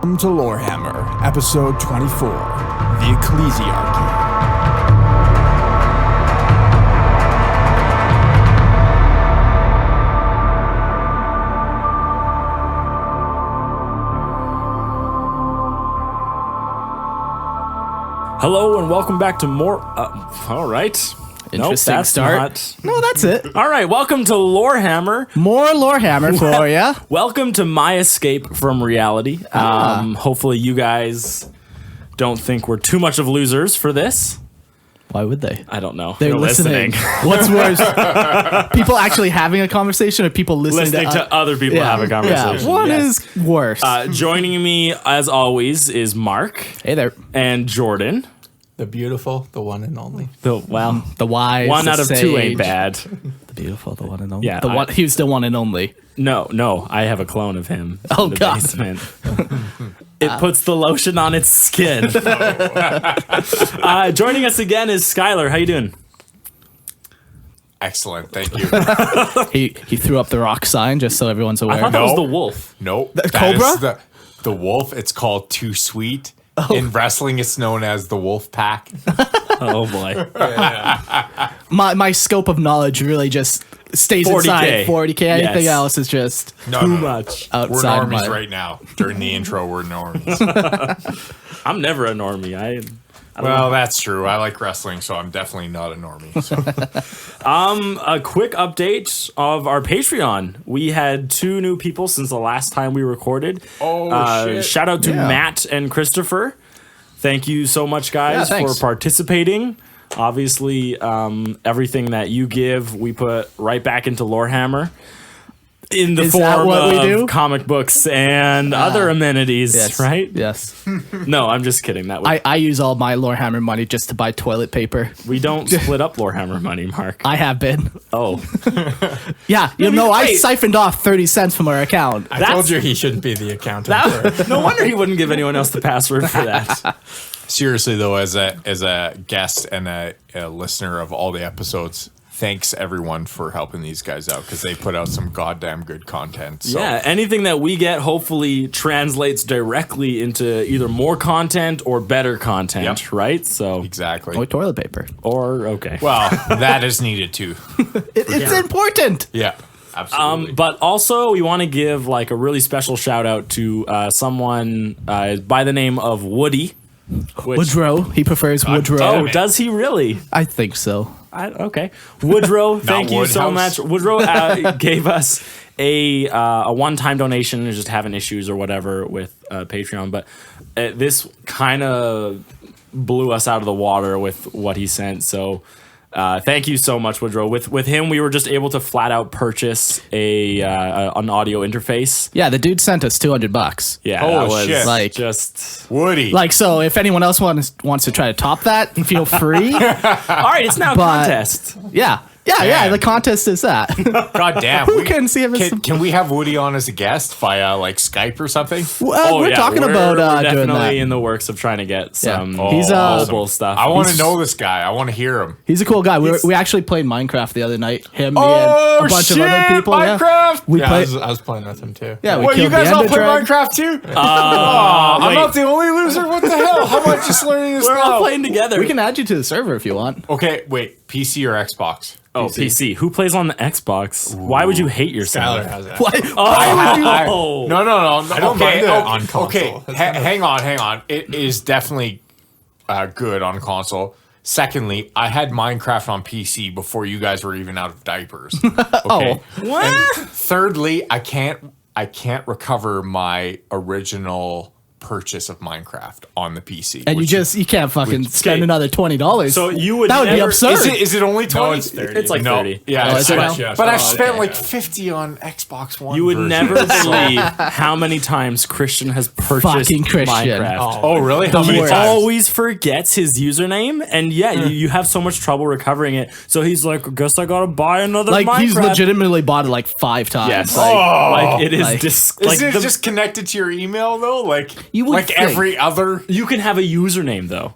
Welcome to Lorehammer, episode 24, the Ecclesiarchy. Hello and welcome back to more. All right. Interesting that's start. No, that's it. All right. Welcome to Lorehammer. More Lorehammer for ya. Welcome to my escape from reality. Hopefully, you guys don't think we're too much of losers for this. Why would they? I don't know. They're listening. What's worse? People actually having a conversation or people listening to other people have a conversation. Yeah. What is worse? Joining me, as always, is Mark. Hey there. And Jordan. The beautiful, the one and only. The wise. One out of sage. two ain't bad. The beautiful, the one and only. Yeah, He's the one and only. No, I have a clone of him. Oh, in the God. basement. It puts the lotion on its skin. Joining us again is Skyler. How you doing? Excellent, thank you. He threw up the rock sign just so everyone's aware. I thought that was the wolf. Nope. The that cobra? is the wolf. It's called Too Sweet. In wrestling, it's known as the wolf pack. Oh boy. My scope of knowledge really just stays 40K. inside 40K. Anything Yes. else is just No. much. We're outside normies my... right now. During the intro, we're normies. I'm never a normie. I don't Well, know. that's true. I like wrestling, so I'm definitely not a normie. So. A quick update of our Patreon. We had 2 new people since the last time we recorded. Oh, shit. Shout out to Yeah. Matt and Christopher. Thank you so much, guys, Yeah, for thanks. participating. Obviously, everything that you give, we put right back into Lorehammer in the Is that form what we of do? comic books and other amenities, Yes. right? Yes. No, I'm just kidding. That way I use all my Lorehammer money just to buy toilet paper. we don't split up Lorehammer money, Mark. I have been. Oh, Yeah, you but know, I wait. siphoned off 30 cents from our account. I told you he shouldn't be the accountant. no wonder he wouldn't give anyone else the password for that. Seriously, though, as a guest and a listener of all the episodes, thanks everyone for helping these guys out because they put out some goddamn good content. So. Yeah, anything that we get hopefully translates directly into either more content or better content, Yep. right? So Exactly. Or toilet paper. or okay. Well, that is needed too. It's important. Yeah, absolutely. But also we want to give like a really special shout out to someone by the name of Woody. Woodrow. He prefers Woodrow. Oh, does he really? I think so. Okay. Woodrow, thank you so Woodhouse. much. Woodrow gave us a one-time donation and just having issues or whatever with Patreon. But this kind of blew us out of the water with what he sent. So thank you so much, Woodrow. With him, we were just able to flat out purchase an audio interface. Yeah, the dude sent us $200. Yeah, Holy that was shit. Like- just... Woody. Like, so if anyone else wants to try to top that, feel free. All right, it's now a But- contest. Yeah. Man. The contest is that. God damn. Who can see if it's can we have Woody on as a guest via like Skype or something? we're talking about we're doing definitely that. in the works of trying to get some He's, mobile stuff. I want to He's- know this guy. I want to hear him. He's a cool guy. We actually played Minecraft the other night. Him, me, Oh, and a bunch shit, of other people. Minecraft! We Yeah, played. I was playing with him too. Yeah, we What, you killed the guys all Ender play Dragon. Minecraft too? I'm wait. not the only loser. What the hell? How am I just learning this We're now? all playing together. We can add you to the server if you want. Okay, wait. PC or Xbox? Oh, PC. Who plays on the Xbox? Why would you hate yourself? Skyler has it. What? Oh, No. I don't mind it on console. Okay, That's hang on. It is definitely good on console. Secondly, I had Minecraft on PC before you guys were even out of diapers. Okay. What? Thirdly, I can't recover my original purchase of Minecraft on the PC. And you can't fucking spend okay. another $20. So you would that would be never- absurd. Is it only 20? No, it's 30. It's like 30. Yeah, Oh, it's is it now? Yes. but I've Oh, spent okay, like yeah. 50 on Xbox One. You would version. never believe how many times Christian has purchased Fucking Christian. Minecraft. Oh, really? How many He worst. times? always forgets his username, and you have so much trouble recovering it. So he's like, I guess I gotta buy another like Minecraft. he's legitimately bought it like 5 times. Yes. Like, Like it is like- Isn't it just connected to your email though? Like You would like think. every other. you can have a username though.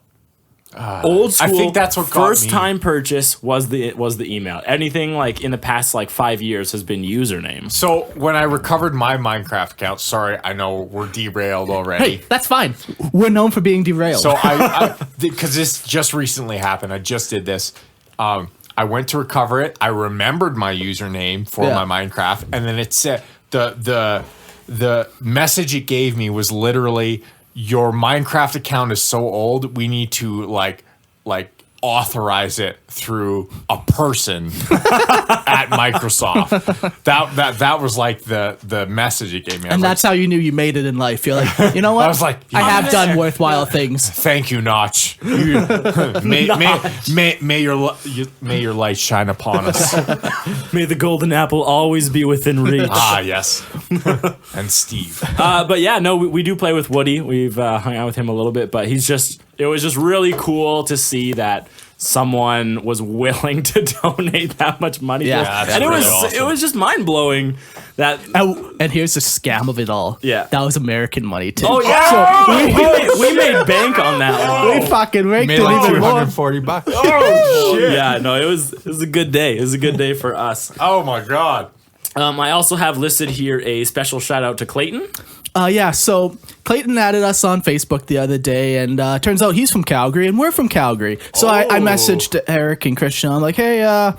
Old school. I think that's what got me. First time purchase was the email. Anything like in the past like 5 years has been username. So when I recovered my Minecraft account, sorry, I know we're derailed already. Hey, that's fine. We're known for being derailed. So because this just recently happened, I just did this. I went to recover it. I remembered my username for my Minecraft, and then it said the message it gave me was literally, your Minecraft account is so old, we need to like authorize it through a person at Microsoft. That was like the message it gave me. And that's how you knew you made it in life. You're like, you know what? I was like, I have done worthwhile things. thank you, Notch. May your light shine upon us. May the golden apple always be within reach. Yes. And Steve. But yeah, no, we do play with Woody. We've hung out with him a little bit, but it was just really cool to see that someone was willing to donate that much money. Yeah, for us. that's And really it awesome. was just mind blowing that. And here's the scam of it all. Yeah. That was American money, too. Oh yeah, we made bank on that one. We fucking raked Made it like even more. $240. Oh shit. Yeah, no, it was a good day. It was a good day for us. Oh my god. I also have listed here a special shout out to Clayton. Yeah, so Clayton added us on Facebook the other day, and turns out he's from Calgary, and we're from Calgary. So I messaged Eric and Christian. I'm like, hey, I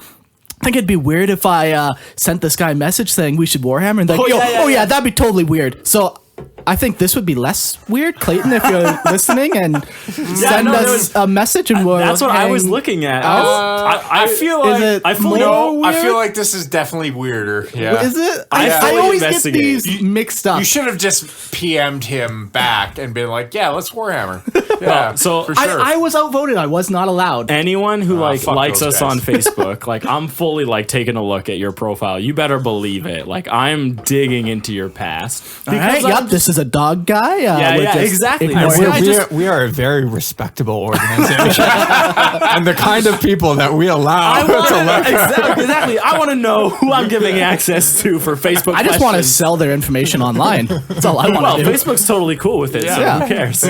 think it'd be weird if I sent this guy a message saying we should Warhammer. And they're like, yeah, that'd be totally weird. So I think this would be less weird, Clayton, if you're listening, and send us a message. And we'll That's what I was hang looking at. I feel Is like it I fully more I feel weird? like this is definitely weirder. Yeah. Is it? I I fully always get investigate. these mixed up. You should have just PM'd him back and been like, "Yeah, let's Warhammer." Yeah, so for sure. I was outvoted. I was not allowed. anyone who fuck likes those us guys. on Facebook, like I'm fully like taking a look at your profile. You better believe it. Like I'm digging into your past. All right, I'm yep, this is a dog guy. Yeah, we're yeah, just exactly. ignoring And him. I just- We are a very respectable organization. And the kind of people that we allow to let exactly. I want to know who I'm giving access to for Facebook. I just want to questions. sell their information online. That's all I Well, want to do. Facebook's totally cool with it. So Yeah. who cares?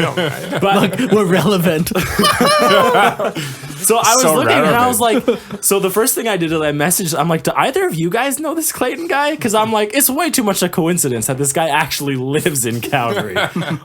But We're relevant. so I was So looking and I relevant. was like, so the first thing I did is I messaged. I'm like, do either of you guys know this Clayton guy? Because I'm like, it's way too much a coincidence that this guy actually lives in Calgary.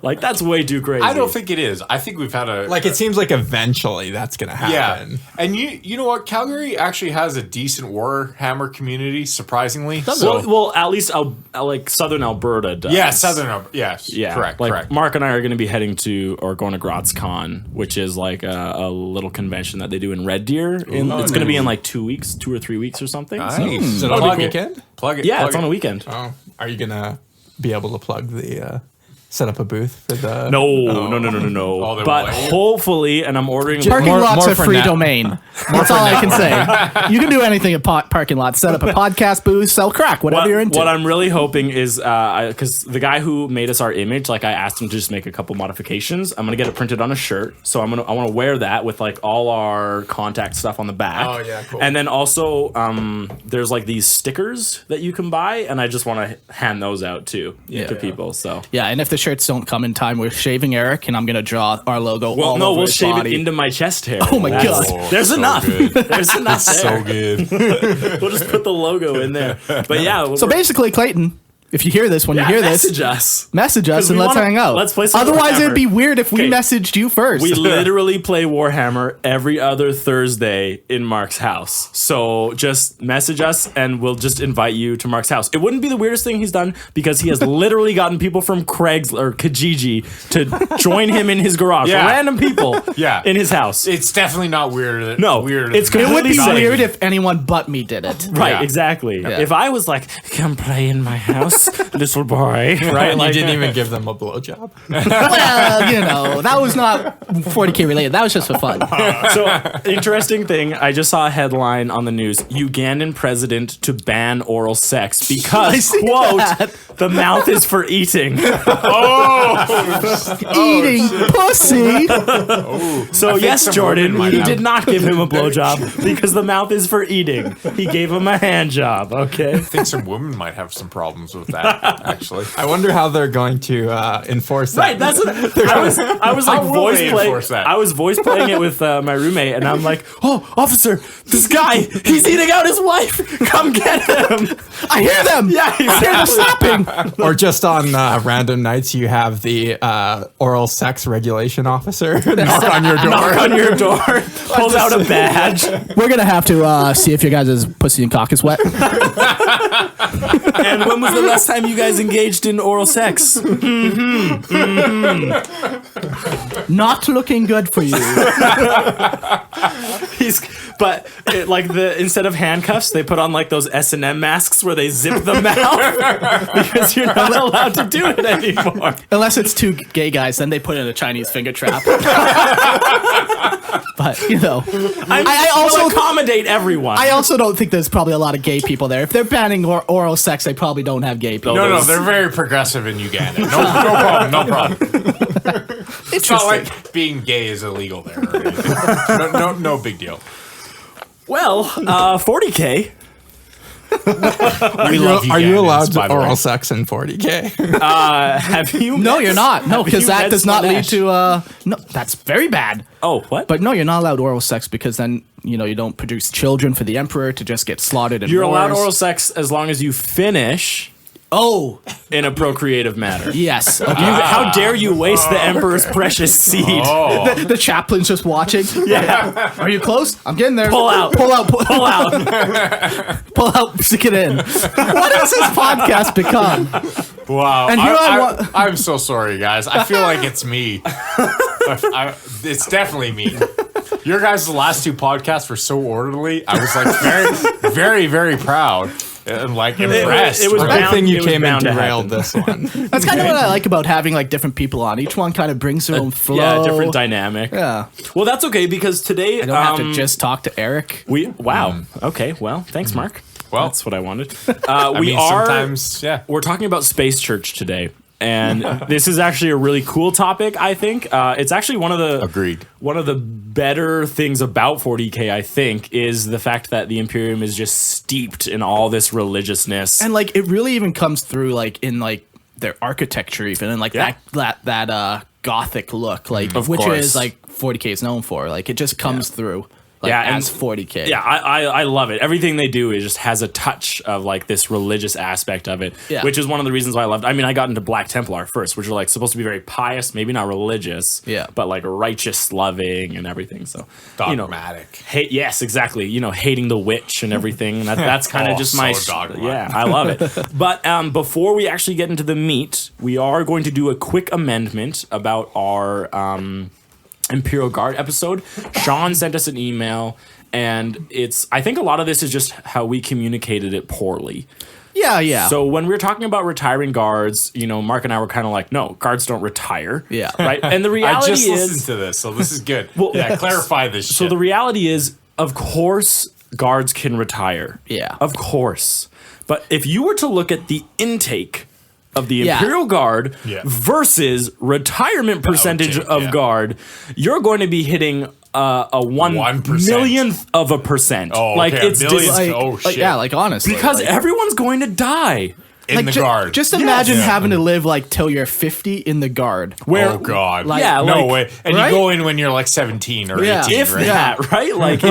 Like that's way too crazy. I don't think it is. I think we've had a like it seems like eventually that's gonna happen. Yeah, and you know what? Calgary actually has a decent Warhammer community, surprisingly. Well, at least like Southern Alberta does. Yeah, Southern Alberta. Yes, Yeah, correct, like correct. Mark and I are going to be heading to or going to GrazCon, which is like a little convention that they do in Red Deer. It's going to be in like 2 weeks, 2 or 3 weeks or something. Nice. So, Is it on Plug the it. weekend? Plug it. yeah, plug it's it. on a weekend. Oh, are you gonna be able to plug the set up a booth for the? No. Oh, they But won't let you? hopefully, and I'm ordering. Parking More- lots more are for free net. domain. That's all I can say. You can do anything at parking lots. Set up a podcast booth, sell crack, whatever you're into. What I'm really hoping is because the guy who made us our image, like I asked him to just make a couple modifications. I'm gonna get it printed on a shirt, so I want to wear that with like all our contact stuff on the back. Oh, yeah, cool. And then also, there's like these stickers that you can buy, and I just want to hand those out too to people. So. Yeah, and if the shirts don't come in time, we're shaving Eric, and I'm gonna draw our logo. Well, all no, over we'll his shave body. it into my chest hair. Oh my God. There's so enough. good. There's enough there. So good. We'll just put the logo in there. But yeah, So basically, Clayton, if you hear this, when you hear this, message us. 'cause and we let's wanna- hang out. let's play some Otherwise, Warhammer. it'd be weird if we Okay. messaged you first. We literally play Warhammer every other Thursday in Mark's house. So just message us and we'll just invite you to Mark's house. It wouldn't be the weirdest thing he's done because he has literally gotten people from Craig's or Kijiji to join him in his garage. Yeah. Random people Yeah. in his house. It's definitely not weirder than No, weirder. it's than it would be completely weird safe. if anyone but me did it. Right, Yeah. exactly. If I was like, come play in my house, little boy, right? And Like, you didn't even give them a blowjob. Well, you know, that was not 40K related. That was just for fun. So, interesting thing, I just saw a headline on the news, Ugandan president to ban oral sex I because, see quote, that. the mouth is for eating. Eating pussy. So, yes, some Jordan, women might he have- did not give him a blowjob because the mouth is for eating. He gave him a hand job, okay? I think some women might have some problems with that. actually. I wonder how they're going to enforce that. Right, that's what I was like How will voice they playing. enforce that? I was voice playing it with my roommate, and I'm like, "Oh, officer, this guy, he's eating out his wife. Come get him!" I hear them. Yeah, I hear them slapping. Or just on random nights, you have the oral sex regulation officer knock on your door. Knock on your door, pulls out a badge, We're gonna have to see if your guys' pussy and cock is wet. and when was the last time you guys engaged in oral sex? Not looking good for you. Instead of handcuffs, they put on like those S&M masks where they zip the mouth because you're not allowed to do it anymore. Unless it's two gay guys, then they put in a Chinese finger trap. But I also accommodate everyone. I also don't think there's probably a lot of gay people there. If they're banning oral sex, they probably don't have gay people. No, they're very progressive in Uganda. No problem. It's not like being gay is illegal there. Or anything. No big deal. Well, 40K. We love Are you allowed Ugandans, by the way. oral sex in 40K? Have you? No, you're not. No, Have because you that met does not lead Slanesh? to. No, that's very bad. Oh, what? But no, you're not allowed oral sex because then you don't produce children for the emperor to just get slaughtered. In You're allowed wars. oral sex as long as you finish Oh, in a procreative manner. yes. Okay. How dare you waste the emperor's precious seed? The chaplain's just watching. Yeah. Are you close? I'm getting there. Pull out. Pull out. Pull out. Pull out. Stick it in. What has this podcast become? Wow. And here I'm so sorry, guys. I feel like it's me. It's definitely me. Your guys' last two podcasts were so orderly. I was like very, very, very proud and like impressed. it was Good thing it you was came and bound to derailed happen. this one. That's kind of what I like about having like different people on. Each one kind of brings their own flow. Yeah, different dynamic. Yeah. Well, that's okay because today I don't have to just talk to Eric. Okay. Well, thanks, Mark. Well, That's what I wanted. sometimes, yeah. We're talking about Space Church today. And this is actually a really cool topic, I think. It's actually one of the better things about 40K, I think, is the fact that the Imperium is just steeped in all this religiousness. And like it really even comes through like in like their architecture even and like that gothic look like Of which course. is like 40K is known for. Like it just comes through like Yeah, as 40K. Yeah, I love it. Everything they do is just has a touch of like this religious aspect of it, which is one of the reasons why I loved. I mean, I got into Black Templar first, which are like supposed to be very pious, maybe not religious, but like righteous, loving, and everything. So Dogmatic. yes, exactly. Hating the witch and everything. And that's kind of just my dogmatic. yeah. I love it. But before we actually get into the meat, we are going to do a quick amendment about our Imperial Guard episode. Sean sent us an email, and I think a lot of this is just how we communicated it poorly. Yeah. So when we were talking about retiring guards, Mark and I were kind of like, no, guards don't retire. Yeah. Right. And the reality I just is, listened to this, so this is good. Clarify this shit. so the reality is, of course, guards can retire. Yeah. Of course. But if you were to look at the intake of the Yeah. Imperial Guard versus retirement percentage of Guard, you're going to be hitting a 1 millionth of a percent. Oh, like okay, it's a millionth. just Oh, shit. yeah, like honestly. because like, everyone's going to die. in the guard. Just imagine having to live like till you're 50 in in the guard. Oh God! like- Yeah, no like- way. And right? you go in when you're like 17 or Yeah. 18, If right? that, right? Like,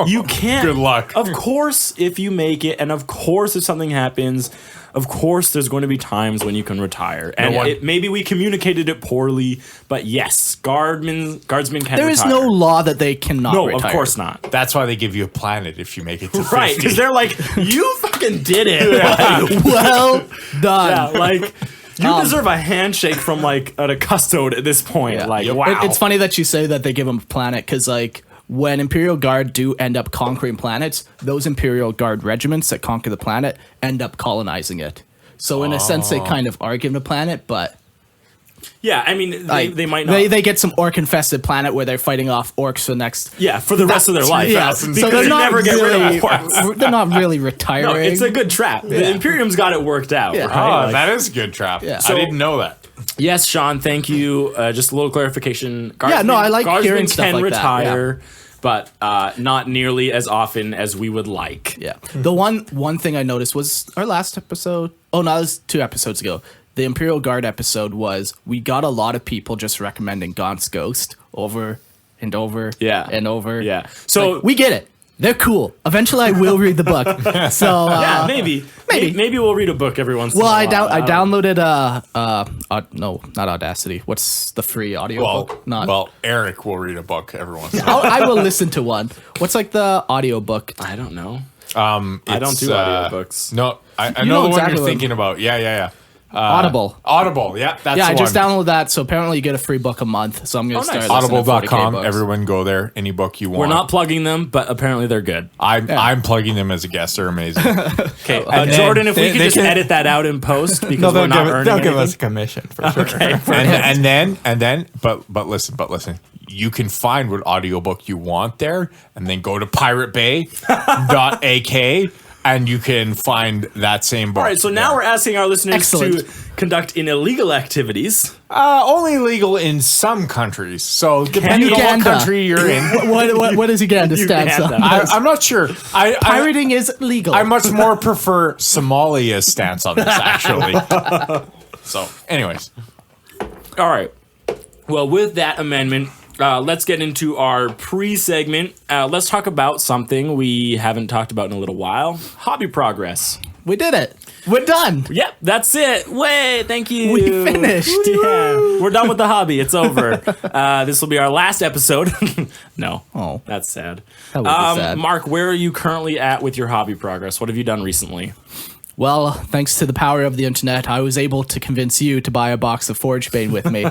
you can't. Good luck. Of course, if you make it, and of course, if something happens, of course, there's going to be times when you can retire. And maybe we communicated it poorly, but yes, guardsmen can There is retire. no law that they cannot No, retire. of course not. That's why they give you a planet if you make it to 50. Right, because they're like, you fucking did it. Like, Well done. yeah, like, you deserve a handshake from, like, a custode at this point. Yeah. Like, Yep. wow. It's funny that you say that they give them a planet because, like, when Imperial Guard do end up conquering planets, those Imperial Guard regiments that conquer the planet end up colonizing it. So, in a sense, they kind of are given a planet, but yeah, I mean, they might not. They get some orc-infested planet where they're fighting off orcs for the next. Yeah, for the rest of their life. Yeah, Because so they never get rid of orcs. They're not really retiring. No, it's a good trap. The Imperium's got it worked out. Yeah. Right? Oh, Like- that is a good trap. Yeah. I didn't know that. yes, Sean, thank you. Just a little clarification. Yeah, no, I like Guardsmen hearing stuff can like that, retire, but not nearly as often as we would like. Yeah. The one thing I noticed was our last episode. Oh no, that was 2 episodes ago. The Imperial Guard episode was we got a lot of people just recommending Gaunt's Ghost over and over and over. Yeah. So like, we get it. They're cool. Eventually, I will read the book. So yeah, maybe we'll read a book every once in a while. I downloaded no, not Audacity. What's the free audio book? Well, Eric will read a book every once in a while. I will listen to one. What's like the audio book? I don't know. I don't do audiobooks. No, I You know the know one exactly you're what- thinking about. Yeah. Audible. Audible, yeah, that's Yeah, the I just one. downloaded that. So apparently, you get a free book a month. So I'm going to nice. start listening to 40K Audible.com. books. Everyone go there. Any book you want. We're not plugging them, but apparently they're good. I'm plugging them as a guest. They're amazing. Okay, And then Jordan, if we could they just can- edit that out in post because No, we're not earning they'll give anything. us a commission for sure. and then, but listen. You can find what audiobook you want there, and then go to piratebay.ak, and you can find that same book. All right, so now we're asking our listeners Excellent. to conduct illegal activities. only legal in some countries. So depending on what Uganda. country you're in, What is Uganda stand Uganda. on? I'm not sure. Pirating is legal. I much more prefer Somalia's stance on this, actually. So, anyways. All right. Well, with that amendment, let's get into our pre-segment. Let's talk about something we haven't talked about in a little while. Hobby progress. We did it. We're done. Yep, that's it. Way, thank you. We finished. Yeah, we're done with the hobby. It's over. This will be our last episode. No. Oh. That's sad. That would be sad. Mark, where are you currently at with your hobby progress? What have you done recently? Well, thanks to the power of the internet, I was able to convince you to buy a box of Forge Bane with me.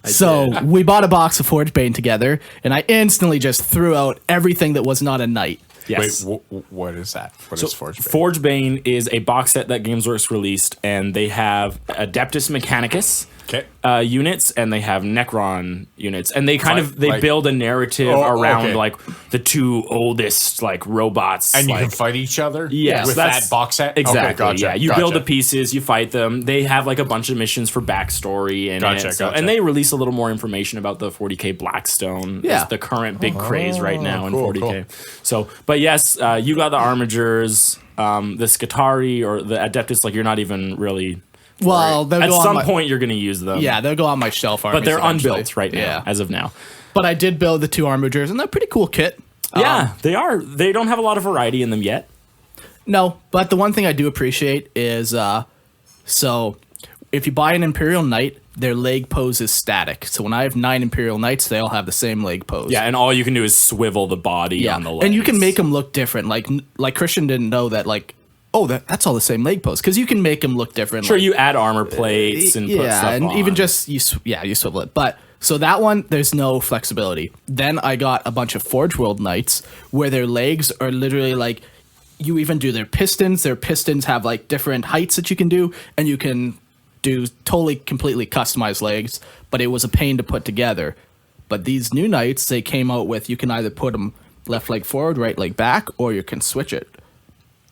So we bought a box of Forge Bane together, and I instantly just threw out everything that was not a knight. Yes. Wait, what is that? What is Forge Bane? Forge Bane is a box set that GamesWorks released, and they have Adeptus Mechanicus Okay. units, and they have Necron units, and they Like- build a narrative Oh, around okay. like the 2 oldest like robots, And you like, can fight each other Yes, with that's- that box set? Exactly. Okay, gotcha, Yeah, you gotcha. build the pieces, you fight them. They have like a bunch of missions for backstory and Gotcha. and they release a little more information about the 40K Blackstone. Yeah. It's the current big craze right now in cool, 40K. So, but yes, you got the Armigers, the Scutari or the Adeptus. Like you're not even really. Well, they'll at go on some my- point you're going to use them. Yeah, they'll go on my shelf. but they're eventually. unbuilt right now, Yeah. as of now. But I did build the 2 Armigers, and they're pretty cool kit. Yeah, they are. They don't have a lot of variety in them yet. No, but the one thing I do appreciate is so if you buy an Imperial Knight, their leg pose is static. So when I have 9 Imperial Knights, they all have the same leg pose. Yeah, and all you can do is swivel the body yeah. on the legs. And you can make them look different. Like Christian didn't know that. Like, oh, that's all the same leg pose because you can make them look different. Sure, like, you add armor plates and put stuff and on. even just you swivel it. But so that one, there's no flexibility. Then I got a bunch of Forge World Knights where their legs are literally like you even do their pistons. Their pistons have like different heights that you can do, and you can do totally completely customized legs. But it was a pain to put together. But these new knights, they came out with you can either put them left leg forward, right leg back, or you can switch it.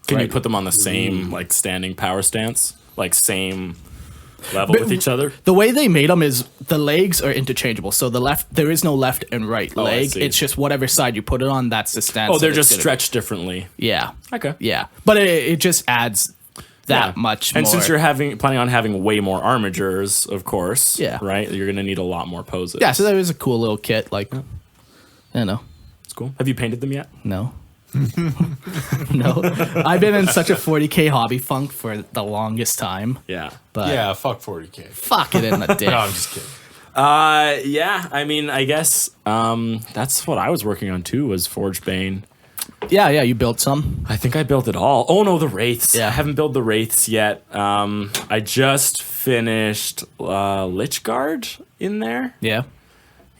Can you Right. put them on the same like standing power stance, like same level with each other? The way they made them is the legs are interchangeable. So there is no left and right I leg. see. It's just whatever side you put it on, that's the stance. Oh, they're that it's just gonna- stretched differently. Yeah. Okay. Yeah. But it just adds that Yeah. much And more. since you're planning on having way more armigers, of course, Yeah. right? You're gonna need a lot more poses. Yeah, so that was a cool little kit. Like, I don't know. It's cool. Have you painted them yet? No. No. I've been in such a 40K hobby funk for the longest time. Yeah. But Yeah, fuck 40K. fuck it in the dick. No, I'm just kidding. Yeah. I mean, I guess that's what I was working on too. Was Forge Bane. Yeah, you built some. I think I built it all. Oh no, the wraiths. Yeah. I haven't built the wraiths yet. I just finished Lich Guard in there. Yeah.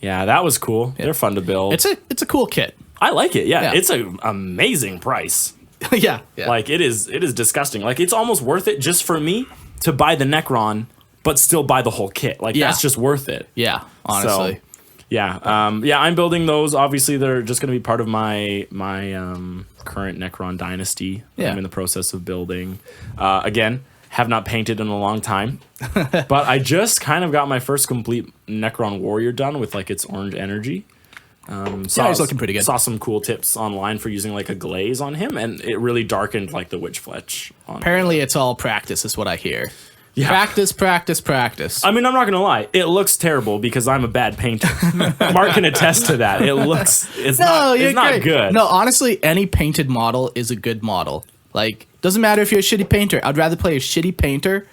Yeah, that was cool. They're fun to build. It's a cool kit. I like it. Yeah, Yeah. it's an amazing price. yeah. Like it is disgusting. Like it's almost worth it just for me to buy the Necron, but still buy the whole kit. Like Yeah. that's just worth it. Yeah, honestly. So, yeah, I'm building those. Obviously, they're just going to be part of my current Necron dynasty. That Yeah. I'm in the process of building. Again, have not painted in a long time, but I just kind of got my first complete Necron warrior done with like its orange energy. he's looking pretty good. Saw some cool tips online for using like a glaze on him, and it really darkened like the witch flesh. Apparently, it's all practice, is what I hear. Yeah. Practice. I mean, I'm not gonna lie, it looks terrible because I'm a bad painter. Mark can attest to that. It's not good. No, honestly, any painted model is a good model. Like, doesn't matter if you're a shitty painter. I'd rather play a shitty painter,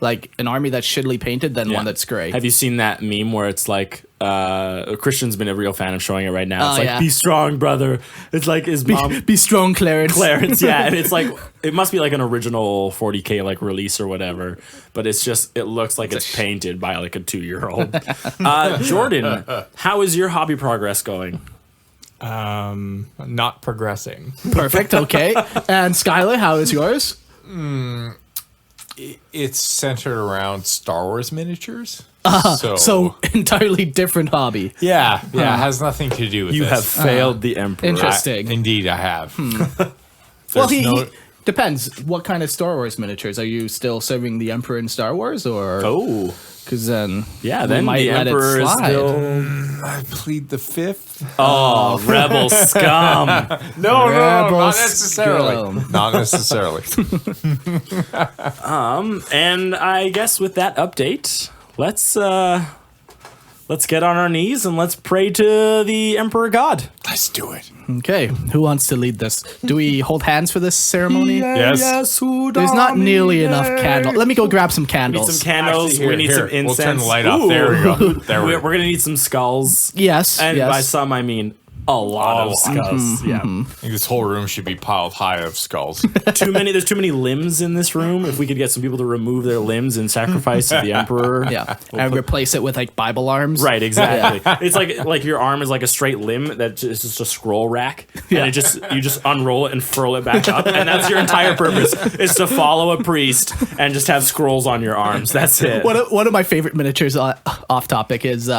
like an army that's shittily painted, than one that's gray. Have you seen that meme where it's like Christian's been a real fan of showing it right now? It's Oh, like, yeah. be strong, brother. It's like his mom. Be strong, Clarence. Clarence, yeah, and it's like it must be like an original 40K like release or whatever, but it looks like it's painted by like a 2-year-old. Jordan, how is your hobby progress going? Not progressing. Perfect. Okay. And Skyler, how is yours? It's centered around Star Wars miniatures. So entirely different hobby. Yeah, it has nothing to do with You this. have failed the Emperor. Interesting. Indeed, I have. Well, There's he depends. What kind of Star Wars miniatures? Are you still serving the Emperor in Star Wars, or Oh, because then yeah. we Then might the let it Emperor is slide. still. I plead the fifth. Oh, rebel scum. No, Rebel not necessarily. scum. Not necessarily. And I guess with that update, let's get on our knees and let's pray to the Emperor God. Let's do it. Okay, who wants to lead this? Do we hold hands for this ceremony? Yes. There's not nearly enough candles. Let me go grab some We need candles. some candles. Actually, we need here, some incense. we'll turn the light off. Ooh. There we go. There we We're go. gonna need some skulls. Yes, And yes. by some I mean a lot of skulls. Yeah. I think this whole room should be piled high of skulls. There's too many limbs in this room. If we could get some people to remove their limbs and sacrifice to the Emperor. Yeah, and replace it with like Bible arms. Right, exactly. It's like your arm is like a straight limb that's just a scroll rack, and you just unroll it and furl it back up, and that's your entire purpose is to follow a priest and just have scrolls on your arms. That's it. One of my favorite miniatures off topic is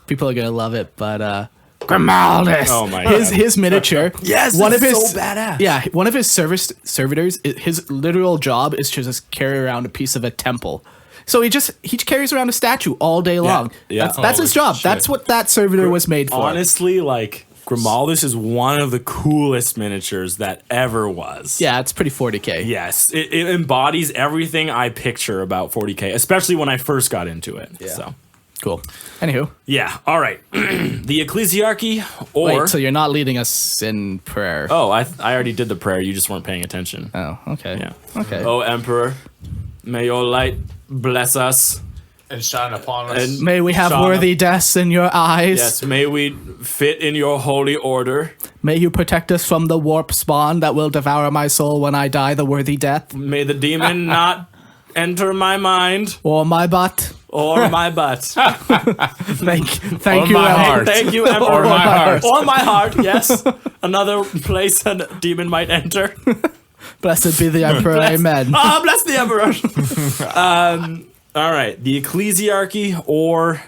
people are gonna love it, but Grimaldus. Oh my his miniature. Yes, one of it's his so badass. Yeah, one of his servitors. His literal job is to just carry around a piece of a temple. So he carries around a statue all day long. yeah. That's his job. shit. That's what that servitor was made for. Honestly, like Grimaldus is one of the coolest miniatures that ever was. Yeah, it's pretty 40K. Yes, it embodies everything I picture about 40K, especially when I first got into it. Yeah. So. Cool. Anywho, Yeah, all right. The Ecclesiarchy, or... wait. So you're not leading us in prayer? Oh, I already did the prayer. You just weren't paying attention. Oh, okay. Yeah. Okay. Oh, Emperor, may your light bless us. And shine upon us. And May we have Shauna. worthy deaths in your eyes. Yes, may we fit in your holy order. May you protect us from the warp spawn that will devour my soul when I die the worthy death. May the demon not enter my mind Or my butt. or my butt. Thank Or you, my Emperor. heart. Thank you, Emperor. Or my heart. Or my heart, yes. Another place a demon might enter. Blessed be the Emperor. Amen. Ah, bless the Emperor. All right, the Ecclesiarchy or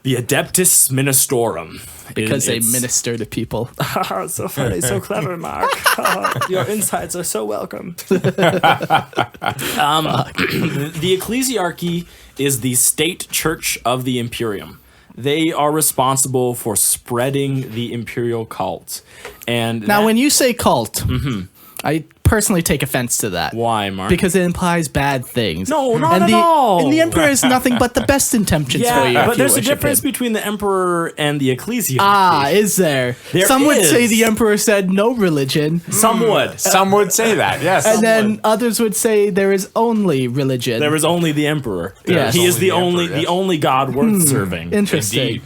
the Adeptus Ministorum. Because they It's- minister to people. So funny, so clever, Mark. Your insights are so welcome. The Ecclesiarchy is the state church of the Imperium. They are responsible for spreading the imperial cult. And Now, that- when you say cult, I personally take offense to that. why, Mark? Because it implies bad things. No, not and at all. And the Emperor is nothing but the best intentions for you. yeah, if but you there's a worship difference him. between the Emperor and the Ecclesiarchy. Ah, is there? There Some would say is. the Emperor said no religion. Some would. Some would say that, yes. And then others would say there is only religion. There is only the Emperor. Yes. He is Only the the only Emperor, yes. the only God worth serving. Interesting.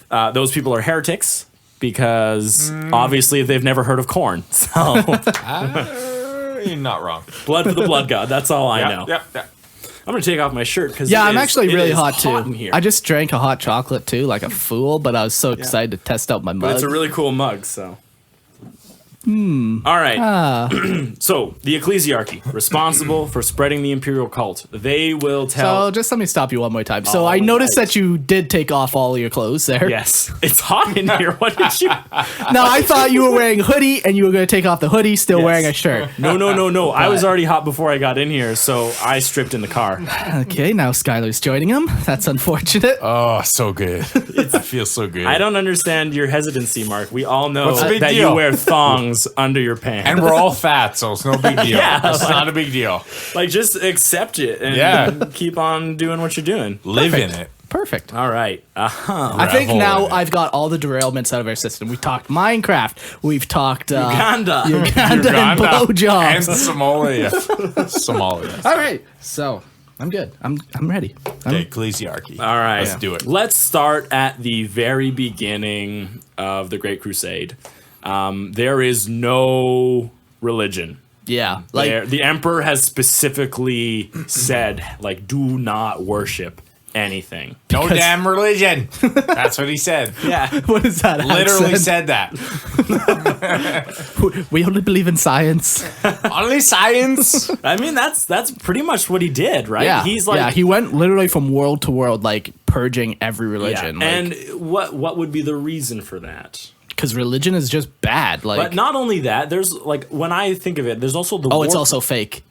Indeed. Those people are heretics because obviously they've never heard of corn. So You're not wrong. blood for the blood god. That's all I know. Yep. I'm gonna take off my shirt because Yeah, I'm actually really hot too. in here. I just drank a hot chocolate too, like a fool, but I was so excited to test out my but mug. it's a really cool mug. So All right. So the Ecclesiarchy, responsible for spreading the imperial cult. They will tell. So just let me stop you one more time. So I noticed that you did take off all your clothes there. Yes, it's hot in here. What did you? No, I thought you were wearing a hoodie and you were going to take off the hoodie, still wearing a shirt. No. I was already hot before I got in here, so I stripped in the car. Okay, now Skyler's joining him. That's unfortunate. Oh, so good. It feels so good. I don't understand your hesitancy, Mark. We all know What's the big that deal? you wear thongs under your pants. And we're all fat, so it's no big deal. Yeah, It's not a big deal. Like, just accept it and keep on doing what you're doing. Live in it. Perfect. All right. I think Revel now in it. I've got all the derailments out of our system. We've talked Minecraft. We've talked Uganda. and Uganda and blowjobs. Somalia. All right, so I'm good. I'm ready. The Ecclesiarchy. All right. Let's do it. Let's start at the very beginning of the Great Crusade. There is no religion. Yeah, The emperor has specifically said, like, do not worship anything. No damn religion. That's what he said. Yeah. what is that? Literally accent? said that. We only believe in science. Only science. I mean, that's pretty much what he did, right? Yeah, He's like, he went literally from world to world, like purging every religion. And what would be the reason for that? Because religion is just bad. Like, But not only that, there's like, when I think of it, there's also the it's also fake.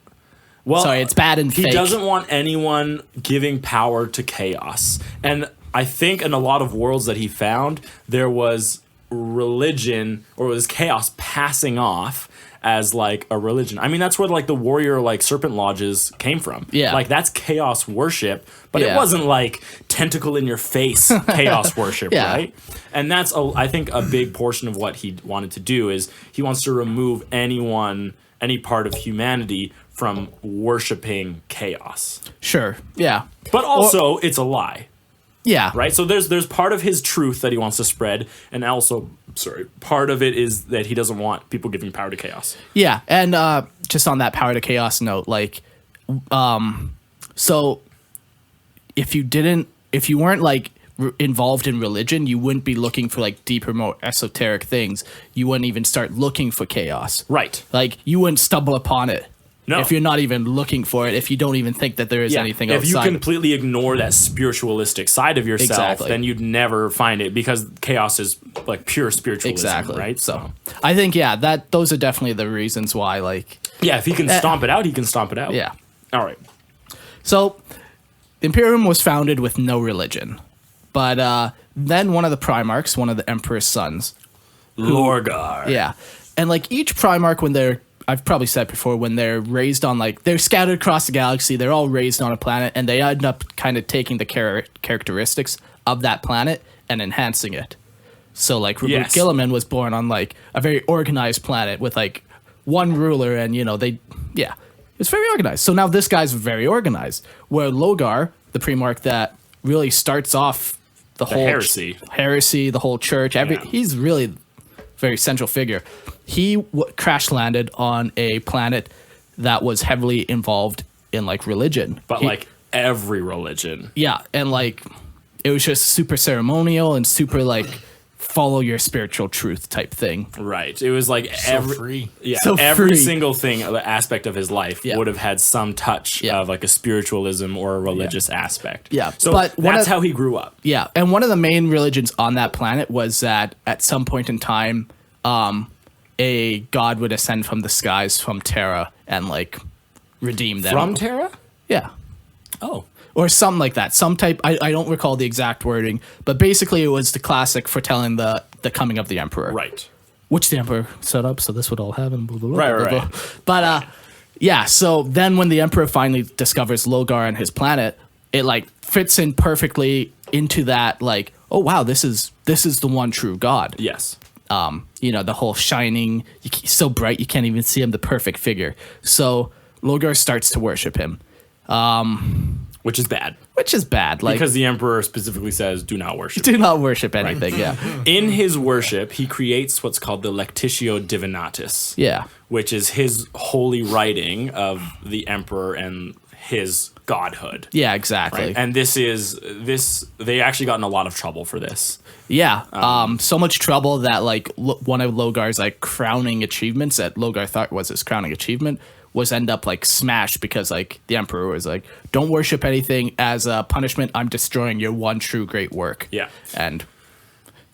well, sorry, it's bad and he fake. doesn't want anyone giving power to chaos. And I think in a lot of worlds that he found, there was religion or was chaos passing off as like a religion. I mean, that's where like the warrior like serpent lodges came from. Yeah. Like that's chaos worship, but it Yeah. wasn't like tentacle in your face chaos worship, Yeah. right? And that's I think a big portion of what he wanted to do is he wants to remove any part of humanity from worshiping chaos. Sure. Yeah. But also it's a lie. Yeah. Right? So there's part of his truth that he wants to spread, and also, part of it is that he doesn't want people giving power to chaos. Yeah, and just on that power to chaos note, like, so if you weren't like involved in religion, you wouldn't be looking for like deeper, more esoteric things. You wouldn't even start looking for chaos. Right. Like, you wouldn't stumble upon it. No. If you're not even looking for it, if you don't even think that there is anything if outside. you completely ignore that spiritualistic side of yourself, Exactly. then you'd never find it because chaos is like pure spiritualism, Exactly. right? So I think, that those are definitely the reasons why, like, yeah, if he can stomp it out, he can stomp it out. yeah. All right. So, the Imperium was founded with no religion. But then one of the Primarchs, one of the Emperor's sons. Lorgar. Yeah. And like each Primarch, when I've probably said before, when they're raised on like, they're scattered across the galaxy, they're all raised on a planet, and they end up kind of taking the characteristics of that planet and enhancing it. So like Reboot Yes. Gilliman was born on like a very organized planet with like one ruler, and it's very organized. So now this guy's very organized. Where Logar, the Primarch that really starts off the whole heresy, the whole church, he's really very central figure. He crash landed on a planet that was heavily involved in like religion, But like every religion. yeah, and like it was just super ceremonial and super like follow your spiritual truth type thing. Right. It was like free. Yeah, So every free. single thing, aspect of his life Yeah. would have had some touch Yeah. of like a spiritualism or a religious aspect. Yeah, So but one that's of- how he grew up. Yeah, and one of the main religions on that planet was that at some point in time, a god would ascend from the skies from Terra and like redeem them. From Terra? Yeah. Oh. Or something like that. Some type, I don't recall the exact wording, but basically it was the classic foretelling the coming of the Emperor. Right. Which the Emperor set up, so this would all happen. Blah, blah, blah, Right, blah, right, blah. But yeah, so then when the Emperor finally discovers Logar and his planet, it like fits in perfectly into that, like, oh wow, this is the one true God. Yes. The whole shining, so bright you can't even see him, the perfect figure. So Logar starts to worship him. Which is bad. Which is bad. Like, Because the emperor specifically says, do not worship. do not worship anything. Yeah. In his worship, he creates what's called the Lectitio Divinatis. Yeah. Which is his holy writing of the emperor and his godhood. Yeah, exactly. Right? And they actually got in a lot of trouble for this. Yeah, so much trouble that like one of Logar's like crowning achievements that Logar thought was his crowning achievement was end up like smashed because like the emperor was like, don't worship anything, as a punishment I'm destroying your one true great work. Yeah. And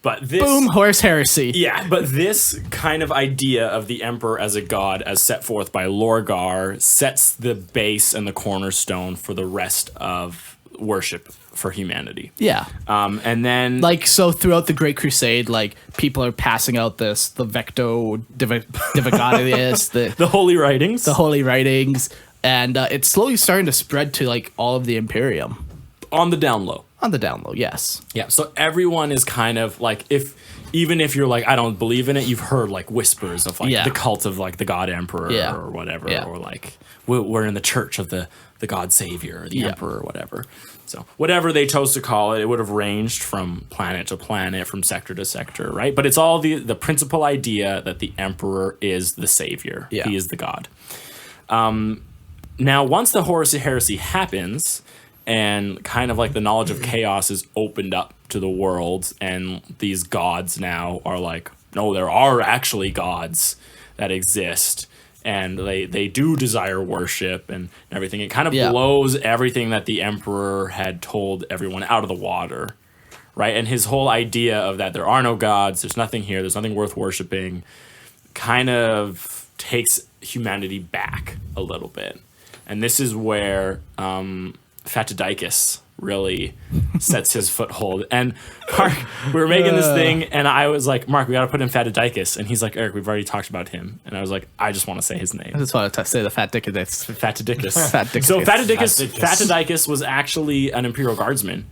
but this boom, Horus Heresy. Yeah, but this kind of idea of the emperor as a god as set forth by Lorgar sets the base and the cornerstone for the rest of worship for humanity. Yeah. And then Like, so throughout the Great Crusade, like, people are passing out the Vecto Divagatus, the holy writings. the Holy Writings, and it's slowly starting to spread to, like, all of the Imperium. On the down low. On the down low, yes. Yeah, so everyone is kind of like, even if you're like, I don't believe in it, you've heard like whispers of like Yeah. the cult of like the God Emperor Yeah. or whatever, Yeah. or like we're in the church of the God Savior or the Yeah. Emperor or whatever. So whatever they chose to call it, it would have ranged from planet to planet, from sector to sector, right? But it's all the principal idea that the Emperor is the Savior. Yeah. He is the God. Now, once the Horus Heresy happens, and kind of like the knowledge of chaos is opened up to the world, and these gods now are like, no, there are actually gods that exist, and they do desire worship and everything. It kind of Yeah. blows everything that the emperor had told everyone out of the water, right? And his whole idea of that there are no gods, there's nothing here, there's nothing worth worshiping, kind of takes humanity back a little bit. And this is where Fatidicus really sets his foothold. And Mark, we were making this thing, and I was like, Mark, we got to put in Fatidicus. And he's like, Eric, we've already talked about him. And I was like, I just want to say his name. I just want to say the Fat Dickus. Fatidicus. Fatidicus. So Fatidicus was actually an Imperial Guardsman.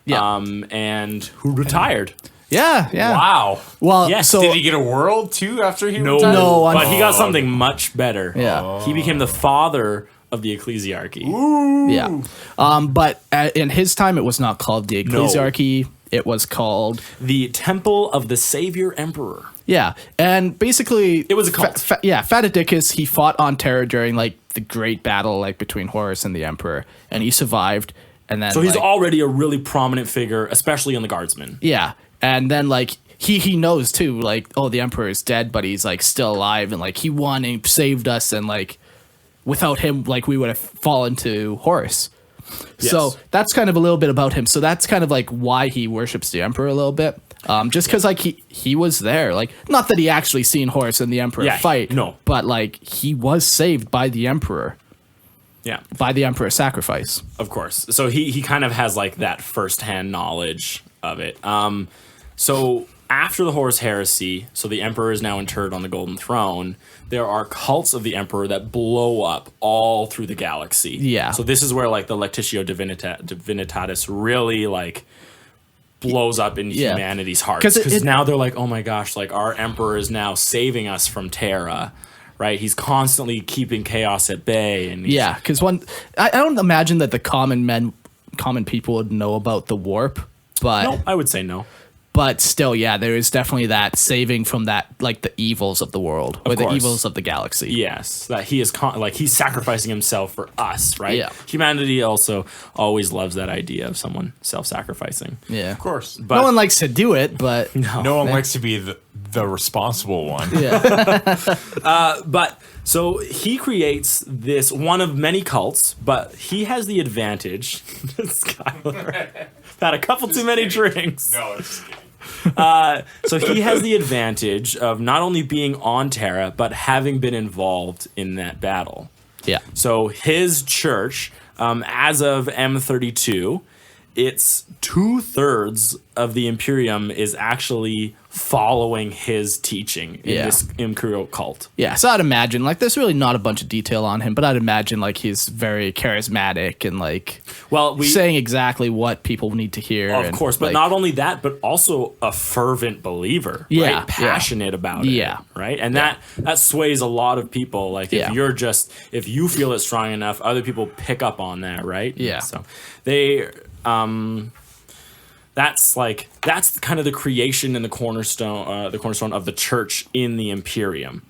Yeah. And who retired. Yeah, yeah. Wow. Well, Yes, so Did he get a world too after he No, retired? No, but he got something much better. Yeah. He became the father of the Ecclesiarchy. yeah. But in his time, it was not called the Ecclesiarchy. It was called The Temple of the Savior Emperor. yeah. And basically, It was a cult. Fatidicus, he fought on Terra during like the great battle like between Horus and the Emperor, and he survived. And then So he's like, already a really prominent figure, especially in the Guardsmen. yeah. And then like he knows too, like, oh, the Emperor is dead, but he's like still alive, and like he won and saved us, and like without him, like we would have fallen to Horus. So Yes. that's kind of a little bit about him. So that's kind of like why he worships the Emperor a little bit. Just because like he was there, like not that he actually seen Horus and the Emperor Yeah, fight, no. but like he was saved by the Emperor, Yeah, by the Emperor's sacrifice. of course. So he kind of has like that firsthand knowledge of it. So after the Horus Heresy, so the Emperor is now interred on the Golden Throne, there are cults of the Emperor that blow up all through the galaxy. Yeah. So this is where like the Lectitio Divinitatis really like blows up in Yeah. humanity's hearts. 'Cause Because it- now they're like, oh my gosh, like our Emperor is now saving us from Terra, right? He's constantly keeping chaos at bay. And he's- Yeah, because I don't imagine that the common people would know about the warp, but No, I would say no. but still, yeah, there is definitely that saving from that, like the evils of the world or the course. evils of the galaxy. Yes, that he is like he's sacrificing himself for us, right? Yeah. Humanity also always loves that idea of someone self-sacrificing. Yeah. Of course. But No one likes to do it, but No one likes to be the responsible one. but so he creates this one of many cults, but he has the advantage. Skyler had a couple too many drinks. No, it's So he has the advantage of not only being on Terra, but having been involved in that battle. yeah. So his church, as of M32, it's 2/3 of the Imperium is actually following his teaching in Yeah. this Imperial cult. Yeah, so I'd imagine, like, there's really not a bunch of detail on him, but I'd imagine, like, he's very charismatic and, like, Well, saying exactly what people need to hear. of and, course, but like, not only that, but also a fervent believer, Yeah, right? yeah. Passionate about it, Yeah. right? And that sways a lot of people. Like Yeah. if you feel it strong enough, other people pick up on that, right? Yeah. So they, that's kind of the creation and the cornerstone of the church in the Imperium.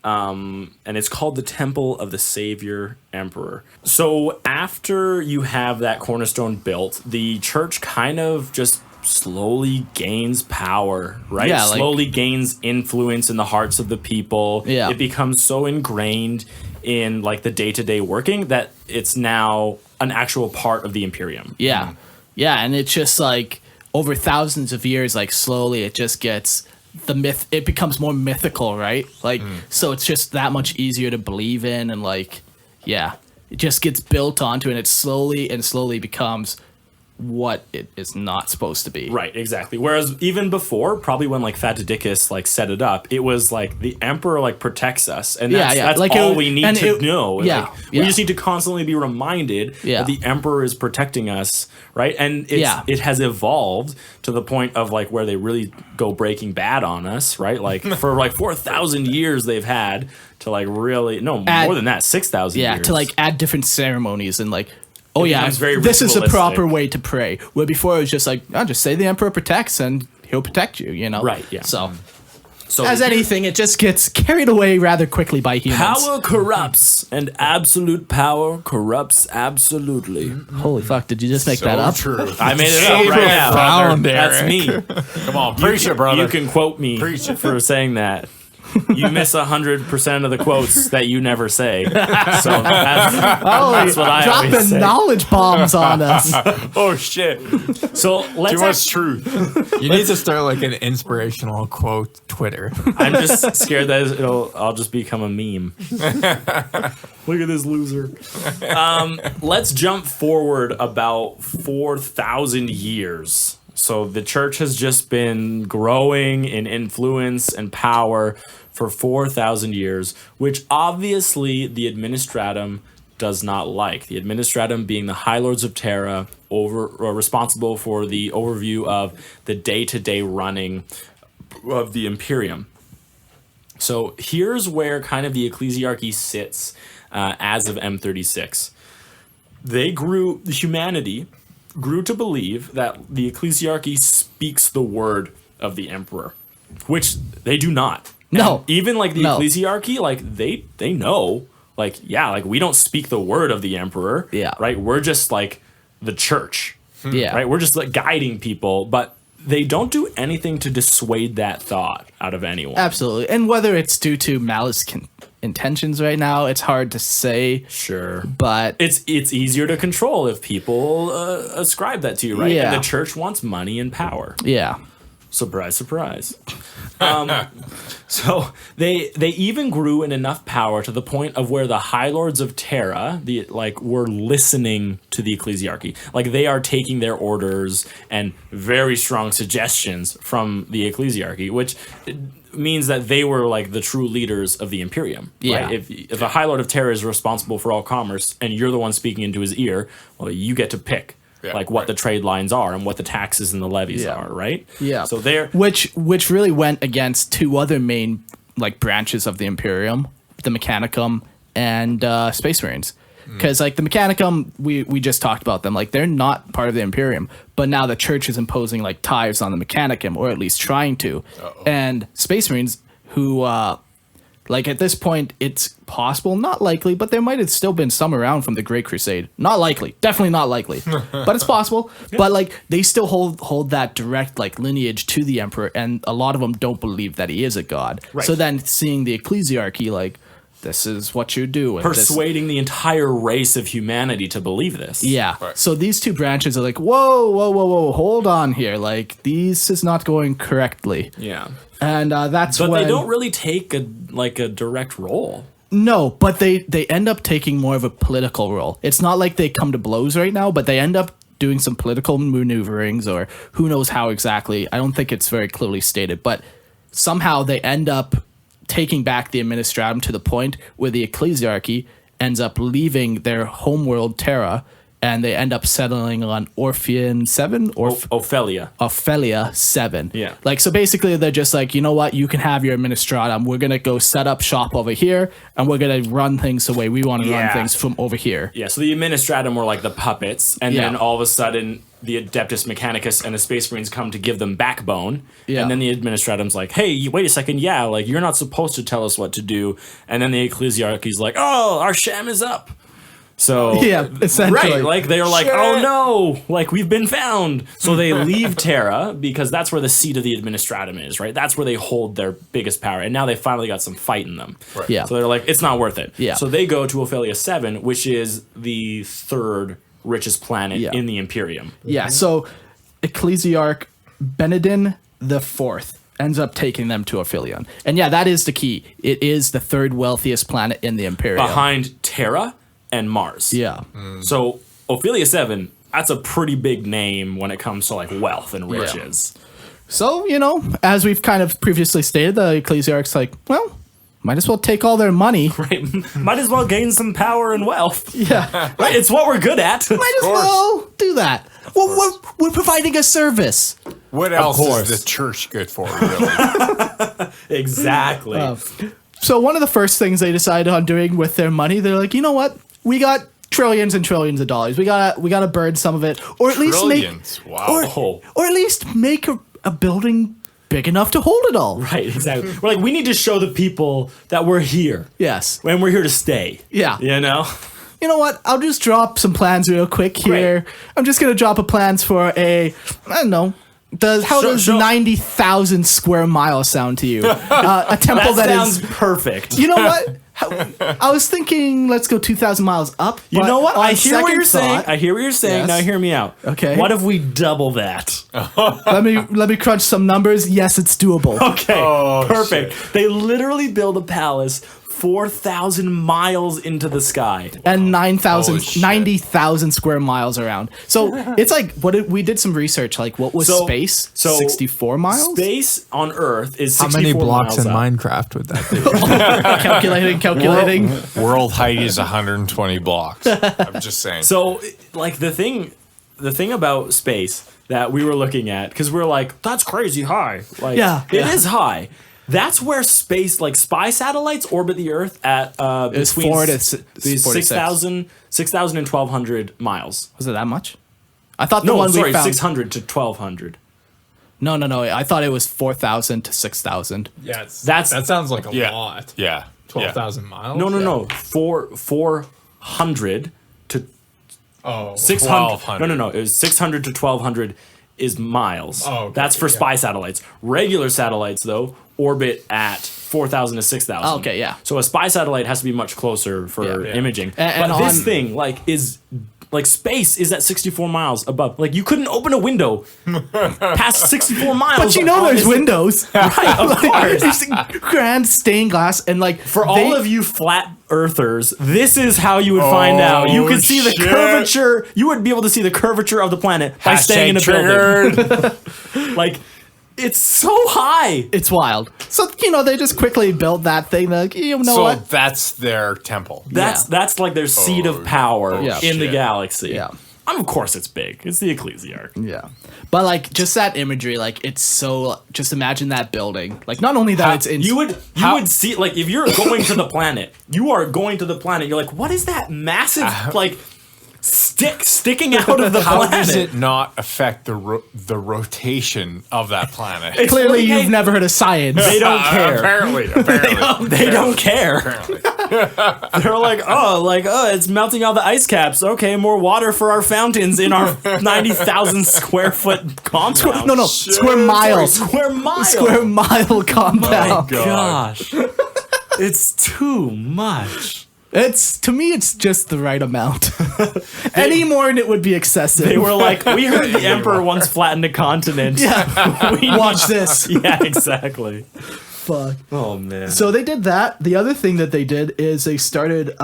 and it's called the Temple of the Savior Emperor. So after you have that cornerstone built, the church kind of just slowly gains power, right? Yeah, like- slowly gains influence in the hearts of the people. Yeah. It becomes so ingrained in like the day-to-day working that it's now an actual part of the Imperium. Yeah. Yeah, and it's just like over thousands of years, like slowly it just gets the myth, it becomes more mythical, right? Like, so it's just that much easier to believe in, and like, yeah, it just gets built onto, and it slowly becomes what it is not supposed to be. Right, exactly. Whereas even before, probably when like Fatidicus like set it up, it was like the emperor like protects us, and that's like all we need to know. Yeah, Like, we just need to constantly be reminded that the emperor is protecting us, right? And it has evolved to the point of like where they really go Breaking Bad on us, right? Like for like 4,000 years they've had to like really more than that, 6,000 years. Yeah, to like add different ceremonies and like. Oh yeah, becomes very this is a ritualistic. proper way to pray. Where before it was just like, oh, just say the emperor protects and he'll protect you, you know? Right, yeah. So, So as anything, it just gets carried away rather quickly by humans. power corrupts, and absolute power corrupts absolutely. Holy fuck, did you just make that up? True. I made it up right now. profound, That's Eric. me. Come on, preach it, brother. You can quote me Preach it. for saying that. You miss 100% of the quotes that you never say. So that's what I always Dropping say. knowledge bombs on us. Oh shit! So let's. Too much truth. You need to start like an inspirational quote Twitter. I'm just scared that I'll just become a meme. Look at this loser. Let's jump forward about 4,000 years. So the church has just been growing in influence and power for 4,000 years, which obviously the Administratum does not like. The Administratum being the High Lords of Terra, responsible for the overview of the day-to-day running of the Imperium. So here's where kind of the Ecclesiarchy sits as of M36. Humanity grew to believe that the Ecclesiarchy speaks the word of the emperor, which they do not. No. And even like the No. Ecclesiarchy, like they know, like, yeah, like we don't speak the word of the emperor. Yeah. Right. We're just like the church. Yeah. Right. We're just like guiding people, but they don't do anything to dissuade that thought out of anyone. Absolutely. And whether it's due to malice intentions right now, it's hard to say. Sure. But It's easier to control if people ascribe that to you, right? Yeah. And the church wants money and power. yeah. Surprise, surprise. So they even grew in enough power to the point of where the High Lords of Terra, were listening to the Ecclesiarchy. Like they are taking their orders and very strong suggestions from the Ecclesiarchy, which means that they were like the true leaders of the Imperium. Yeah. Right? If a High Lord of Terra is responsible for all commerce and you're the one speaking into his ear, well, you get to pick. What the trade lines are and what the taxes and the levies are, right? Yeah. So they're Which really went against two other main like branches of the Imperium, the Mechanicum and Space Marines. Because like the Mechanicum, we just talked about them. Like they're not part of the Imperium, but now the church is imposing like tithes on the Mechanicum, or at least trying to. And Space Marines, who like at this point, it's possible, not likely, but there might have still been some around from the Great Crusade. Not likely, definitely not likely, but it's possible. But like they still hold that direct like lineage to the Emperor, and a lot of them don't believe that he is a god. Right. So then seeing the Ecclesiarchy, like this is what you do, and persuading the entire race of humanity to believe this. yeah. So these two branches are like, whoa, hold on here. Like this is not going correctly. Yeah. And that's But when they don't really take a direct role. No, but they end up taking more of a political role. It's not like they come to blows right now, but they end up doing some political maneuverings, or who knows how exactly. I don't think it's very clearly stated, but somehow they end up taking back the Administratum to the point where the Ecclesiarchy ends up leaving their homeworld Terra, and they end up settling on Orphean 7 or Ophelia. 7. Yeah. Like, so basically they're just like, you know what, you can have your Administratum. We're going to go set up shop over here, and we're going to run things the way we want to run things from over here. Yeah, so the Administratum were like the puppets, and Yeah. then all of a sudden the Adeptus Mechanicus and the Space Marines come to give them backbone. Yeah. And then the Administratum's like, hey, wait a second, yeah, like, you're not supposed to tell us what to do. And then the Ecclesiarchy's like, oh, our sham is up. So, Yeah, essentially. right, like, they're like, oh no, like, we've been found. So they leave Terra, because that's where the seat of the Administratum is, right? That's where they hold their biggest power. And now they finally got some fight in them. Right. Yeah. So they're like, it's not worth it. Yeah. So they go to Ophelia 7, which is the third richest planet Yeah. in the Imperium. Yeah, so Ecclesiarch Benedin the Fourth ends up taking them to Ophelion. And yeah, that is the key. It is the third wealthiest planet in the Imperium. Behind Terra and Mars. Yeah. So Ophelia 7, that's a pretty big name when it comes to like wealth and riches. So, as we've kind of previously stated, the Ecclesiarch's like, well, might as well take all their money. Right? Might as well gain some power and wealth. Yeah. Right? It's what we're good at. Might as well do that. Well, we're providing a service. What else course. is the church good for, really? Exactly. So one of the first things they decided on doing with their money, they're like, you know what? We got trillions and trillions of dollars. We gotta burn some of it, or at least Trillions. Wow. or at least make a building big enough to hold it all. Right, exactly. We're like, we need to show the people that we're here. Yes. And we're here to stay. Yeah. You know? You know what? I'll just drop some plans real quick here. Great. I'm just gonna drop a plans for I don't know. How does Sure. 90,000 square miles sound to you? A temple That that is. sounds perfect. You know what? I was thinking, let's go 2,000 miles up. You but know what? on I hear what second you're saying. thought- I hear what you're saying. Yes. Now hear me out. Okay. What if we double that? let me crunch some numbers. Yes, it's doable. Okay. Oh, Perfect. They literally build a palace 4,000 miles into the sky. And Holy shit. 90,000 square miles around. So it's like we did some research. Like, what was space? 64 miles. Space on Earth is How 64 many blocks miles in up. Minecraft would that be? Calculating. World height is 120 blocks. I'm just saying. So, like, the thing about space that we were looking at, because we're like, that's crazy high. Like, Yeah. it is high. That's where space, like spy satellites, orbit the Earth at It's between 4 to s- 46. 6,000 and 1,200 miles. Was it that much? I thought the No, one sorry, we found. 600 to 1,200. No. I thought it was 4,000 to 6,000. Yeah, That's- that sounds like a yeah. lot. Yeah. 12,000 miles? No. 400 to Oh, 600. 1,200. No. It was 600 to 1,200 is miles. Oh, okay, That's for yeah. spy satellites. Regular satellites, though, orbit at 4,000 to 6,000. Oh, okay, yeah. So a spy satellite has to be much closer for Yeah. imaging. And but this on- thing, like, is... Like, space is at 64 miles above. Like, you couldn't open a window past 64 miles. But you know on there's this- windows. Right, of course. There's grand stained glass and like For all of you flat earthers, this is how you would find out. You could see the shit. curvature. You would be able to see the curvature of the planet by staying in a Hashtag building. triggered. Like, it's so high. it's wild. So they just quickly built that thing. They're like, you know So what? that's their temple. That's like their seat of power Yeah. in the shit. galaxy. Yeah. Of course it's big. It's the Ecclesiarchy. Yeah, but like just that imagery, like it's so. Just imagine that building. Like not only that, it's in. You would see, like, if you're going to the planet, you are going to the planet. You're like, what is that massive like sticking out of the How planet? does it not affect the rotation of that planet? It's Clearly, really- you've never heard of science. They don't care. Apparently. They don't care. Apparently. They're like, oh, it's melting all the ice caps. Okay, more water for our fountains in our 90,000 square foot compound. No, square mile. Square mile. Square mile compound. Gosh, it's too much. To me, it's just the right amount. Any more and it would be excessive. They were like, we heard the emperor once flattened a continent. yeah. We Watch this. Yeah, exactly. Fuck. Oh man. So they did that. The other thing that they did is they started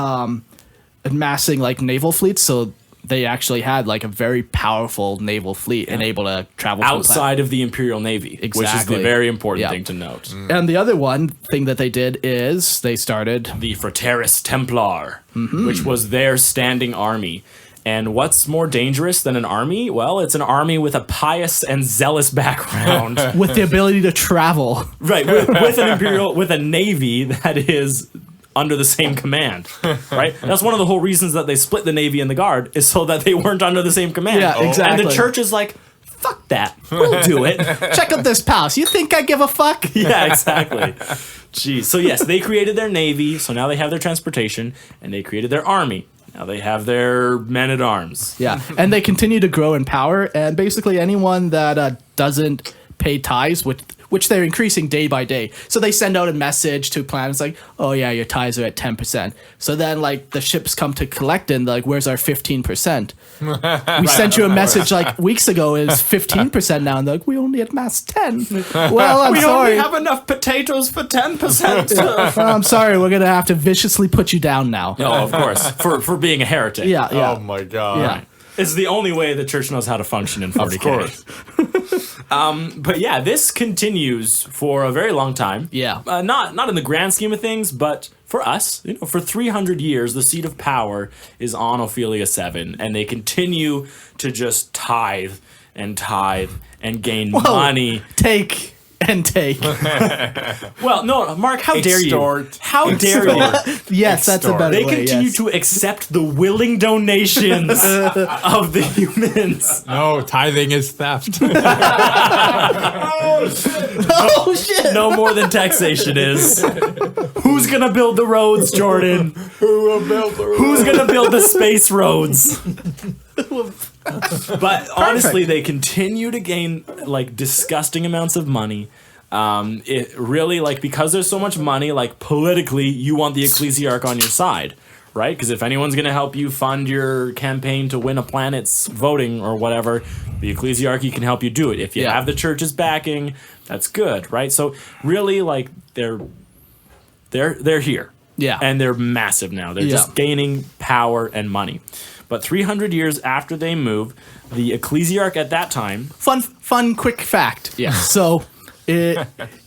amassing like naval fleets. So they actually had like a very powerful naval fleet and able to travel from the planet. outside of the Imperial Navy, which is Exactly. the very important Yeah. thing to note. And the other one thing that they did is they started. The Frateris Templar, Mm-hmm. which was their standing army. And what's more dangerous than an army? Well, it's an army with a pious and zealous background. With the ability to travel. Right, with an imperial, with a navy that is under the same command, right? That's one of the whole reasons that they split the Navy and the Guard, is so that they weren't under the same command. Yeah, exactly. And the church is like, fuck that, we'll do it. Check out this palace. You think I give a fuck? Yeah, exactly. Jeez. So yes, they created their Navy, so now they have their transportation, and they created their army. Now they have their men-at-arms. Yeah, and they continue to grow in power, and basically anyone that doesn't pay tithes, which they're increasing day by day. So they send out a message to planets like, oh yeah, your tithes are at 10%. So then like the ships come to collect and like, where's our 15%? We sent you a message like weeks ago, is 15% now, and they're like, we only amassed 10. Well, I'm We sorry. only have enough potatoes for 10%. Well, I'm sorry, we're gonna have to viciously put you down now. No, of course, for being a heretic. Yeah, yeah. Oh my god. Yeah. It's the only way the church knows how to function in 40K. Of course. But yeah, this continues for a very long time. Yeah. Not in the grand scheme of things, but for us, for 300 years, the seat of power is on Ophelia 7, and they continue to just tithe and gain money. Take and take. Well, no, Mark, how dare you? Extort. How dare you? Yes, that's a Extort. better They way. continue yes. to accept the willing donations of the humans. No, tithing is theft. Oh shit! No more than taxation is. Who's gonna build the roads, Jordan? Who will build the Who's gonna build the space roads? But honestly, they continue to gain like disgusting amounts of money. It really, like, because there's so much money, like politically, you want the Ecclesiarch on your side, right? Because if anyone's gonna help you fund your campaign to win a planet's voting or whatever, the Ecclesiarchy can help you do it. If you Yeah. have the church's backing, that's good, right? So really, like, they're here. Yeah. And they're massive now. They're just gaining power and money. But 300 years after they move, the Ecclesiarch at that time... Fun quick fact. Yeah. So it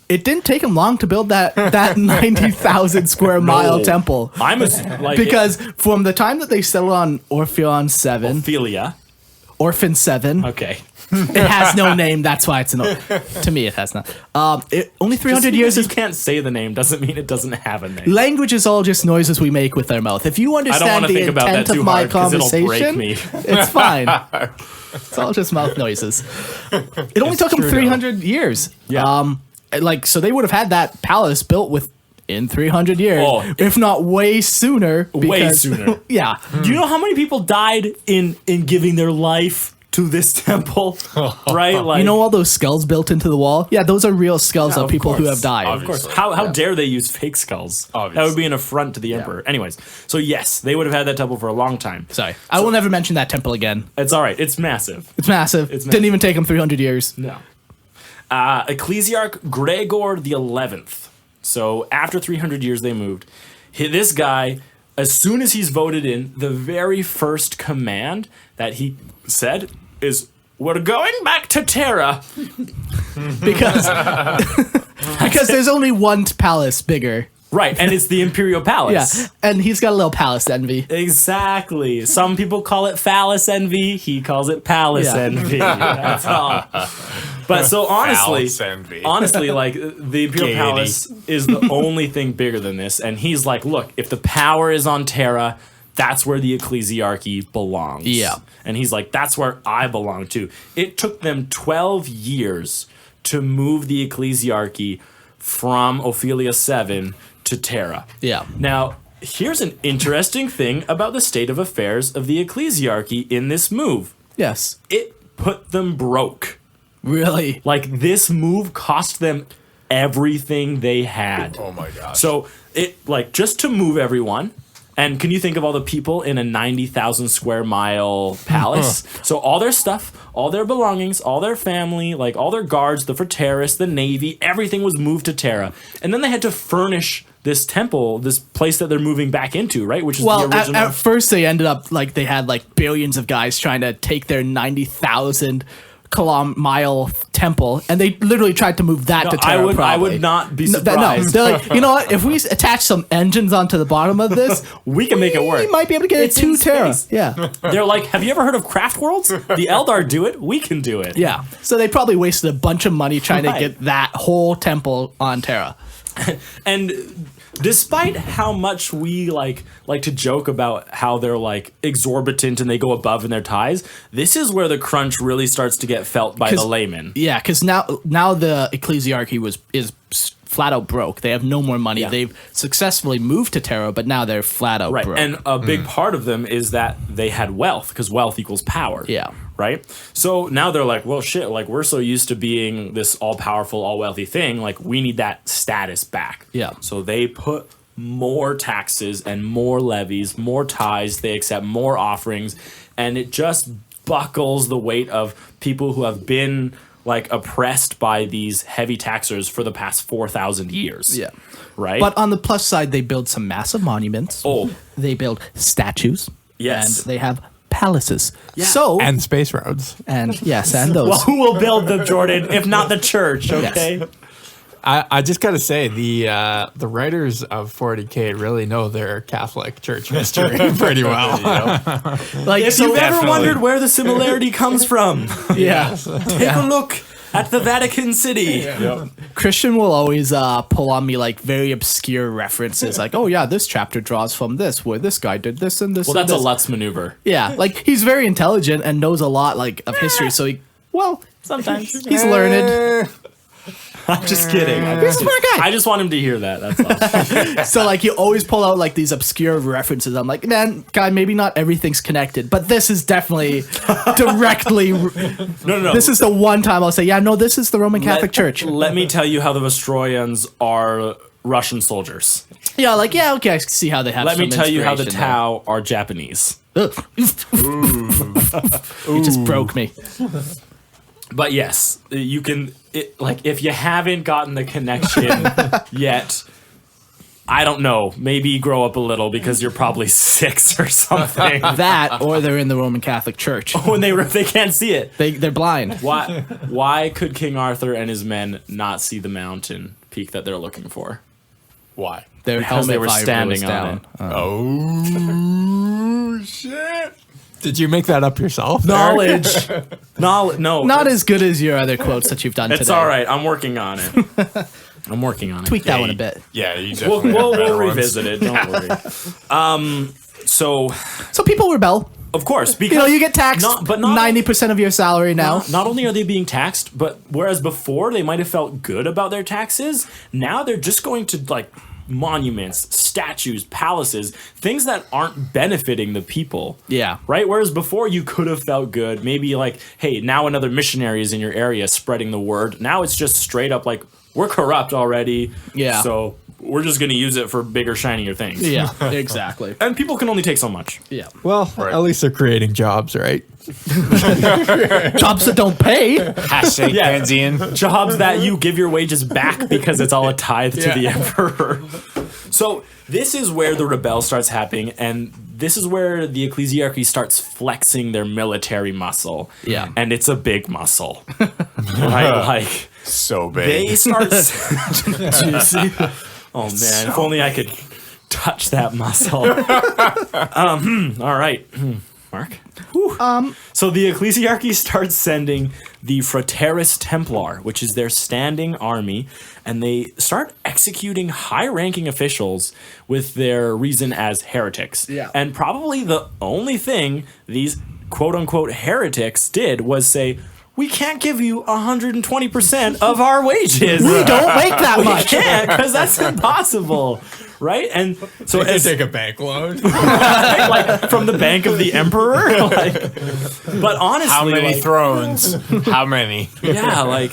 didn't take him long to build that 90,000 square mile temple. like... Because from the time that they settled on Orpheon 7, Ophelia. Orphan 7, Okay. it has no name. That's why it's to me, it has not. Only 300 years You is. can't say the name doesn't mean it doesn't have a name. Language is all just noises we make with our mouth. If you I don't understand want to the think about that intent too of my hard because it'll break conversation, me. it's fine. It's all just mouth noises. It only took them 300 years. Yeah. So they would have had that palace built in 300 years, Oh. if not way sooner. Way sooner. Yeah. Do you know how many people died in giving their life to this temple? Right? Like, You know all those skulls built into the wall? Yeah, those are real skulls of people who have died. Of course. How dare they use fake skulls? That Obviously. would be an affront to the emperor. Anyways, so yes, they would have had that temple for a long time. Sorry. I will never mention that temple again. It's all right. It's massive. It's massive. It's Didn't even take them 300 years. No. Ecclesiarch Gregor the 11th. So after 300 years they moved. This guy, as soon as he's voted in, the very first command that he said is, "We're going back to Terra." Because there's only one palace bigger. Right, and it's the Imperial Palace. Yeah, and he's got a little palace envy. Exactly. Some people call it phallus envy. He calls it palace Yeah. envy. That's all. But so honestly, Phallus envy. like the Imperial Gaiety. Palace is the only thing bigger than this. And he's like, look, if the power is on Terra, that's where the Ecclesiarchy belongs. Yeah. And he's like, that's where I belong too. It took them 12 years to move the Ecclesiarchy from Ophelia 7 to Terra. Yeah. Now, here's an interesting thing about the state of affairs of the Ecclesiarchy in this move. Yes. It put them broke. Really? Like, this move cost them everything they had. Oh my gosh. So, just to move everyone, and can you think of all the people in a 90,000 square mile palace? So all their stuff, all their belongings, all their family, like all their guards, the Frateris, the Navy, everything was moved to Terra. And then they had to furnish this temple, this place that they're moving back into, right? Which is Well, the original. at first they ended up they had billions of guys trying to take their 90,000 mile temple, and they literally tried to move that to Terra. I would not be No, surprised. they're like, you know what? If we attach some engines onto the bottom of this, We can make it work. We might be able to get It's it to in Terra. space. Yeah, They're like, have you ever heard of craft worlds? The Eldar do it. We can do it. yeah. So they probably wasted a bunch of money trying Right. to get that whole temple on Terra. And despite how much we like to joke about how they're like exorbitant and they go above in their ties, this is where the crunch really starts to get felt by the layman. Yeah, because now the Ecclesiarchy is flat out broke. They have no more money. Yeah. They've successfully moved to Terra, but now they're flat out broke. And a big part of them is that they had wealth, because wealth equals power. Yeah. Right? So now they're like, well, shit, like we're so used to being this all-powerful, all-wealthy thing, like we need that status back. Yeah. So they put more taxes and more levies, more tithes, they accept more offerings, and it just buckles the weight of people who have been like oppressed by these heavy taxers for the past 4,000 years. Yeah. Right? But on the plus side, they build some massive monuments. Oh. They build statues. Yes. And they have palaces. Yeah. So And space roads. and yes, and those. well, who will build them, Jordan, if not the church, okay? Yes. I just got to say, the writers of 40K really know their Catholic Church history pretty well. Like If so you've ever Definitely. wondered where the similarity comes from, yeah. take a look at the Vatican City. Christian will always pull on me like very obscure references, like, oh yeah, this chapter draws from this, where this guy did this and this. Well, and that's a this. Lutz maneuver. Yeah, like he's very intelligent and knows a lot like of history. So Sometimes. he's learned. I'm just kidding. He's a smart guy. I just want him to hear that. That's all. So like you always pull out like these obscure references. I'm like, man, guy, maybe not everything's connected, but this is definitely directly. No. This is the one time I'll say, yeah, no, this is the Roman Catholic Church. Let me tell you how the Vostroyans are Russian soldiers. Yeah, like yeah, okay, I see how they have. Let me some tell you how the inspiration Tau are Japanese. there. You just broke me. But yes, you can, if you haven't gotten the connection yet, I don't know, maybe grow up a little because you're probably 6 or something. That or they're in the Roman Catholic Church. When they can't see it. They're blind. Why could King Arthur and his men not see the mountain peak that they're looking for? Why? Their Because they helmet were visor standing was on down. it. Oh shit! Did you make that up yourself? Knowledge. No. Not as good as your other quotes that you've done today. It's all right. I'm working on it. I'm working on it. Tweak that one a bit. Yeah, you We'll, definitely have better we'll ones. revisit it. Don't worry. So, So people rebel. of course, because You know, you get taxed not 90% of your salary now. Not only are they being taxed, but whereas before they might have felt good about their taxes, now they're just going to like monuments, statues, palaces, things that aren't benefiting the people. Yeah. Right? Whereas before you could have felt good, maybe like, hey, now another missionary is in your area spreading the word. Now it's just straight up like, we're corrupt already. Yeah. So we're just going to use it for bigger, shinier things. Yeah, exactly. And people can only take so much. Yeah. Well, at least they're creating jobs, right? Jobs that don't pay. Hashtag Yeah. Pansian. Jobs that you give your wages back because it's all a tithe to the emperor. So this is where the rebel starts happening, and this is where the Ecclesiarchy starts flexing their military muscle. Yeah. And it's a big muscle. Right? Like So big. they start juicy. Oh man, if only I could touch that muscle. All right. Mark? So the Ecclesiarchy starts sending the Frateris Templar, which is their standing army, and they start executing high-ranking officials with their reason as heretics. Yeah. And probably the only thing these quote-unquote heretics did was say, we can't give you 120% of our wages. We don't make that We much. can't, because that's impossible. Right? And so You can as, take a bank loan. like from the bank of the emperor. Like, but honestly, How many like, thrones? How many? yeah, like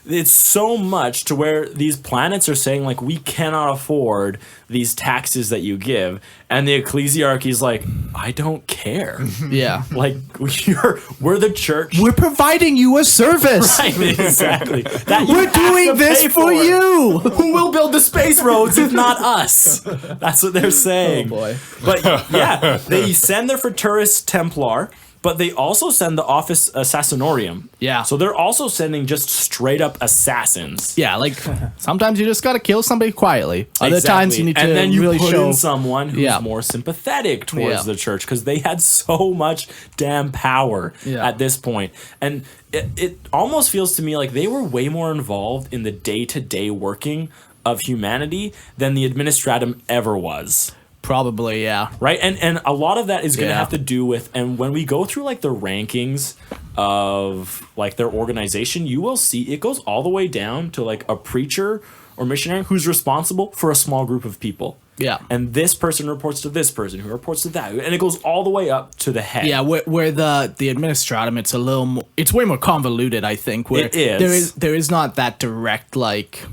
it's so much to where these planets are saying like we cannot afford these taxes that you give, and the Ecclesiarchy is like, I don't care. Yeah. Like we're the church. We're providing you a service. Right, exactly. That you We're have doing to this pay for you. Who will build the space roads if not us? That's what they're saying. Oh, boy. But yeah, they send their Frateris Templar, but they also send the Office Assassinorium. Yeah. So they're also sending just straight up assassins. Yeah, like sometimes you just gotta kill somebody quietly. Other times you need to and then you really put show in someone who's Yeah. more sympathetic towards Yeah. the church because they had so much damn power Yeah. at this point. And it almost feels to me like they were way more involved in the day-to-day working of humanity than the administratum ever was. Probably, yeah. Right? And a lot of that is going to Yeah. have to do with, and when we go through like the rankings of like their organization, you will see it goes all the way down to like a preacher or missionary who's responsible for a small group of people. Yeah. And this person reports to this person who reports to that. And it goes all the way up to the head. Yeah, where the administratum, it's a little more, it's way more convoluted, I think. Where It is. there is not that direct, like,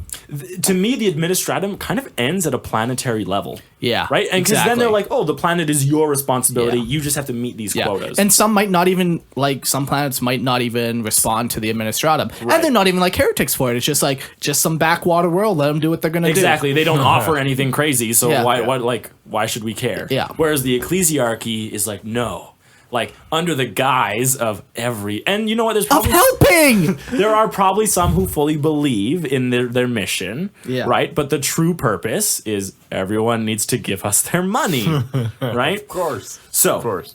To me, the administratum kind of ends at a planetary level. Yeah, Right? And because then exactly. they're like, oh, the planet is your responsibility. Yeah. You just have to meet these yeah. quotas. And some might not even, like, some planets might not even respond to the administratum. Right. And they're not even like heretics for it. It's just like, just some backwater world, let them do what they're going to do. Exactly. They don't offer anything crazy. So Yeah. why should we care? Yeah. Whereas the ecclesiarchy is like, no. Like under the guise of and you know what? There's Of probably helping! there are probably some who fully believe in their mission, Yeah. right? But the true purpose is everyone needs to give us their money, right? Of course. So, Of course.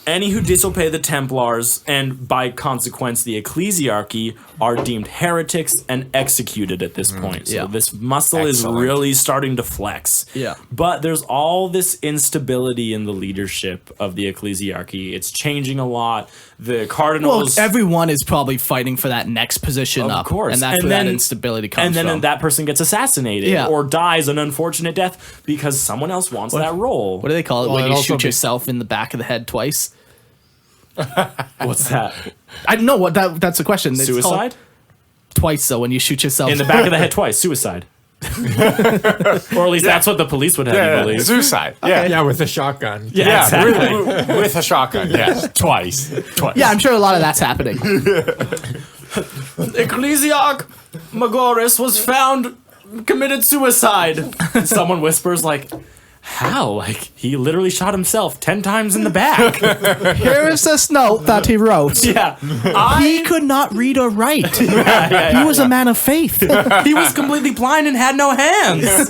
any who disobey the Templars and by consequence the ecclesiarchy are deemed heretics and executed at this point. So Yeah. this muscle Excellent. is really starting to flex. Yeah. But there's all this instability in the leadership of the ecclesiarchy. It's changing a lot. The Well, cardinals everyone is probably fighting for that next position Of up. course. And that's And where then- that instability comes and then from. that person gets assassinated Yeah. or dies an unfortunate death because someone else wants that role. What do they call it Well, when it you also shoot be- yourself in the back of the head twice? What's that? I know what that's a question. It's called Suicide? twice though when you shoot yourself In the back of the head twice. Suicide. Or at least that's what the police would have you believe. Suicide. Yeah, with a shotgun. Yeah, exactly. with a shotgun. Yes, twice. Yeah, I'm sure a lot of that's happening. Ecclesiarch Magoris was found committed suicide. Someone whispers like, how? Like, he literally shot himself 10 times in the back. Here is this note that he wrote. Yeah. He could not read or write. He was a man of faith. He was completely blind and had no hands.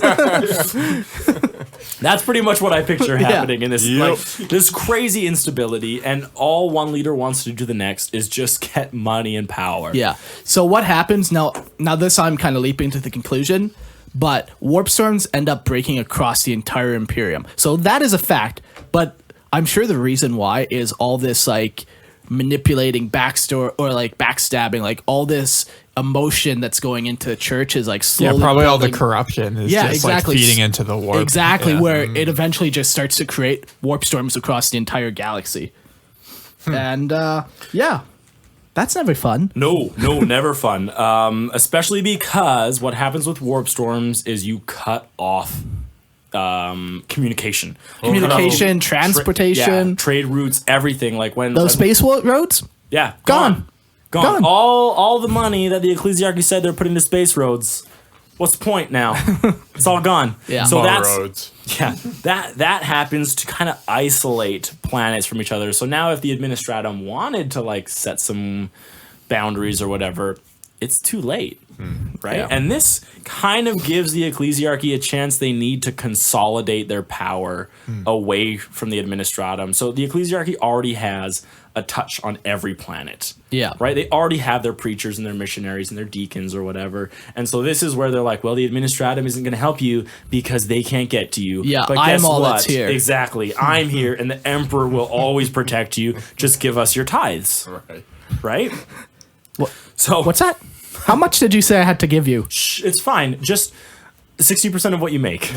That's pretty much what I picture happening in this like this crazy instability, and all one leader wants to do to the next is just get money and power. Yeah. So what happens now? Now this I'm kind of leaping to the conclusion, but warp storms end up breaking across the entire Imperium. So that is a fact. But I'm sure the reason why is all this like manipulating backstory or like backstabbing, like all this emotion that's going into the church is like Yeah, slowly probably all the building- corruption is Yeah, just exactly. like feeding into the warp. Exactly, Yeah. where it eventually just starts to create warp storms across the entire galaxy. And yeah, that's never fun. No, never fun. Especially because what happens with warp storms is you cut off communication. Communication, transportation, trade routes, everything. Like when those space roads, yeah, gone. Gone. Gone. All the money that the ecclesiarchy said they're putting to space roads. What's the point now? It's all gone. Yeah. So that's roads. yeah. That happens to kind of isolate planets from each other. So now if the administratum wanted to like set some boundaries or whatever, it's too late. Right? Yeah. And this kind of gives the ecclesiarchy a chance they need to consolidate their power away from the administratum. So the ecclesiarchy already has a touch on every planet. Yeah. Right? They already have their preachers and their missionaries and their deacons or whatever. And so this is where they're like, well, the administratum isn't going to help you because they can't get to you. Yeah, but I'm guess all what? that's here. Exactly. I'm here and the emperor will always protect you. Just give us your tithes. Right. Right? What- So What's that? How much did you say I had to give you? it's fine. Just 60% of what you make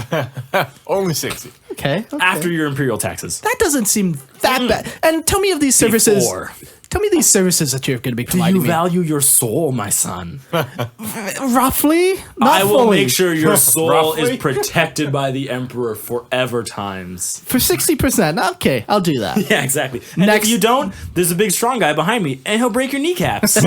Only 60. Okay. after your imperial taxes. That doesn't seem that bad. And tell me of these services. Before. Tell me these services that you're going to be Do providing you me. value your soul, my son? Roughly, not I will fully. make sure your soul Roughly. is protected by the emperor forever times. For 60%. Okay, I'll do that. Yeah, exactly. And Next- if you don't, there's a big strong guy behind me, and he'll break your kneecaps.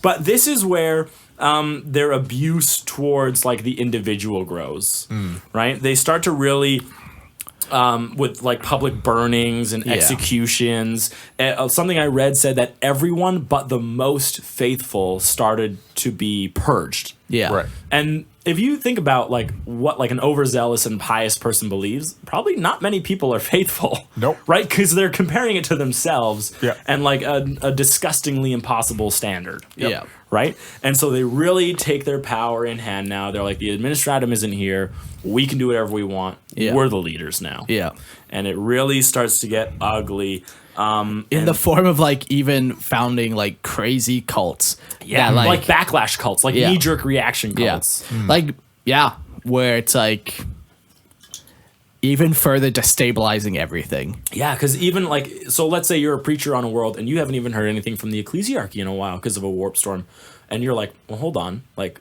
But this is where their abuse towards like the individual grows, right? They start to really with like public burnings and Yeah. executions. Something I read said that everyone but the most faithful started to be purged. Yeah. Right. And if you think about like what like an overzealous and pious person believes, probably not many people are faithful. Nope. Right? Because they're comparing it to themselves Yeah. and like a disgustingly impossible standard. Yeah. Right? And so they really take their power in hand now. They're like, the administratum isn't here. We can do whatever we want. Yeah. We're the leaders now. Yeah. And it really starts to get ugly. In the form of like even founding like crazy cults. Yeah, that, like backlash cults, like Yeah. knee-jerk reaction Yeah. cults. Like, yeah, where it's like even further destabilizing everything. Yeah, because even like, so let's say you're a preacher on a world and you haven't even heard anything from the Ecclesiarchy in a while because of a warp storm. And you're like, well, hold on. Like,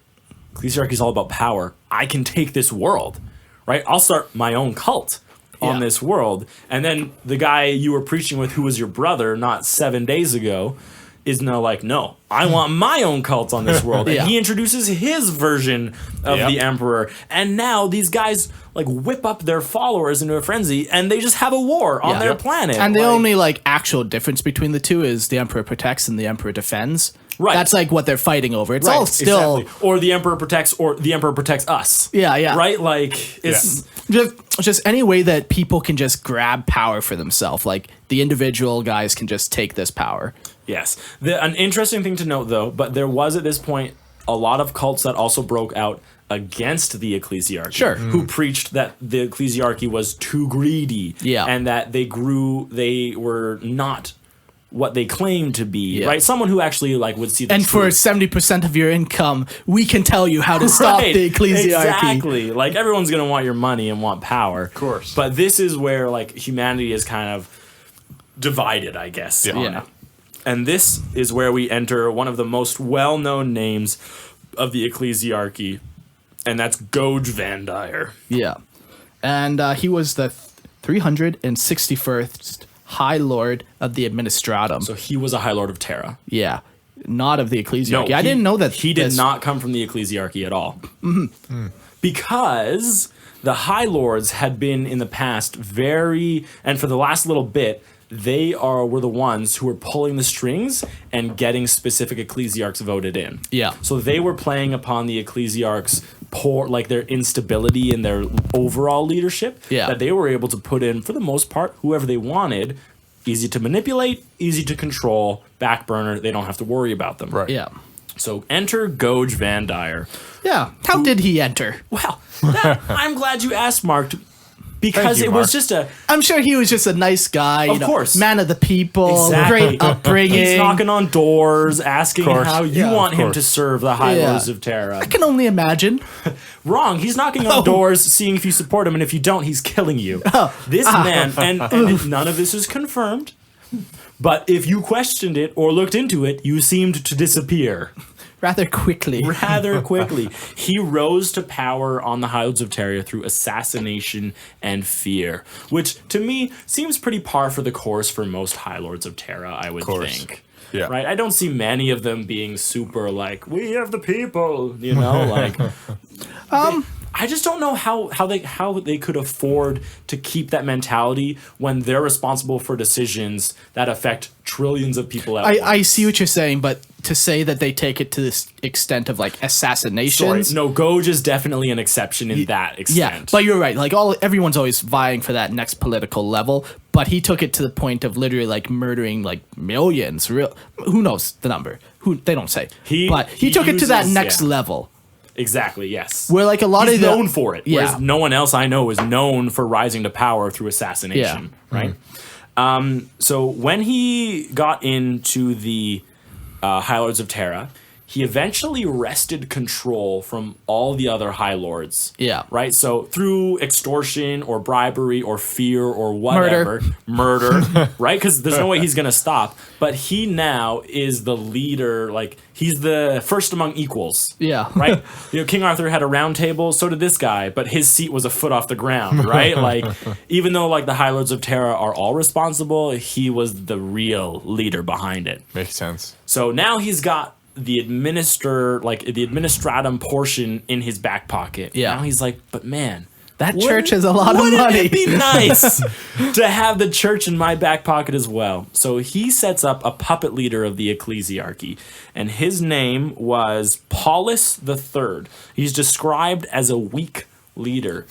Ecclesiarchy is all about power. I can take this world, right? I'll start my own cult on Yeah. this world. And then the guy you were preaching with, who was your brother not 7 days ago, is now like, no, I want my own cult on this world. And Yeah. he introduces his version of Yep. the emperor. And now these guys like whip up their followers into a frenzy and they just have a war on Yeah. their Yep. planet. And the Like, only like actual difference between the two is the emperor protects and the emperor defends. Right. That's like what they're fighting over. It's right, all still exactly. Or the emperor protects us. Yeah, yeah. Right? Like it's just any way that people can just grab power for themselves. Like the individual guys can just take this power. yes. An interesting thing to note though, but there was at this point a lot of cults that also broke out against the Ecclesiarchy. Sure. Who preached that the Ecclesiarchy was too greedy. Yeah. And that they were not what they claimed to be. Yeah. Right? Someone who actually like would see the And for truth. 70% of your income, we can tell you how to stop Right, the Ecclesiarchy. Exactly. Like everyone's gonna want your money and want power. Of course. But this is where like humanity is kind of divided, I guess. Yeah. on Yeah. it. And this is where we enter one of the most well-known names of the Ecclesiarchy, and that's Goge Vandire. Yeah. And he was the 361st High Lord of the Administratum. So he was a High Lord of Terra. Yeah. Not of the Ecclesiarchy. No, I didn't know that. he did this- not come from the Ecclesiarchy at all. Because the High Lords had been in the past and for the last little bit, were the ones who were pulling the strings and getting specific ecclesiarchs voted in. Yeah. So they were playing upon the ecclesiarchs' their instability in their overall leadership. Yeah. That they were able to put in, for the most part, whoever they wanted. Easy to manipulate, easy to control, back burner. They don't have to worry about them. Right. Yeah. So enter Goge Vandire. Yeah. How did he enter? Well, I'm glad you asked, Mark, because Thank you, it was Mark. just a I'm sure he was just a nice guy. Of course. Man of the people. Exactly. Great upbringing. he's knocking on doors, asking course. how you Yeah, want of him course. to serve the High Yeah. Lords of Terra. I can only imagine. Wrong. He's knocking on doors, seeing if you support him, and if you don't, he's killing you. This man, and none of this is confirmed, but if you questioned it or looked into it, you seemed to disappear. Rather quickly. Rather quickly. He rose to power on the High Lords of Terra through assassination and fear, which to me seems pretty par for the course for most High Lords of Terra, I would course. think. Yeah. Right? I don't see many of them being super like, we have the people, you know, like I just don't know how they could afford to keep that mentality when they're responsible for decisions that affect trillions of people at once. I see what you're saying, but to say that they take it to this extent of like Sorry, assassinations. no, Goge is definitely an exception in that extent. Yeah, but you're right. Like everyone's always vying for that next political level, but he took it to the point of literally like murdering like millions. Who knows the number? They don't say. He took it to that uses- next yeah. level. Exactly, yes. Where like a lot He's of the known for it. Yeah. Whereas no one else I know is known for rising to power through assassination, right? So when he got into the High Lords of Terra, he eventually wrested control from all the other High Lords. Yeah. Right? So through extortion or bribery or fear or whatever. Murder. Right? Because there's no way he's going to stop. But he now is the leader. Like, he's the first among equals. Yeah. Right? You know, King Arthur had a round table. So did this guy. But his seat was a foot off the ground. Right? Like, even though, like, the High Lords of Terra are all responsible, he was the real leader behind it. Makes sense. So now he's got the administratum portion in his back pocket. Yeah. Now he's like, but man, That church has a lot of money. Wouldn't it be nice to have the church in my back pocket as well? So he sets up a puppet leader of the Ecclesiarchy, and his name was Paulus the Third. He's described as a weak leader.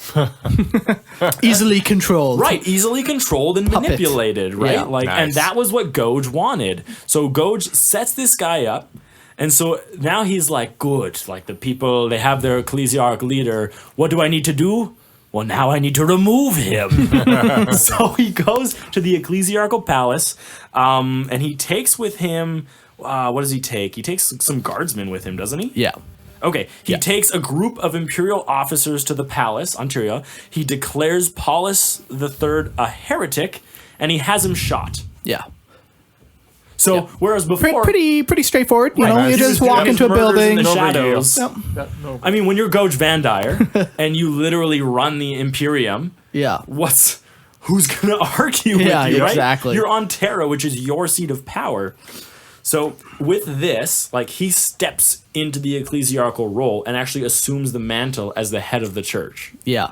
Easily controlled. Right, easily controlled and Puppet. manipulated, right? Yeah. Like, Nice. and that was what Goge wanted. So Goge sets this guy up, and so now he's like, good, like the people, they have their ecclesiarch leader. What do I need to do? Well, now I need to remove him. So he goes to the ecclesiarchal palace, and he takes with him, what does he take? He takes some guardsmen with him, doesn't he? Yeah. Okay, he takes a group of imperial officers to the palace, Ontario. He declares Paulus III a heretic, and he has him shot. Yeah. So, whereas before... Pretty straightforward. You know, He you just was walk doing into a murders building. in the No big deal. shadows. I mean, when you're Goge Vandire, and you literally run the Imperium, Yeah. who's going to argue with you, Yeah, right? exactly. You're on Terra, which is your seat of power. So with this, like, he steps into the ecclesiarchal role and actually assumes the mantle as the head of the church. Yeah.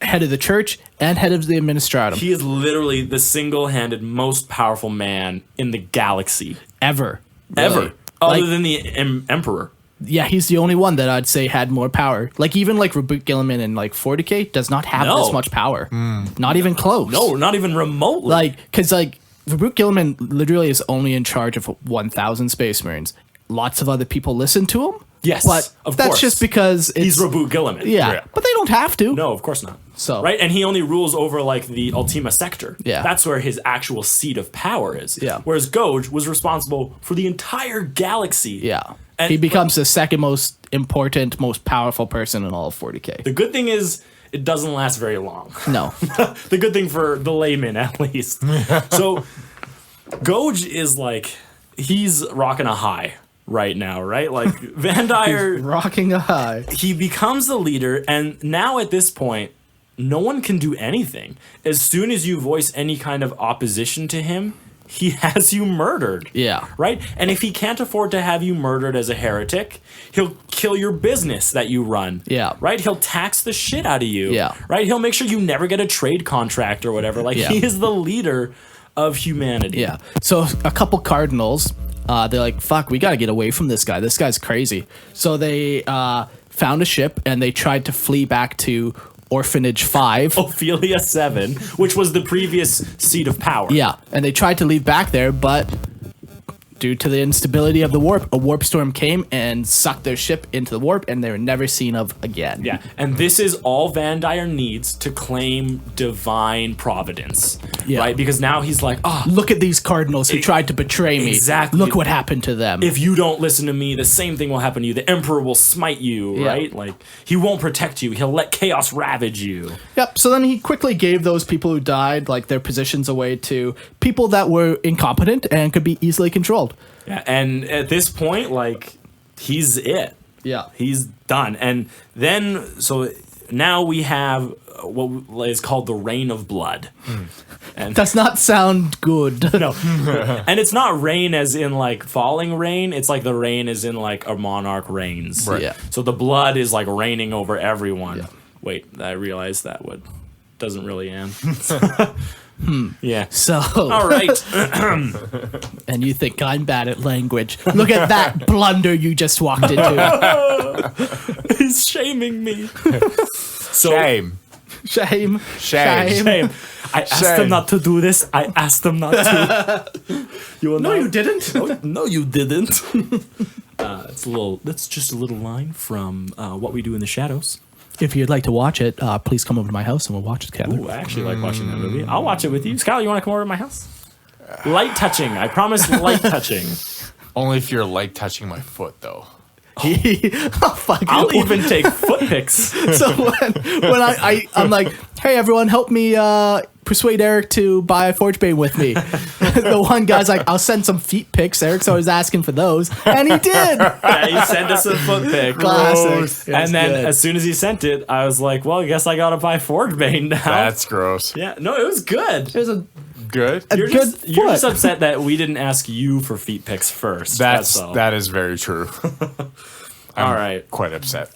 Head of the church and head of the administratum. He is literally the single-handed most powerful man in the galaxy Ever. ever, Really. other Like- than the emperor. Yeah, he's the only one that I'd say had more power. Like, even like Reboot Gilliman and like 40K does not have No. this much power. Not even close. No, not even remotely. Like, because like Reboot Gilliman literally is only in charge of 1,000 Space Marines. Lots of other people listen to him. Yes, but of that's course. just because he's it's, Reboot Gilliman. yeah, but they don't have to. No, of course not. So- right, and he only rules over like the Ultima sector. Yeah. That's where his actual seat of power is. Yeah. Whereas Goge was responsible for the entire galaxy. Yeah, And- he becomes the second most important, most powerful person in all of 40K. The good thing is it doesn't last very long. No, The good thing for the layman, at least. So Goge is like, he's rocking a high right now, right? Like Vandire, rocking a high. he becomes the leader, and now at this point, no one can do anything. As soon as you voice any kind of opposition to him, he has you murdered. Yeah. Right? And if he can't afford to have you murdered as a heretic, he'll kill your business that you run. Yeah. Right? He'll tax the shit out of you. Yeah. Right? He'll make sure you never get a trade contract or whatever. Like, Yeah. he is the leader of humanity. Yeah. So a couple cardinals, they're like, fuck, we got to get away from this guy. This guy's crazy. So they found a ship and they tried to flee back to Orphanage 5. Ophelia 7, which was the previous seat of power. Yeah. And they tried to leave back there, but due to the instability of the warp, a warp storm came and sucked their ship into the warp, and they were never seen of again. Yeah, and this is all Vandire needs to claim divine providence, Yeah. right? Because now he's like, oh, Look at these cardinals who tried to betray me. Exactly. Look what happened to them. if you don't listen to me, the same thing will happen to you. The Emperor will smite you, Yeah. right? Like, he won't protect you. He'll let chaos ravage you. Yep. So then he quickly gave those people who died like their positions away to people that were incompetent and could be easily controlled. Yeah, and at this point, like, he's it. Yeah. He's done. And then, so now we have what is called the Reign of Blood. And Does not sound good. no. And it's not rain as in like falling rain. It's like the rain is in like a monarch reigns. Right. Yeah. So the blood is like raining over everyone. Wait, I realized that would doesn't really end. Yeah. So, All right. and you think I'm bad at language. Look at that blunder you just walked into. He's shaming me. So Shame. Shame. Shame. shame. I asked Shame. him not to do this. I asked him not to. You will No, not- you didn't. No, you didn't. That's just a little line from What We Do in the Shadows. If you'd like to watch it, please come over to my house and we'll watch it together. Ooh, I actually like watching that movie. I'll watch it with you. Skyler, you want to come over to my house? Light touching. I promise light touching. Only if you're like touching my foot, though. Oh, fuck. I'll even take foot pics. So when I'm like, hey everyone, help me persuade Eric to buy a Forge Bane with me. The one guy's like, I'll send some feet pics. Eric's always asking for those, and he did. Yeah, he sent us a foot pic. Classic. And then good. as soon as he sent it, I was like, well, I guess I gotta buy Forge Bane now. That's gross. yeah, no, it was good. There's a Good. You're good you're just foot. upset that we didn't ask you for feet pics first. That's all. That is very true. I'm All right. quite upset.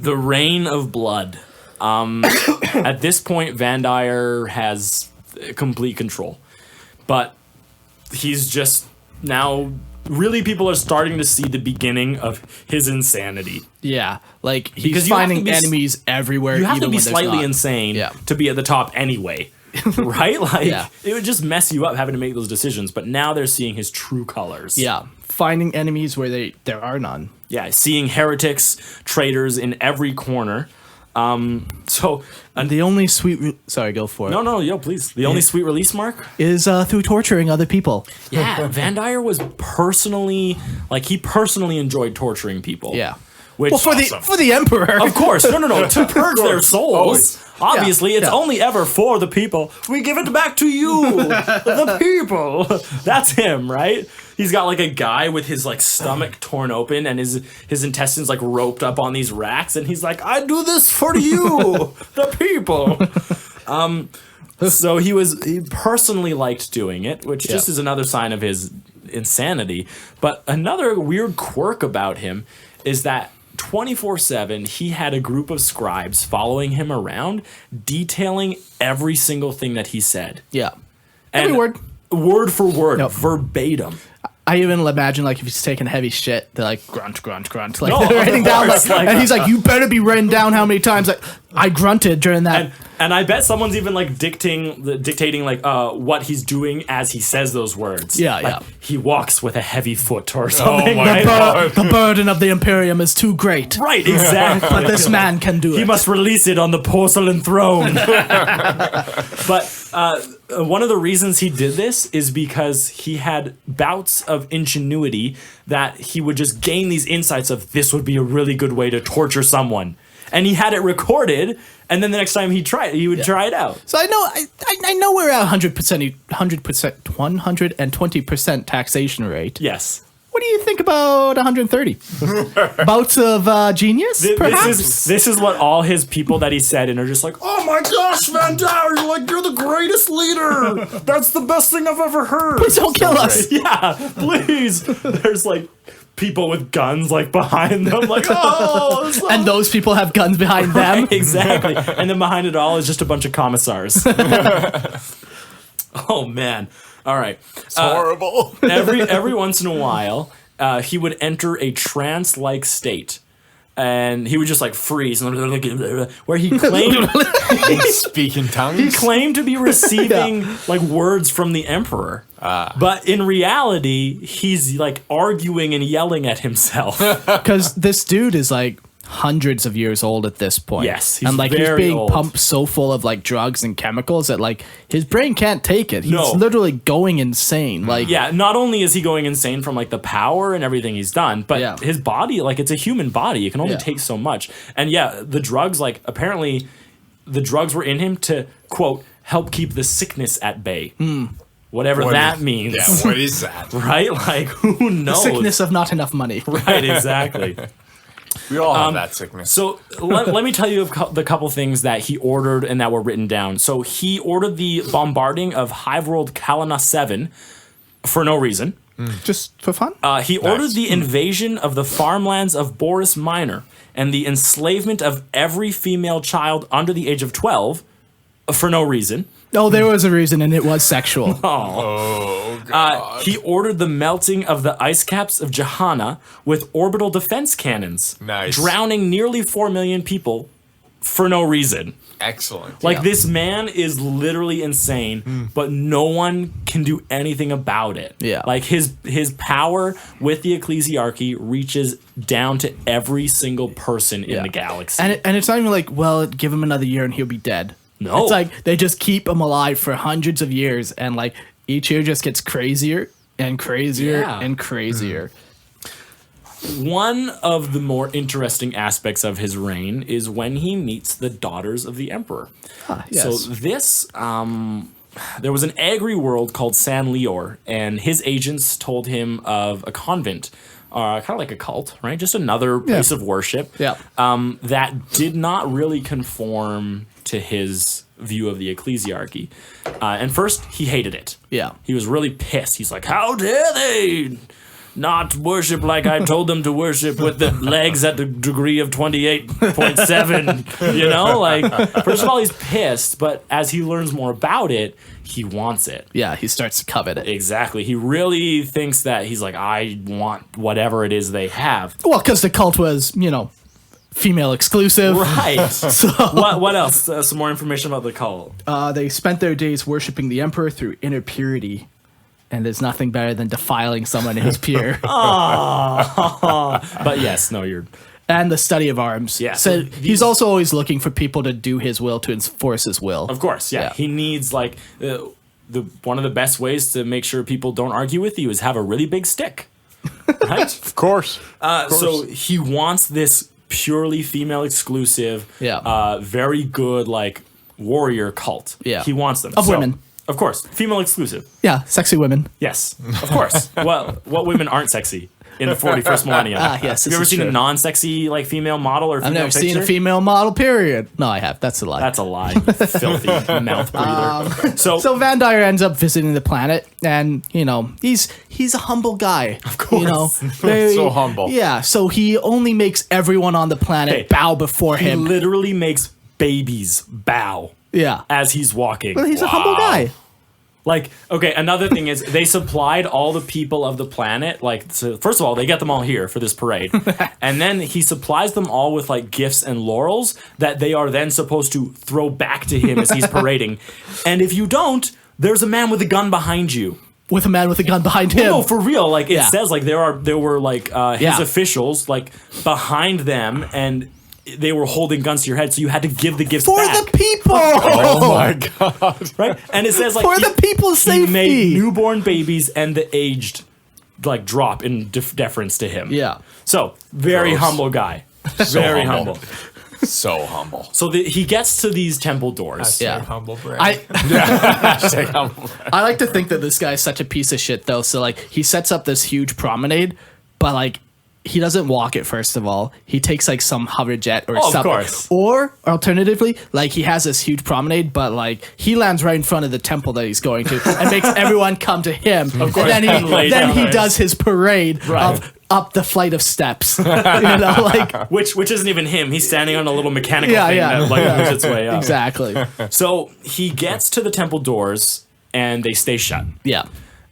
The Reign of Blood. At this point, Vandire has complete control. But he's just now... Really, people are starting to see the beginning of his insanity. Yeah, like he's Because you have to finding be enemies everywhere. You have to even be when there's slightly not. insane Yeah. to be at the top anyway. Right? Like, Yeah. it would just mess you up having to make those decisions. But now they're seeing his true colors. Yeah, finding enemies where there are none. Yeah, seeing heretics, traitors in every corner. And the only sorry, go for it. No, please. The only sweet release mark? Is through torturing other people. Yeah, Vandire was personally enjoyed torturing people. Yeah. Which, Well, for the emperor, of course, no, to purge their souls. Obviously, it's yeah. only ever for the people. We give it back to you, the people. That's him, right? He's got like a guy with his like stomach torn open and his intestines like roped up on these racks, and he's like, "I do this for you, the people." So he personally liked doing it, which just is another sign of his insanity. But another weird quirk about him is that 24/7 he had a group of scribes following him around, detailing every single thing that he said. yeah, And every word. Word for word, Yep. verbatim. I even imagine like if he's taking heavy shit, they're like grunt, grunt, grunt. Like No, they're of writing down, course, like, like- and he's like, "You better be writing down how many times like I grunted during that." And I bet someone's even like dictating like what he's doing as he says those words. Yeah, Like, yeah. He walks with a heavy foot or something. my right? God. The burden of the Imperium is too great, Right, exactly. but this man can do it. He must release it on the porcelain throne. But one of the reasons he did this is because he had bouts of ingenuity that he would just gain these insights of this would be a really good way to torture someone. And he had it recorded, and then the next time he would try it out. So I know, I know we're at 120% taxation rate. Yes. What do you think about 130? Bouts of genius, perhaps? This is what all his people that he said and are just like, oh my gosh, Vandire, you're the greatest leader. That's the best thing I've ever heard. Please don't kill us. Yeah, please. There's like people with guns like behind them, like, oh. So And those people have guns behind them. Right, exactly. And then behind it all is just a bunch of commissars. Oh man. All right. It's horrible. Every once in a while, he would enter a trance-like state. And he would just like freeze, where he claimed Speak in tongues. he claimed to be receiving like words from the emperor, but in reality, he's like arguing and yelling at himself. Because this dude is like hundreds of years old at this point. Yes, he's and like he's very being old. pumped so full of like drugs and chemicals that like his brain can't take it. He's No. literally going insane. Like Yeah, not only is he going insane from like the power and everything he's done, but Yeah. his body, like it's a human body, it can only Yeah. take so much. And yeah, the drugs, like apparently, the drugs were in him to quote help keep the sickness at bay. Whatever What that is- means. Yeah, what is that? Right? Like who the knows? sickness of not enough money. Right, exactly. We all have that sickness. So let me tell you the couple things that he ordered and that were written down. So he ordered the bombarding of Hiveworld Kalina 7 for no reason. Just for fun. He ordered the invasion of the farmlands of Boris Minor and the enslavement of every female child under the age of 12 for no reason. Oh, there was a reason, and it was sexual. Oh, God. He ordered the melting of the ice caps of Jahana with orbital defense cannons, Nice. drowning nearly 4 million people for no reason. Excellent. Like, this man is literally insane, but no one can do anything about it. Yeah. Like, his power with the Ecclesiarchy reaches down to every single person in the galaxy. And it's not even like, well, give him another year and he'll be dead. No. It's like they just keep him alive for hundreds of years, and like each year just gets crazier and crazier Yeah. and crazier. One of the more interesting aspects of his reign is when he meets the daughters of the emperor. Yes. So this, there was an angry world called San Lior, and his agents told him of a convent, kind of like a cult, right? Just another place of worship. Yeah. That did not really conform to his view of the Ecclesiarchy. And first, he hated it. Yeah. He was really pissed. He's like, how dare they not worship like I told them to worship with the legs at the degree of 28.7. You know, like, first of all, he's pissed, but as he learns more about it, he wants it. Yeah, he starts to covet it. Exactly. He really thinks that he's like, I want whatever it is they have. Well, because the cult was, female exclusive. Right. So What else? Some more information about the cult. they spent their days worshiping the emperor through inner purity. And there's nothing better than defiling someone who's pure. But yes, no, you're... And the study of arms. Yeah, So so he's also always looking for people to do his will, to enforce his will. Of course, yeah. Yeah. He needs, like, the one of the best ways to make sure people don't argue with you is have a really big stick. Right? Of course. So he wants this purely female exclusive, very good, like, warrior cult. Yeah. He wants them. Of women. Of course. Female exclusive. Yeah, sexy women. Yes. Of course. What women aren't sexy in the 41st millennium? Yes, Have this you ever is seen a true. non-sexy, like, female model or female I've never picture? seen a female model, period. No, I have. That's a lie. That's a lie, you filthy mouth breather. So Vandire ends up visiting the planet, and he's a humble guy. Of course. So humble. Yeah, so he only makes everyone on the planet Hey, bow before he him. literally makes babies bow Yeah, as he's walking. but he's a humble guy. Like, okay, another thing is they supplied all the people of the planet. Like, so first of all, they get them all here for this parade. And then he supplies them all with, like, gifts and laurels that they are then supposed to throw back to him as he's parading. And if you don't, there's a man with a gun behind you. With a man with a gun behind him. No, for real. Like, it Yeah. says, like, there were, like, his Yeah. officials, like, behind them, and they were holding guns to your head, so you had to give the gifts For back. the people! Oh my God. Right? And it says, like, For the people's he safety! made newborn babies and the aged, like, drop in deference to him. Yeah. So, very Gross. humble guy. Very humble. So humble. So he gets to these temple doors. Yeah. Humble brag. Hashtag humble. I like to think that this guy's such a piece of shit, though. So, like, he sets up this huge promenade, but, like, he doesn't walk it, first of all. He takes, like, some hover jet or Oh, of something. course. Or, alternatively, like, he has this huge promenade, but, like, he lands right in front of the temple that he's going to and makes everyone come to him. Of course. And And lay then down, he right. does his parade Right. of up the flight of steps. Like, Which isn't even him. He's standing on a little mechanical Yeah, thing yeah. that, like, moves its way up. exactly. So he gets to the temple doors, and they stay shut. Yeah.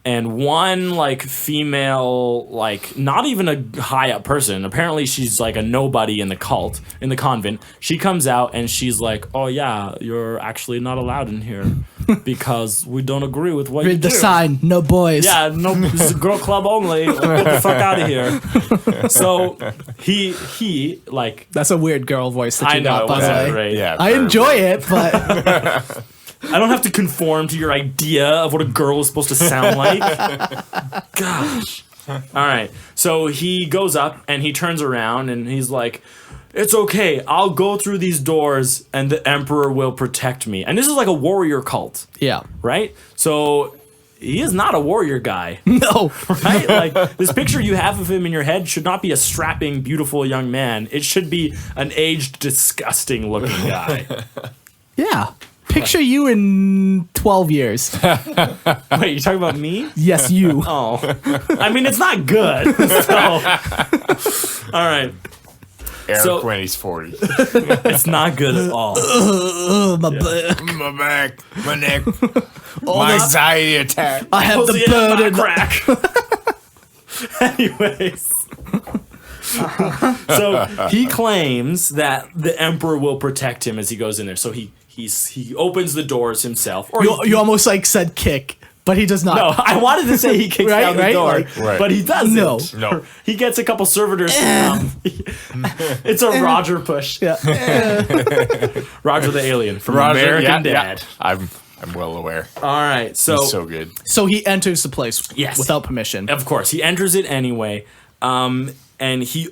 And one, like, female, like, not even a high up person, apparently she's like a nobody in the cult, in the convent, she comes out and she's like, oh yeah, you're actually not allowed in here because we don't agree with what you Read the do. sign, no boys. Yeah, no, this is a girl club only. Like, get the fuck out of here. So he like, That's a weird girl voice that I you know, got, it by the wasn't way. great. Yeah. I enjoy it, but I don't have to conform to your idea of what a girl is supposed to sound like. Gosh. All right. So he goes up and he turns around and he's like, it's okay. I'll go through these doors and the emperor will protect me. And this is like a warrior cult, yeah. right? So he is not a warrior guy, No. right? Like, this picture you have of him in your head should not be a strapping, beautiful young man. It should be an aged, disgusting looking guy. Yeah. Picture you in 12 years. Wait, you talking about me? Yes, you. Oh, I mean, it's not good. So, all right, Eric So- when he's 40. it's not good at all. My butt. My back, my neck, my anxiety attack. I have Pussy the in my burden. crack. Anyways, so he claims that the emperor will protect him as he goes in there. So he opens the doors himself. Or You almost like said kick, but he does not. no, I wanted to say he kicks Right, down the right, door, like- Right. but he doesn't. No. No. He gets a couple servitors to come. It's a Roger push. Yeah. Roger the alien from Roger, American yeah, Dad. yeah. I'm well aware. All right, so, So good. So he enters the place Yes. without permission. of course he enters it anyway, and he,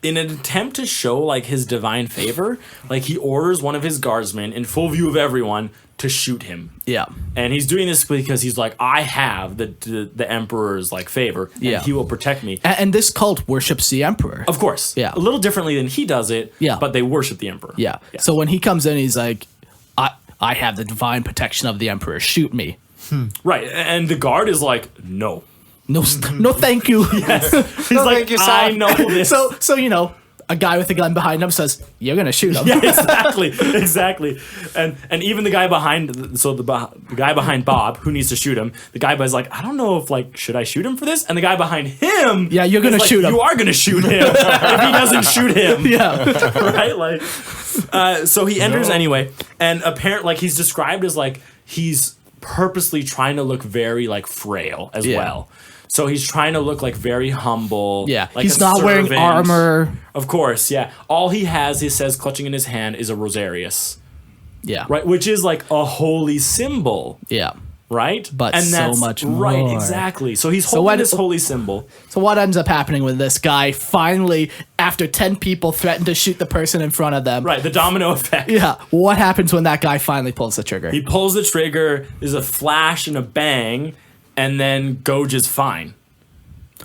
in an attempt to show like his divine favor, like he orders one of his guardsmen in full view of everyone to shoot him. Yeah. And he's doing this because he's like, I have the emperor's like favor, and Yeah. he will protect me. And this cult worships the emperor. Of course, Yeah. a little differently than he does it. Yeah. but they worship the emperor. Yeah. So when he comes in, he's like, I have the divine protection of the emperor. Shoot me. Right, and the guard is like, no. No, no, thank you. Yes. He's like, I know this. So you know, a guy with a gun behind him says, "You're gonna shoot him." Yeah, exactly. And even the guy behind, the guy behind Bob, who needs to shoot him, the guy is like, I don't know if like, should I shoot him for this? And the guy behind him, yeah, you're gonna like, shoot him. You are gonna shoot him if he doesn't shoot him. Yeah, right. Like, so he enters anyway, and apparently, like, he's described as like he's purposely trying to look very like frail as well. So he's trying to look like very humble. Yeah, like he's not wearing armor. Of course, yeah. All he has, he says, clutching in his hand is a rosarius. Yeah. Right, which is like a holy symbol. Yeah. Right? But and so much more. Right, exactly. So he's holding this holy symbol. So what ends up happening with this guy finally, after 10 people threaten to shoot the person in front of them? Right, the domino effect. Yeah. What happens when that guy finally pulls the trigger? He pulls the trigger, there's a flash and a bang, and then Goge is fine.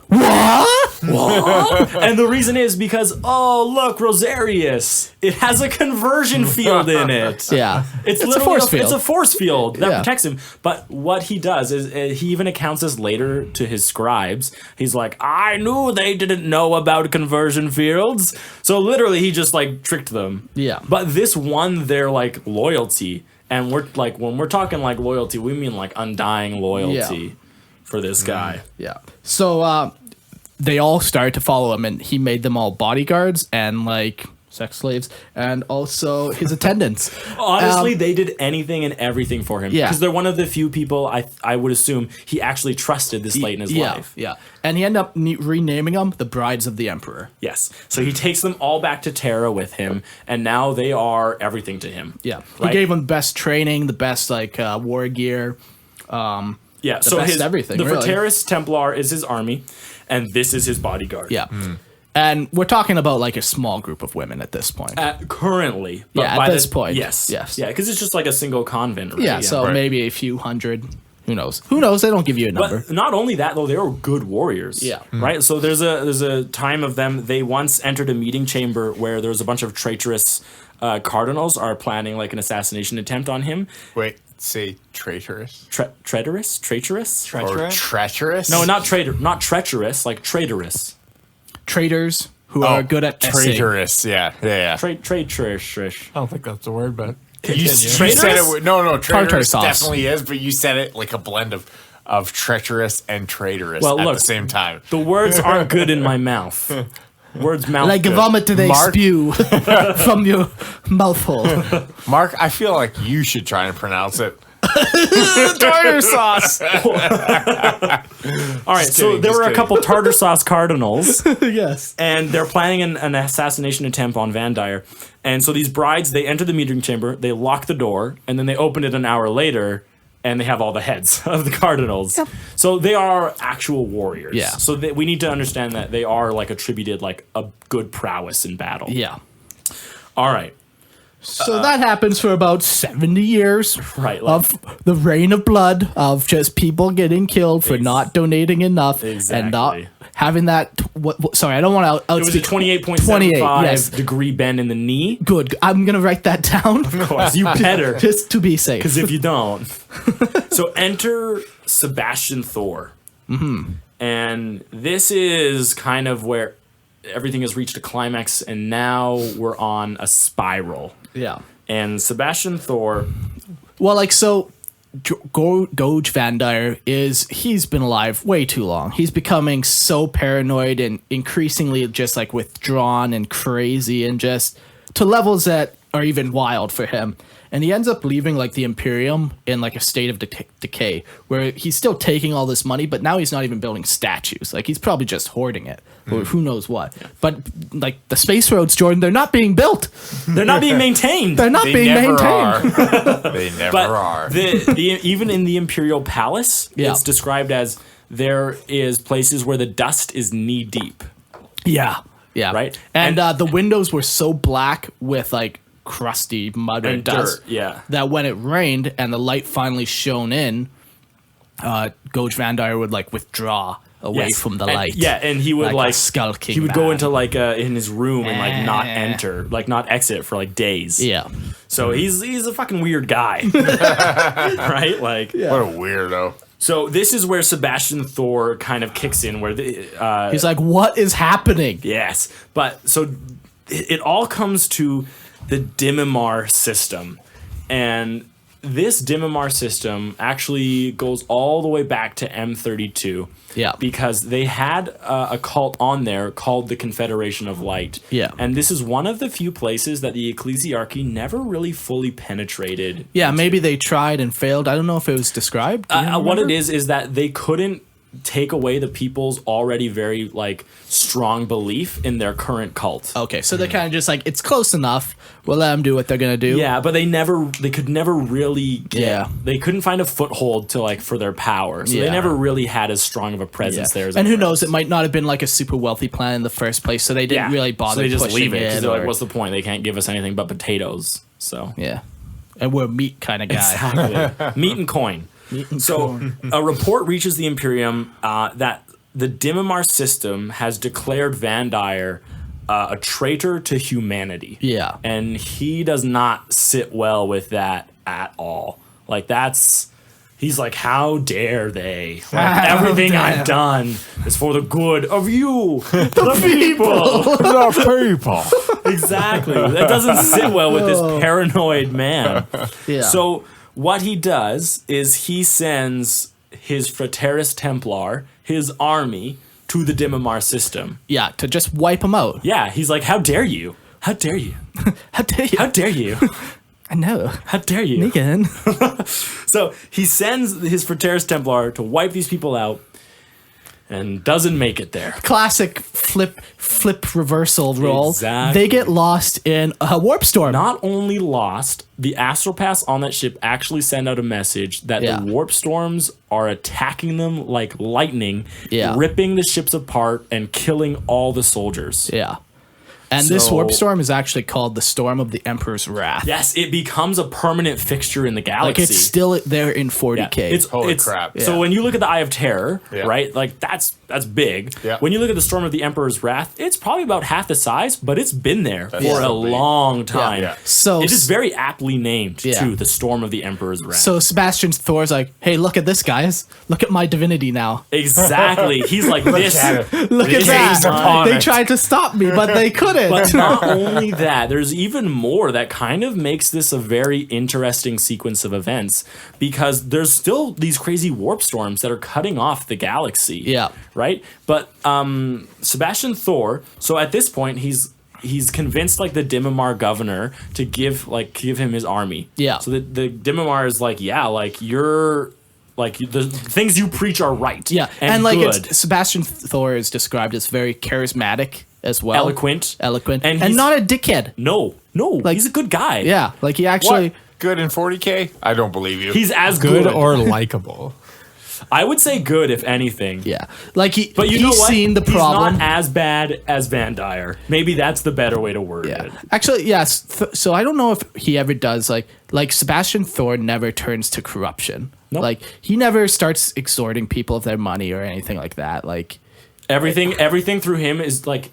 What? And the reason is because, oh, look, Rosarius. It has a conversion field in it. Yeah. It's a force field. It's a force field that Yeah. protects him. But what he does is he even accounts this later to his scribes. He's like, I knew they didn't know about conversion fields. So literally he just like tricked them. Yeah. But this won their like loyalty. And we're like, when we're talking like loyalty, we mean like undying loyalty for this guy. Yeah. So they all started to follow him, and he made them all bodyguards and like sex slaves, and also his attendants. Honestly, they did anything and everything for him. Yeah. Because they're one of the few people I would assume he actually trusted this late in his life. Yeah. And he ended up renaming them the Brides of the Emperor. Yes. So he takes them all back to Terra with him, and now they are everything to him. Yeah. Right? He gave them the best training, the best like war gear. Yeah. So best everything, the really. Fraterus Templar is his army, and this is his bodyguard. Yeah. And we're talking about like a small group of women at this point. Currently. Yeah, by at this point. Yes. Yes. Yeah, because it's just like a single convent. Right? Yeah, so maybe a few hundred. Who knows? Who knows? They don't give you a number. But not only that, though, they were good warriors. Yeah. Right? So there's a time of them, they once entered a meeting chamber where there was a bunch of traitorous cardinals are planning like an assassination attempt on him. Wait, say traitorous? Traitorous? Or treacherous? No, not treacherous, like traitorous. Traitors who are good at essing. traitorous. Yeah. Traitorous. I don't think that's the word, but You continue. said it. No, Tartar traitorous sauce. definitely is, but you said it like a blend of treacherous and traitorous Well, at look, the same time. The words aren't good in my mouth. Words mouth Like good. vomit they Mark? spew from your mouth hole. Mark, I feel like you should try and pronounce it. Tartar sauce. All right, so kidding, there just were a kidding. couple tartar sauce cardinals. Yes. And they're planning an assassination attempt on Vandire. And so these brides, they enter the meeting chamber, they lock the door, and then they open it an hour later, and they have all the heads of the cardinals. Yep. So they are actual warriors. Yeah. So we need to understand that they are like attributed like a good prowess in battle. Yeah. All right. So that happens for about 70 years Right, like- of the reign of blood, of just people getting killed for not donating enough and not Exactly. having that. Sorry, I don't want to It was a outspeak. 28.75 yes. degree bend in the knee. Good. I'm going to write that down. Of course, you better. Just to be safe. Because if you don't. So enter Sebastian Thor. Mm-hmm. And this is kind of where everything has reached a climax, and now we're on a spiral. Yeah. And Sebastian Thor, Well, like, so Goge Vandire he's been alive way too long. He's becoming so paranoid and increasingly just like withdrawn and crazy and just to levels that are even wild for him. And he ends up leaving like the Imperium in like a state of decay where he's still taking all this money, but now he's not even building statues. Like he's probably just hoarding it or who knows what. Yeah. But like the space roads, Jordan, they're not being built. they're not being maintained. They're not They being never maintained. are. They never But are. even in the Imperial Palace, Yeah. it's described as there is places where the dust is knee deep. Yeah. Yeah. Right? And, And- the windows were so black with like crusty mud and And dust. dirt, yeah. That when it rained and the light finally shone in, Goge Vandire would like withdraw away Yes. from the And- light. Yeah, and he would Like a like skulking he would go man. into like in his room and like not enter, like not exit for like days. Yeah. So he's a fucking weird guy. Right? Like What a weirdo. So this is where Sebastian Thor kind of kicks in, where He's like, what is happening? yes, but so it all comes to the Dimimar system, and this Dimimar system actually goes all the way back to M32. Yeah. Because they had a cult on there called the Confederation of Light. Yeah. And this is one of the few places that the Ecclesiarchy never really fully penetrated. Yeah, maybe they tried and failed. I don't know if it was described. Do you What remember? it is that they couldn't take away the people's already very like strong belief in their current cult. Okay, so they're kind of just like, it's close enough. We'll let them do what they're gonna do. Yeah, but they could never really get, Yeah. they couldn't find a foothold to like for their power. So they Yeah. never really had as strong of a Yeah. presence there as And who everywhere knows? else. It might not have been like a super wealthy plan in the first place, so they didn't really bother. So they just pushing leave it because they're like, or- what's the point? They can't give us anything but potatoes. So Yeah, and we're a meat kind of guy. exactly. Meat and coin. So a report reaches the Imperium that the Dimimar system has declared Vandire a traitor to humanity. Yeah. And he does not sit well with that at all. Like he's like, how dare they? Like, everything I've done is for the good of you, the people. The people. Exactly. That doesn't sit well with this paranoid man. Yeah. So what he does is he sends his Frateris Templar, his army, to the Dimimar system. Yeah, to just wipe them out. Yeah, he's like, how dare you? How dare you? How dare you? How dare you? I know. How dare you? Negan. So he sends his Frateris Templar to wipe these people out and doesn't make it there. Classic flip reversal roll. Exactly. They get lost in a warp storm. Not only lost, the astral pass on that ship actually send out a message that Yeah. the warp storms are attacking them like lightning, Yeah. ripping the ships apart and killing all the soldiers. Yeah. And this So- warp storm is actually called the Storm of the Emperor's Wrath. Yes, it becomes a permanent fixture in the galaxy. Like it's still there in 40K. It's Holy it's, crap. So Yeah. when you look at the Eye of Terror, Yeah. right? Like that's big. Yeah. When you look at the Storm of the Emperor's Wrath, it's probably about half the size, but it's been there for a so big. long time. Yeah. So it is very aptly named Yeah. too, the Storm of the Emperor's Wrath. So Sebastian Thor's like, hey, look at this, guys. Look at my divinity now. Exactly. He's like this. Look at This that. is upon They it. tried to stop me, but they couldn't. But not only that, there's even more that kind of makes this a very interesting sequence of events because there's still these crazy warp storms that are cutting off the galaxy. Yeah. Right? But Sebastian Thor, so at this point he's convinced like the Dimimar governor to give him his army. Yeah. So the Dimimar is like, yeah, like you're like the things you preach are right. yeah. And like good. it's Sebastian Thor is described as very charismatic as well. Eloquent. And he's- not a dickhead. No, he's a good guy. Yeah. Like he actually What? Good in 40K? I don't believe you. He's as Good good. or likable. I would say good, if anything. Yeah. Like But you he's know what? seen the He's problem. not as bad as Vandire. Maybe that's the better way to word Yeah. it. Actually, yes. So I don't know if he ever does like Sebastian Thor never turns to corruption. Nope. Like he never starts extorting people of their money or anything like that. Like Everything through him is like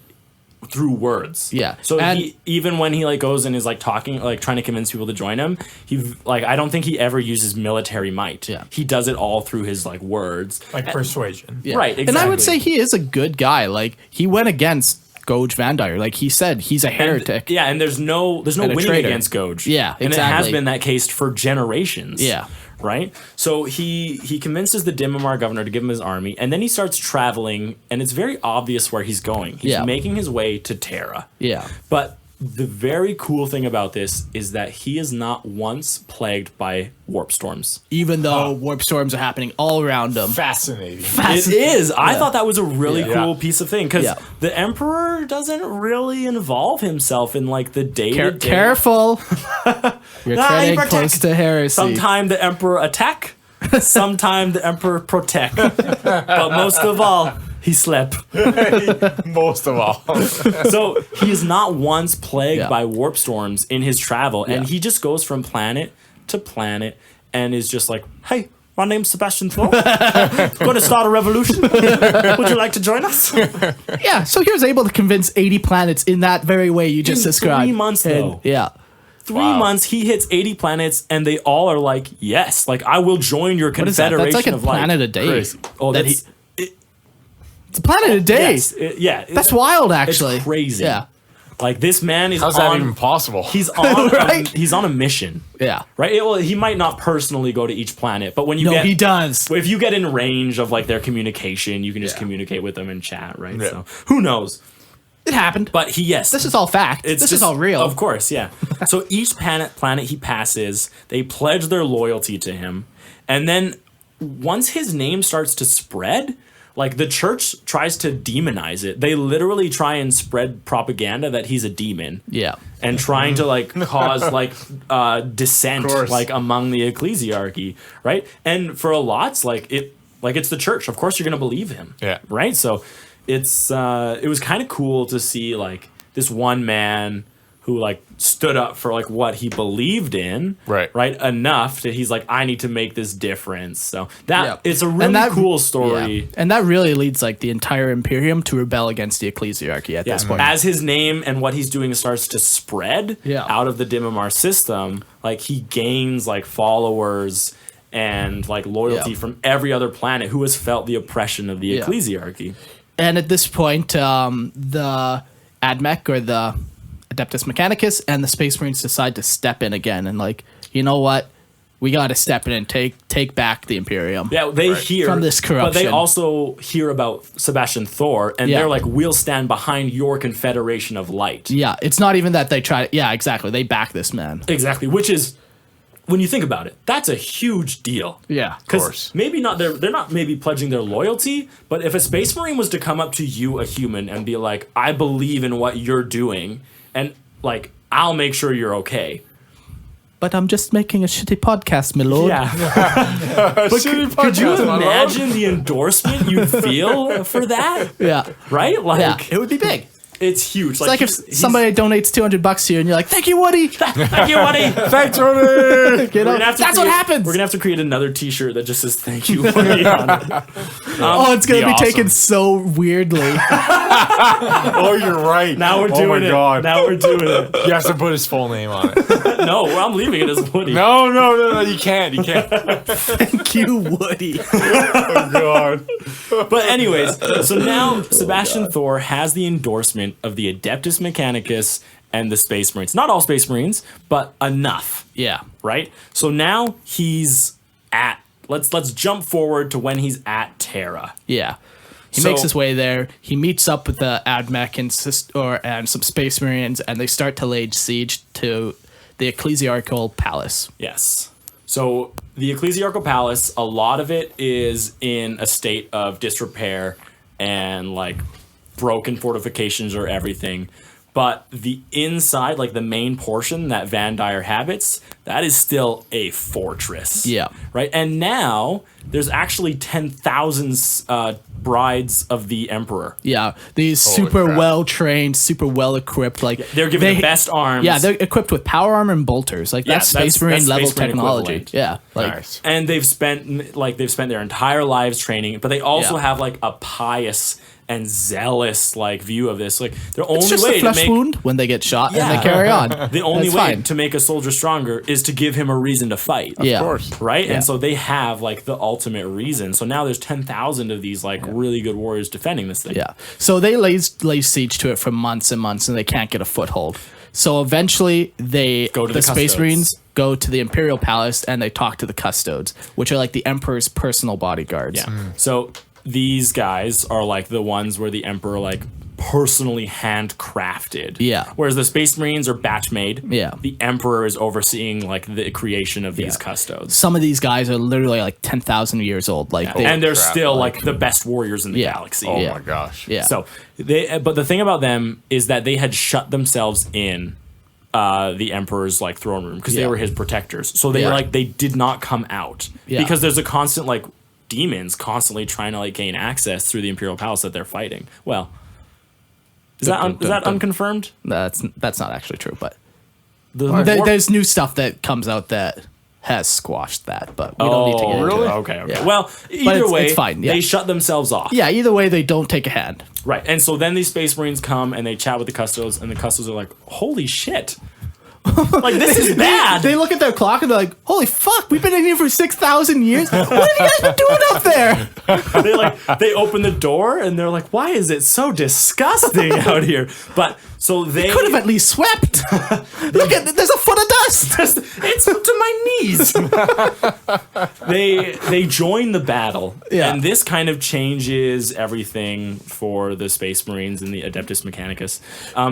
through words. Yeah. So And- he, even when he like goes and is like talking, like trying to convince people to join him, he like I don't think he ever uses military might. Yeah. He does it all through his like words. Like persuasion. yeah. Right, And I would exactly. say he is a good guy. Like he went against Goge Vandire. Like he said he's a heretic. Yeah, and there's no And a winning traitor. against Goge. Yeah, And it has exactly. been that case for generations. Yeah. Right? So he convinces the Dimimar governor to give him his army, and then he starts traveling, and it's very obvious where he's going. He's Yeah. making his way to Terra. Yeah. But the very cool thing about this is that he is not once plagued by warp storms. Even though warp storms are happening all around him. Fascinating. It is. I thought that was a really Yeah. cool piece of thing because Yeah. the Emperor doesn't really involve himself in like the day-to-day. Careful. You're Nah, treading he protect. close to heresy. Sometime the Emperor attack, sometime the Emperor protect. But most of all, he slept. Most of all. So he is not once plagued Yeah. by warp storms in his travel, and Yeah. he just goes from planet to planet and is just like, hey, my name's Sebastian Thor. Going to start a revolution. Would you like to join us? Yeah, so he was able to convince 80 planets in that very way you just In described. 3 months, And- though. Yeah. 3 months, he hits 80 planets, and they all are like, yes, like I will join your What is that? confederation That's like a of light. planet a day. Crazy. Oh, That that's It's a planet a day. yes, yeah. That's wild, actually. It's crazy. Yeah. Like this man is How's on. that even possible? He's on. Right? He's on a mission. Yeah. Right. Well, he might not personally go to each planet, but when you No, get he does. if you get in range of like their communication, you can just communicate with them in chat, right? Yeah. So who knows? It happened. But This is all fact. it's This just- is all real. Of course, yeah. So each planet he passes, they pledge their loyalty to him, and then once his name starts to spread, like the church tries to demonize it. They literally try and spread propaganda that he's a demon. Yeah. And trying to like cause like dissent course. like among the ecclesiarchy, right? And for a lot, it's the church. Of course, you're gonna believe him, Yeah. right? So it's it was kind of cool to see like this one man who like stood up for like what he believed in, Right. enough that he's like, I need to make this difference. So that Yeah. it's a really cool story. Yeah. And that really leads like the entire Imperium to rebel against the Ecclesiarchy at this point. As his name and what he's doing starts to spread Yeah. out of the Dimimar system, like he gains like followers and like loyalty Yeah. from every other planet who has felt the oppression of the Yeah. ecclesiarchy. And at this point, the AdMech or the Adeptus Mechanicus and the Space Marines decide to step in again and like, you know what? We got to step in and take back the Imperium. Yeah, they hear From this but they corruption. also hear about Sebastian Thor, and Yeah. they're like, "We'll stand behind your Confederation of Light." Yeah, it's not even that they try. Yeah, exactly. They back this man. Exactly, which is, when you think about it, that's a huge deal. Yeah, Because maybe not they're not maybe pledging their loyalty, but if a Space Marine was to come up to you, a human, and be like, "I believe in what you're doing," and like, "I'll make sure you're okay." but I'm just making a shitty podcast, my lord. Yeah. But could you imagine the endorsement you'd feel for that? Yeah, Right? Like, yeah. It would be big. it's huge. It's like if somebody donates $200 to you and you're like, "Thank you, Woody." Thank you, Woody. Thanks, Rudy. You know, that's what happens. We're gonna have to create another T-shirt that just says "Thank you, Woody" on it. Oh, it's gonna be be awesome. taken so weirdly. Oh, you're right. Now we're Oh doing my it. God. Now we're doing it. He has to put his full name on it. No, I'm leaving it as Woody. No, you can't. You can't. Thank you, Woody. Oh, God. But anyways, so now Sebastian Thor has the endorsement of the Adeptus Mechanicus and the Space Marines. Not all Space Marines, but enough, Yeah, right? So now he's at. Let's jump forward to when he's at Terra. yeah. He So- makes his way there. He meets up with the AdMech and some Space Marines, and they start to lay siege to the Ecclesiarchal Palace. Yes. So the Ecclesiarchal Palace, a lot of it is in a state of disrepair and like broken fortifications or everything. But the inside, like the main portion that Vandire habits, that is still a fortress. Yeah. Right? And now there's actually 10,000 brides of the Emperor. Yeah, these super crap. well trained, super well equipped. Like They're given the best arms. Yeah, they're equipped with power armor and bolters. Like Yeah, that's Space Marine that's level Space Marine technology. equivalent. Yeah, like Nice. And they've spent their entire lives training, but they also Yeah. have like a pious and zealous like view of this. Like their it's only just way a to flesh make wound when they get shot and Yeah. they carry on. the only That's way fine. to make a soldier stronger is to give him a reason to fight. Yeah. Of course. Right? Yeah. And so they have like the ultimate reason. So now there's 10,000 of these like really good warriors defending this thing. Yeah. So they lay siege to it for months and months, and they can't get a foothold. So eventually, they Go to the Space Custodes. Marines go to the Imperial Palace and they talk to the Custodes, which are like the Emperor's personal bodyguards. Yeah. So these guys are like the ones where the Emperor like personally handcrafted. Yeah. Whereas the Space Marines are batch made. Yeah. The Emperor is overseeing like the creation of these custodes. Some of these guys are literally like 10,000 years old. Like they, And they're crap, still like the best warriors in the Yeah. galaxy. Oh, Yeah. my gosh. yeah. So but the thing about them is that they had shut themselves in the Emperor's like throne room because they Yeah. were his protectors. So they Yeah. they did not come out Yeah. because there's a constant like demons constantly trying to like gain access through the Imperial Palace that they're fighting. Well, is that unconfirmed? that's not actually true, but The there's new stuff that comes out that has squashed that, but we don't need to get into really? it. Okay. Yeah. Well, But either it's- way, it's fine, yeah. they shut themselves off. Yeah, either way, they don't take a hand. Right. And so then these Space Marines come and they chat with the Custodes, and the Custodes are like, "Holy shit! Like, this is bad. They look at their clock and they're like, "Holy fuck, we've been in here for 6,000 years. What have you guys been doing up there?" They open the door and they're like, "Why is it so disgusting out here?" But so they Could have at least swept. Look at there's a foot of dust. it's to my knees. They join the battle, Yeah. and this kind of changes everything for the Space Marines and the Adeptus Mechanicus,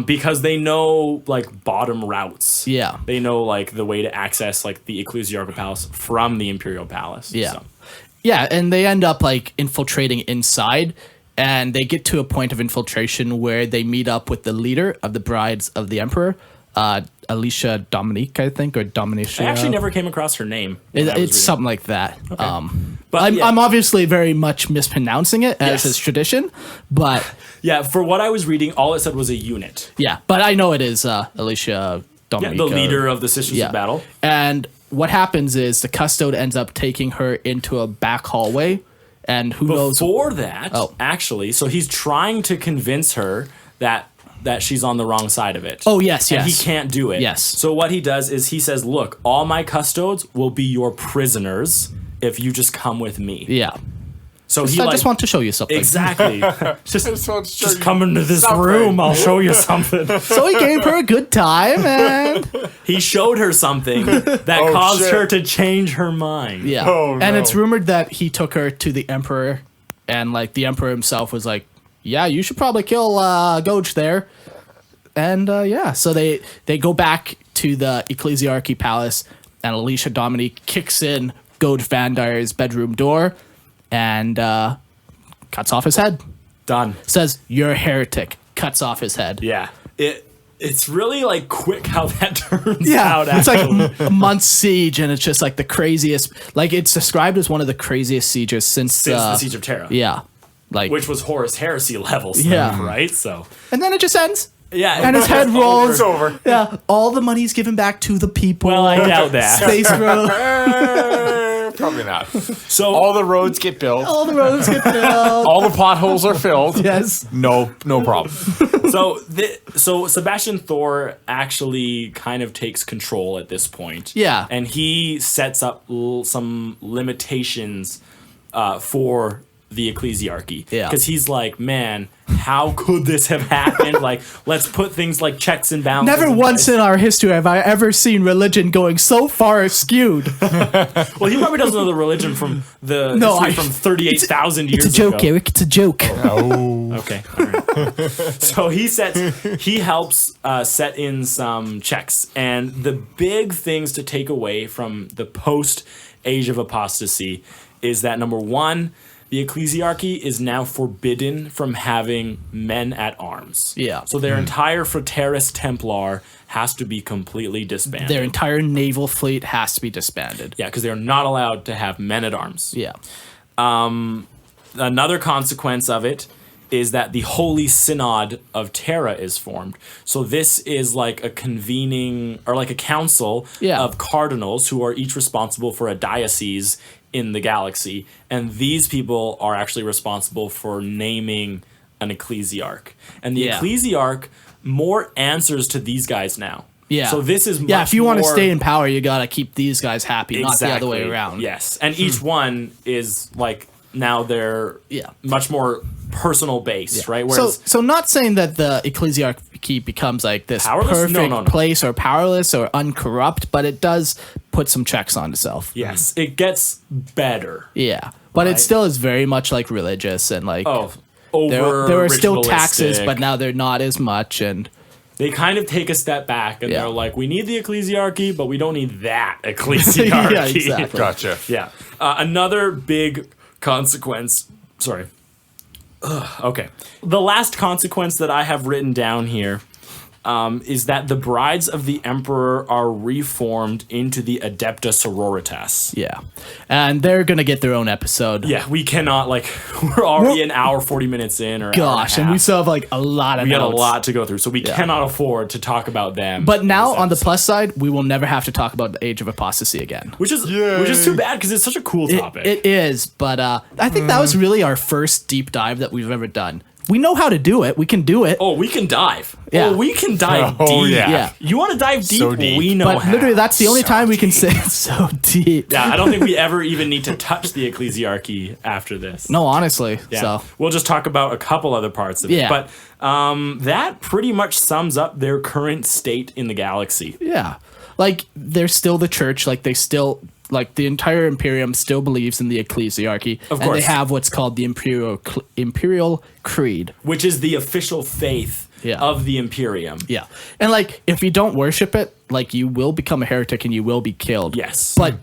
because they know like bottom routes. Yeah. They know like the way to access like the Ecclesiarchal Palace from the Imperial Palace. Yeah. So. Yeah, and they end up like infiltrating inside, and they get to a point of infiltration where they meet up with the leader of the Brides of the Emperor, Alicia Dominique, I think, or Dominicia. I actually never came across her name. when I was It's reading. something like that. But I'm, yeah. I'm obviously very much mispronouncing it as Yes. is tradition, but Yeah, for what I was reading, all it said was a unit. yeah, but I know it is Alicia Yeah, Dominique. the leader of the Sisters of Battle. And what happens is the custode ends up taking her into a back hallway, and who knows? Before that, Oh. actually, so he's trying to convince her that she's on the wrong side of it. Oh, yes, And yes. he can't do it. Yes. So what he does is he says, "Look, all my custodes will be your prisoners if you just come with me." Yeah. So he I like just want to show you something. exactly just want to show just you come into this something. room. I'll show you something. So he gave her a good time, and He showed her something that Oh, caused shit. her to change her mind. yeah. Oh, And no. it's rumored that he took her to the Emperor, and like the Emperor himself was like, "Yeah, you should probably kill Goge there." And yeah, so they go back to the Ecclesiarchy Palace, and Alicia Dominique kicks in Goge Vandire's bedroom door and cuts off his head. Done. Says, "You're a heretic." Cuts off his head. Yeah. It's really like quick how that turns out. it's Actually. like a month's siege, and it's just like the craziest. Like it's described as one of the craziest sieges since the Siege of Terra. Yeah, like Which was Horus Heresy levels. Yeah. Then, right? So and then it just ends. yeah, And his head rolls. It's over. Yeah, all the money's given back to the people. well, I doubt that. Space Road. Probably not. So All the roads get built. All the roads get built. All the potholes are filled. Yes. No problem. so Sebastian Thor actually kind of takes control at this point. Yeah. And he sets up some limitations for the Ecclesiarchy. Yeah. Because he's like, man, how could this have happened? Like, let's put things like checks and balances. Never in once place. in our history have I ever seen religion going so far skewed. Well, he probably doesn't know the religion from the No, history from 38,000 years It's a joke, ago. Eric. It's a joke. Okay. All right. So he helps set in some checks, and the big things to take away from the post Age of Apostasy is that number one, the Ecclesiarchy is now forbidden from having men at arms. Yeah. So their entire Frateris Templar has to be completely disbanded. Their entire naval fleet has to be disbanded. Yeah, because they're not allowed to have men at arms. Yeah. Another consequence of it is that the Holy Synod of Terra is formed. So this is like a convening or like a council Yeah. of cardinals who are each responsible for a diocese in the galaxy. And these people are actually responsible for naming an ecclesiarch. And the Yeah. ecclesiarch more answers to these guys now. Yeah. So this is Yeah, much if you want to more- stay in power, you got to keep these guys happy, not the other way around. Yes, and each one is like now they're Yeah. much more personal based, right? So, Whereas so not saying that the Ecclesiarchy becomes like this Powerless? perfect No. place or powerless or uncorrupt, but it does put some checks on itself. yes, it gets better. Yeah, but it Right. still is very much like religious and like Oh, over there are still taxes, ritualistic. but now they're not as much. And They kind of take a step back and Yeah. they're like, we need the ecclesiarchy, but we don't need that ecclesiarchy. Yeah, exactly. Gotcha. Yeah. Another big consequence. Sorry. Okay. The last consequence that I have written down here is that the brides of the emperor are reformed into the Adepta Sororitas. yeah, and they're gonna get their own episode. Yeah, we cannot, like, we're already an hour, 40 minutes in, or Gosh, and we still have like a lot of we got a notes. lot to go through, so we cannot afford to talk about them. But in now this on the episode. plus side, we will never have to talk about the Age of Apostasy again. Which is too bad, because it's such a cool topic. It is, but I think that was really our first deep dive that we've ever done. we know how to do it. We can do it. Oh, we can dive. Yeah. Oh, we can dive Oh, deep. yeah. Yeah. You want to dive deep? So deep. We know But how. literally, that's the only So time we can say it's so deep. Yeah, I don't think we ever even need to touch the Ecclesiarchy after this. No, honestly. Yeah. So We'll just talk about a couple other parts of Yeah. it. But that pretty much sums up their current state in the galaxy. yeah, like they're still the church. Like they still. Like the entire Imperium still believes in the Ecclesiarchy, Of and they course. have what's called the Imperial Creed. Which is the official faith Yeah. of the Imperium. Yeah, and like if you don't worship it, like you will become a heretic and you will be killed. Yes. but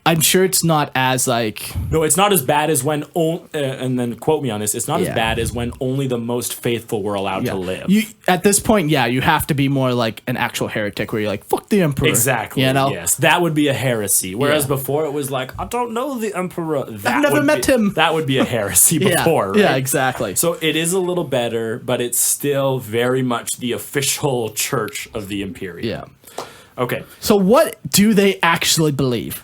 I'm sure it's not as like No, it's not as bad as when, and then quote me on this, it's not as Yeah. bad as when only the most faithful were allowed to live. You at this point, yeah, you have to be more like an actual heretic where you're like, fuck the emperor. Exactly. You know? Yes, that would be a heresy. Whereas Yeah. before it was like, I don't know the emperor. That never would met be- him. That would be a heresy Yeah. before. Right? Yeah, exactly. So it is a little better, but it's still very much the official church of the Imperium. Yeah. Okay. So what do they actually believe?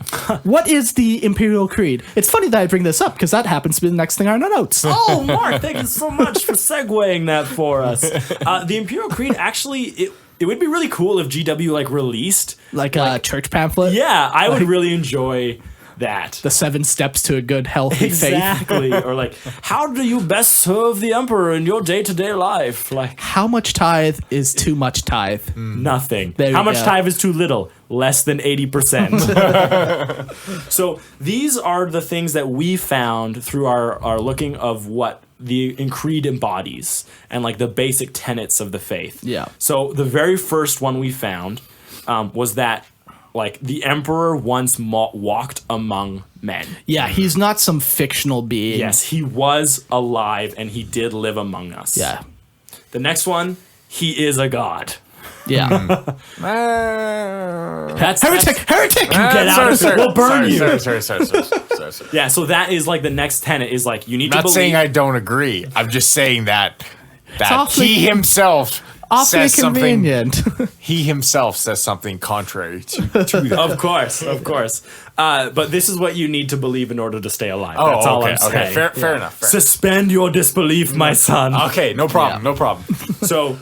What is the Imperial Creed? It's funny that I bring this up because that happens to be the next thing on our notes. Oh, Mark, thank you so much for segueing that for us. The Imperial Creed actually, it would be really cool if GW like released. Like a church pamphlet. Yeah, I would really enjoy that. The 7 steps to a good, healthy faith. Exactly. Or like, how do you best serve the emperor in your day-to-day life? Like, How much tithe is too much tithe? nothing. There How we much go. tithe is too little? Less than 80%. So these are the things that we found through our looking of what the Creed embodies and like the basic tenets of the faith. Yeah. So the very first one we found was that like the emperor once walked among men. Yeah, he's not some fictional being. Yes, he was alive and he did live among us. Yeah. The next one, he is a god. Yeah. That's Heretic! Get out! We'll burn you. Sorry. Yeah, so that is like the next tenet is like you need to Not believe. saying I don't agree. I'm just saying that awfully- he himself Awfully says something. convenient. He himself says something contrary to that. Of course. But this is what you need to believe in order to stay alive. Oh, That's all okay, I'm saying. okay. Fair enough. Suspend your disbelief, my son. Okay, no problem. So,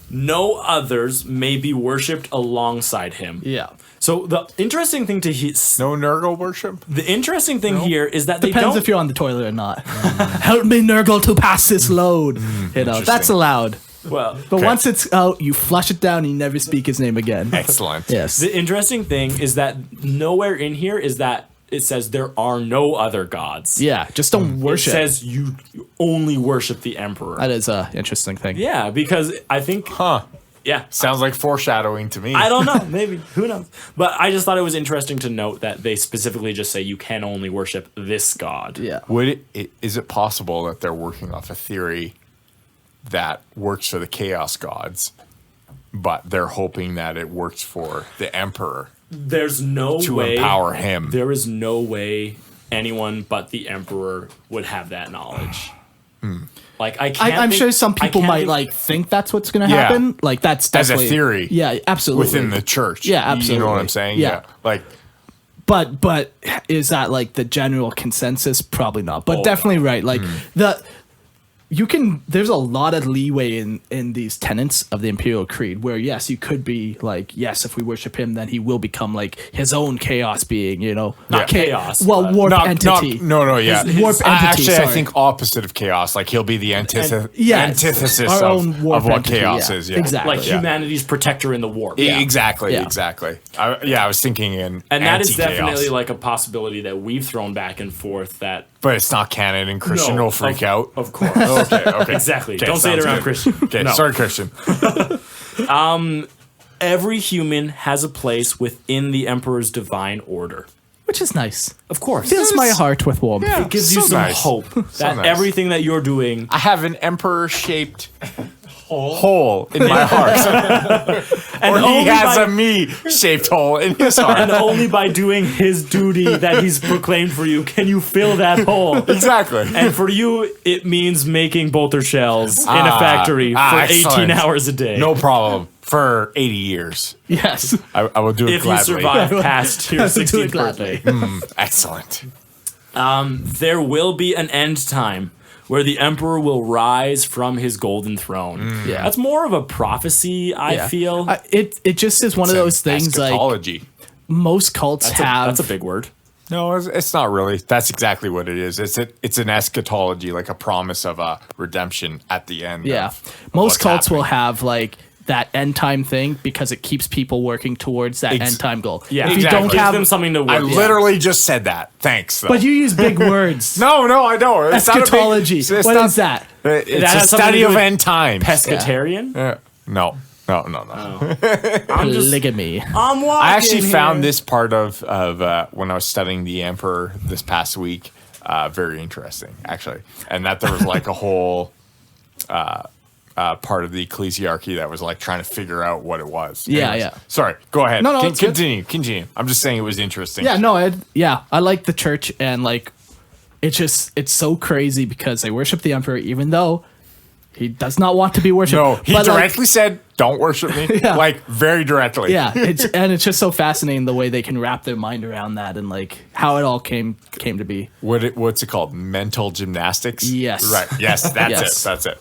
no others may be worshipped alongside him. Yeah. So the interesting thing to No Nurgle worship? the interesting thing here is that they Depends don't. if you're on the toilet or not. Help me, Nurgle, to pass this load. You know, that's interesting. allowed. Well, But once it's out, you flush it down and you never speak his name again. Excellent. Yes. the interesting thing is that nowhere in here is that it says there are no other gods. Yeah, just don't It worship. says you only worship the emperor. That is a interesting thing. Yeah, because I think. Huh. Yeah. Sounds like foreshadowing to me. I don't know. Maybe. Who knows? But I just thought it was interesting to note that they specifically just say you can only worship this god. Yeah. Is it possible that they're working off a theory that works for the Chaos Gods, but they're hoping that it works for the Emperor There's no to way. empower him? There is no way anyone but the emperor would have that knowledge. Like I can't. I'm think- sure some I people can't might think- like think that's what's going to Yeah. happen. Like that's As a definitely theory. Yeah, absolutely. Within the church. Yeah, You know what absolutely. I'm saying? Yeah. Like, But is that like the general consensus? Probably not. But Oh, definitely right. Like there's a lot of leeway in these tenets of the Imperial Creed where yes, you could be like, yes, if we worship him, then he will become like his own chaos being, you know. Not chaos, Well, but- warp entity. no, yeah. Warp entity, Actually, I sorry. think opposite of chaos. Like, he'll be the Yes, antithesis our own of warp what entity, chaos yeah. is. Yeah. Exactly. like Yeah. humanity's protector in the warp. Exactly. Yeah. I was thinking in And that is anti-chaos. definitely like a possibility that we've thrown back and forth that But it's not canon, and Christian will freak out. Of course. Okay. Exactly. Okay, Don't say it sounds around good. Christian. Okay, No. sorry, Christian. Every human has a place within the emperor's divine order. Which is nice. Of course. Fills my heart with warmth. It gives you So some nice. hope that nice. everything that you're doing I have an emperor-shaped hole in my heart. Or he only has by- a me-shaped hole in his heart. and only by doing his duty that he's proclaimed for you can you fill that hole. Exactly. And for you, it means making bolter shells in a factory for 18 excellent. hours a day. No problem. For 80 years. Yes. I will do it If you gladly. survive past your Do it 16th gladly. birthday. Excellent. There will be an end time where the emperor will rise from his golden throne. Yeah. That's more of a prophecy, I feel. It just is one of those things like Eschatology. most cults have. That's a big word. No, it's not really. That's exactly what it is. It's an eschatology, like a promise of a redemption at the end. Yeah. of Most what's cults will happening. have like that end time thing because it keeps people working towards that end time goal. Yeah, If you exactly. don't Gives have them something to work I with. literally just said that. Thanks. Though. but you use big words. no, I don't. It's not a big- Eschatology. it's What not- is that? It's That a has something study to do of with end times. Pescatarian? No. Polygamy. I'm walking I actually here. found this part of when I was studying the Emperor this past week very interesting, actually, and that there was like a whole part of the Ecclesiarchy that was like trying to figure out what it was. Yeah, Anyways, yeah. Sorry, go ahead. No, it's good. Continue. I'm just saying it was interesting. Yeah, no, I like the church and like it's so crazy because they worship the emperor even though he does not want to be worshipped. No, he But, like, directly said, "Don't worship me." Yeah. Like very directly. yeah, it's just so fascinating the way they can wrap their mind around that and like how it all came to be. What's it called? Mental gymnastics. Yes. Right. Yes. That's Yes. it. That's it.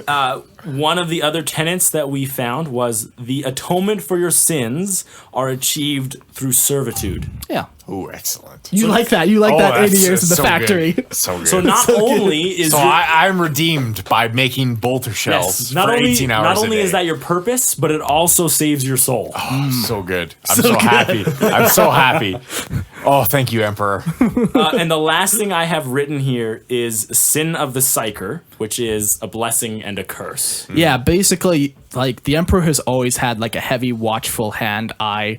Yeah. One of the other tenets that we found was the atonement for your sins are achieved through servitude. Yeah. Ooh, excellent. You like that. You like that 80 that's- years in the so factory. Good. So good. So not only is So your- I'm redeemed by making bolter shells yes, for not 18 hours not a only day. is that your purpose, but it also saves your soul. So good. I'm so happy. I'm so happy. Oh, thank you, Emperor. And the last thing I have written here is sin of the psyker, which is a blessing and a curse. Yeah, basically, like the emperor has always had like a heavy, watchful hand eye.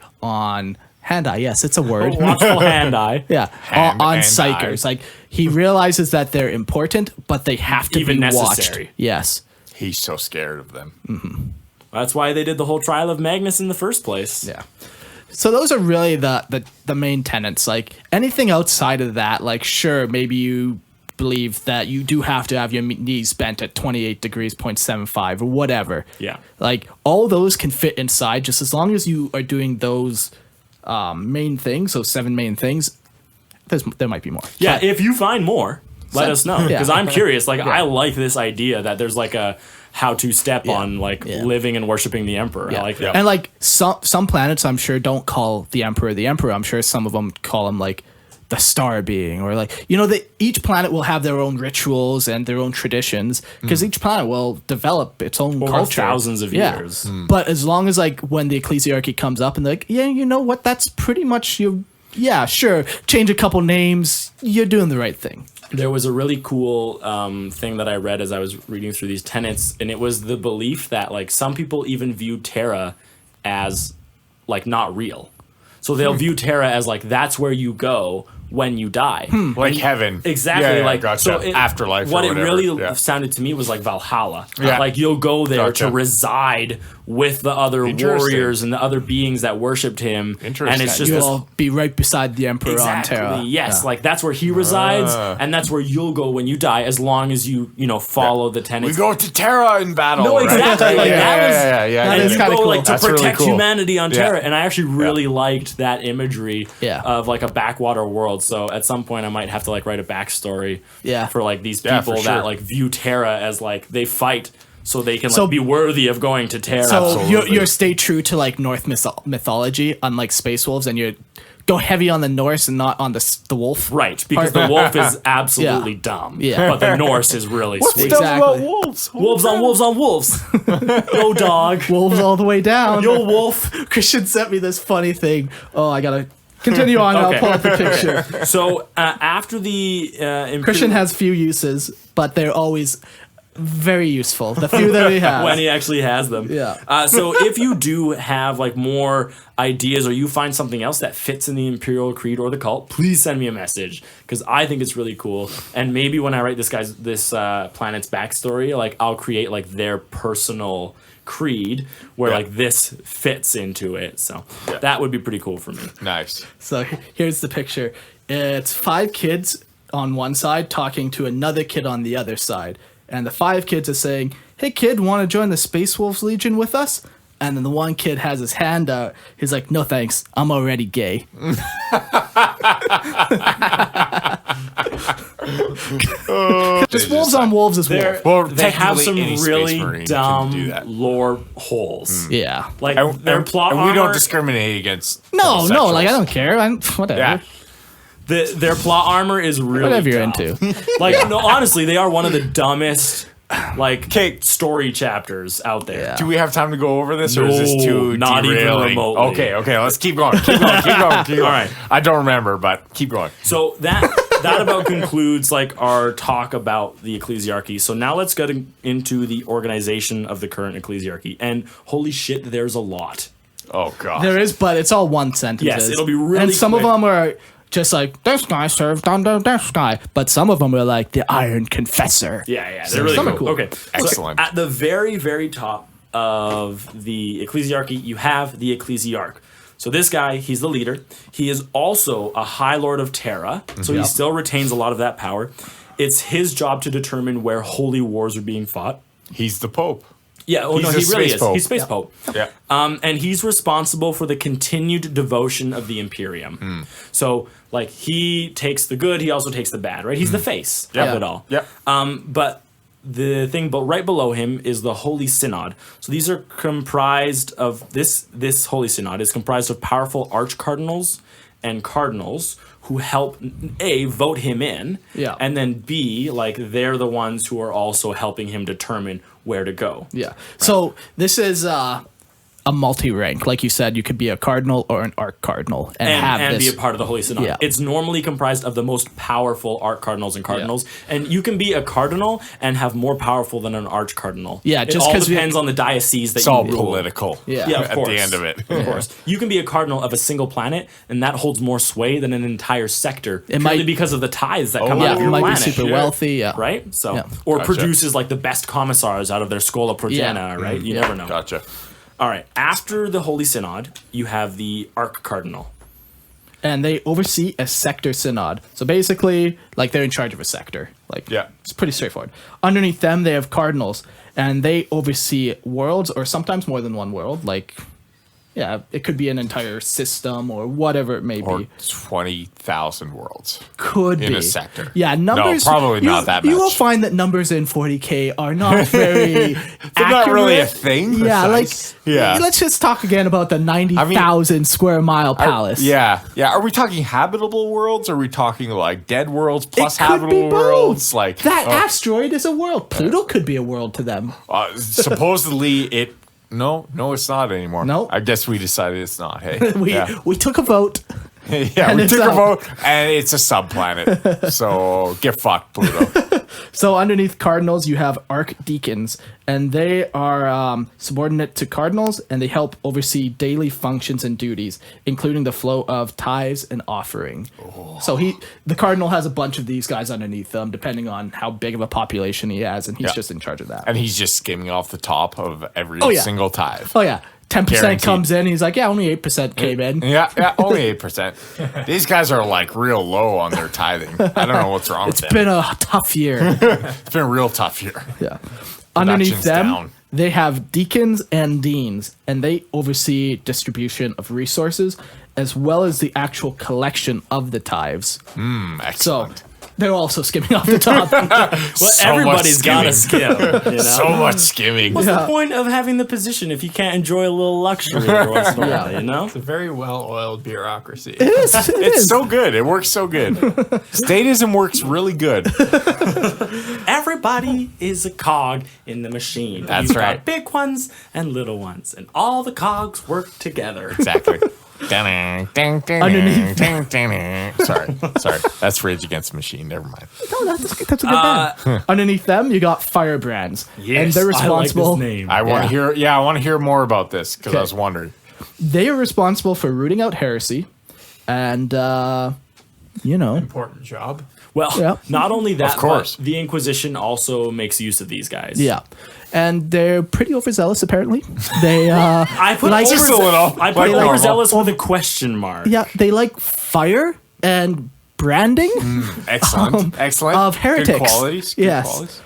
Yes, it's a word. Watchful hand eye. Yeah, Hand on and psychers. eye. Like he realizes that they're important, but they have to Even be necessary. watched. Yes. He's so scared of them. That's why they did the whole trial of Magnus in the first place. Yeah. So those are really the main tenets. Like anything outside of that, like sure, maybe you believe that you do have to have your knees bent at 28 degrees, 0.75 or whatever. Yeah. Like all those can fit inside just as long as you are doing those main things, those 7 main things. There might be more. Yeah, if you find more, let us know. Yeah. Because I'm curious. Like, I like this idea that there's like a how-to step on like living and worshiping the emperor. I like that. And like some planets, I'm sure don't call the emperor the emperor. I'm sure some of them call him like the star being, or like each planet will have their own rituals and their own traditions because each planet will develop its own Over culture, thousands of years. But as long as like when the Ecclesiarchy comes up and they're like, yeah, you know what, that's pretty much you. Yeah, sure. Change a couple names. You're doing the right thing. There was a really cool thing that I read as I was reading through these tenets, and it was the belief that like some people even view Terra as like not real. So they'll view Terra as like that's where you go when you die. Like heaven. Exactly. Yeah, like gotcha. so Afterlife. What or it whatever. really Yeah. sounded to me was like Valhalla. Yeah. Like you'll go there Gotcha. to reside with the other Interesting. warriors and the other beings that worshipped him. Interesting. And it's just this You'll be right beside the emperor on Terra. yes, Yeah. like that's where he resides, and that's where you'll go when you die, as long as you follow the We tenets. go to Terra in battle. No, right? exactly. Like, that was- yeah. and is you kinda go cool. like to That's really protect cool. humanity on Yeah. Terra, and I actually really liked that imagery Yeah. of like a backwater world. So at some point, I might have to like write a backstory Yeah. for like these Yeah, people for that sure. like view Terra as like they fight so they can like So- be worthy of going to Terra. So Absolutely. you're stay true to like North mythology, unlike Space Wolves, and you go heavy on the Norse and not on the wolf. Right, because the wolf is absolutely dumb. Yeah. But the Norse is really sweet. Exactly. wolves? Wolves on wolves on wolves. Yo, dog. Wolves all the way down. Yo, wolf. Christian sent me this funny thing. Oh, I gotta continue on. Okay. I'll pull up the picture. So after the Christian has few uses, but they're always very useful. The few that he has. when he actually has them. Yeah. So if you do have like more ideas, or you find something else that fits in the Imperial Creed or the cult, please send me a message, because I think it's really cool. And maybe when I write this planet's backstory, like I'll create like their personal creed where like this fits into it. So that would be pretty cool for me. Nice. So here's the picture. It's 5 kids on one side talking to another kid on the other side. And the 5 kids are saying, hey kid, want to join the Space Wolves Legion with us? And then the one kid has his hand out. He's like, no thanks, I'm already gay. Just wolves on wolves is wolf. Well, They have technically some any Space really Marine can do dumb that. lore holes. Yeah. Like And, their plot and armor. we don't discriminate against No, homosexuals. like I don't care. Whatever. Yeah. Their plot armor is really Whatever you're dumb. into. Like, no, honestly, they are one of the dumbest, like, Okay. story chapters out there. Yeah. Do we have time to go over this, or is this No, too not even derailing? remotely. Okay, let's keep going. Keep going. All right. I don't remember, but keep going. So that about concludes like our talk about the Ecclesiarchy. So now let's get into the organization of the current Ecclesiarchy. And holy shit, there's a lot. Oh god. There is, but it's all one sentence. Yes, it'll be really And some quick. of them are just like, this guy served under this guy. But some of them are like, the Iron Confessor. Yeah, they're really some are cool. cool. Okay, Excellent. So at the very, very top of the Ecclesiarchy, you have the Ecclesiarch. So this guy, he's the leader. He is also a High Lord of Terra, so he Yep. still retains a lot of that power. It's his job to determine where holy wars are being fought. He's the Pope. Yeah, oh He's no, a he really space is. pope. He's Space Pope. Yeah. And he's responsible for the continued devotion of the Imperium. So, like, he takes the good, he also takes the bad, right? He's the face Yeah. of it all. Yep. But the thing, but right below him is the Holy Synod. So these are comprised of this Holy Synod is comprised of powerful archcardinals and cardinals who help A, vote him in, Yeah. and then B, like, they're the ones who are also helping him determine where to go. Yeah. So this is a multi-rank. Like you said, you could be a cardinal or an arch-cardinal and have and this. be a part of the Holy Synod. Yeah. It's normally comprised of the most powerful arch-cardinals and cardinals, and you can be a cardinal and have more powerful than an arch-cardinal. Yeah, it just all 'cause we- depends on the diocese that It's you all rule. political. Yeah. Yeah, of At course. the end of it. Of course. You can be a cardinal of a single planet, and that holds more sway than an entire sector. It purely might- because of the tithes that come yeah, out of it your might planet. be super wealthy. Yeah. Right? So, Yeah. or Gotcha. produces like the best commissars out of their Schola Progena, right? You never know. Gotcha. All right. After the Holy Synod, you have the Arch-Cardinal. And they oversee a sector synod. So basically, like they're in charge of a sector. Like, Yeah. it's pretty straightforward. Underneath them, they have cardinals, and they oversee worlds, or sometimes more than one world. Like, yeah, it could be an entire system or whatever it may Or be. 20,000 worlds. Could in be a sector. Yeah, numbers. No, probably you, not that You will much. find that numbers in 40K are not very. They're not really a accurate. thing. Yeah, Precise. like Yeah. Let's just talk again about the 90,000 square mile palace. Yeah. Are we talking habitable worlds? Or are we talking like dead worlds plus It could be habitable both. worlds? Like That asteroid is a world. Pluto could be a world to them. supposedly it. No, it's not anymore. No. I guess we decided it's not. Hey, We took a vote. yeah, and we it's took a out. vote, and it's a subplanet. So get fucked, Pluto. So underneath cardinals, you have archdeacons, and they are subordinate to cardinals, and they help oversee daily functions and duties, including the flow of tithes and offering. So the cardinal has a bunch of these guys underneath them, depending on how big of a population he has, and he's Yeah. just in charge of that. And he's just skimming off the top of every Oh, yeah. single tithe. Oh yeah, 10% Guaranteed. comes in. He's like, yeah, only 8% came in. Yeah, only 8%. These guys are like real low on their tithing. I don't know what's wrong with them. Been a tough year. It's been a real tough year. Yeah. Underneath Production's them, down. they have deacons and deans, and they oversee distribution of resources as well as the actual collection of the tithes. So Excellent. they're also skimming off the top. Well, So everybody's much got a skimming. skill. You know? So much skimming. What's Yeah. the point of having the position if you can't enjoy a little luxury every once in a while, you know? It's a very well-oiled bureaucracy. It is. It's so good. It works so good. Statism works really good. Everybody is a cog in the machine. That's You've right. got big ones and little ones, and all the cogs work together. Exactly. Underneath. Sorry. That's Rage Against the Machine. Never mind. Oh, that's a good band. Underneath them, you got firebrands. and they're I like responsible. this name. I want to Yeah. hear. Yeah, I want to hear more about this because I Okay. was wondering. They are responsible for rooting out heresy. And, Important job. Well, Yeah. not only that, Of course. but the Inquisition also makes use of these guys. yeah. And they're pretty overzealous, apparently. They, I put Like- over, Just a little, I put like normal. overzealous with a question mark. yeah, they like fire and branding. Excellent. Excellent. of heretics. Good qualities. Good Yes. qualities.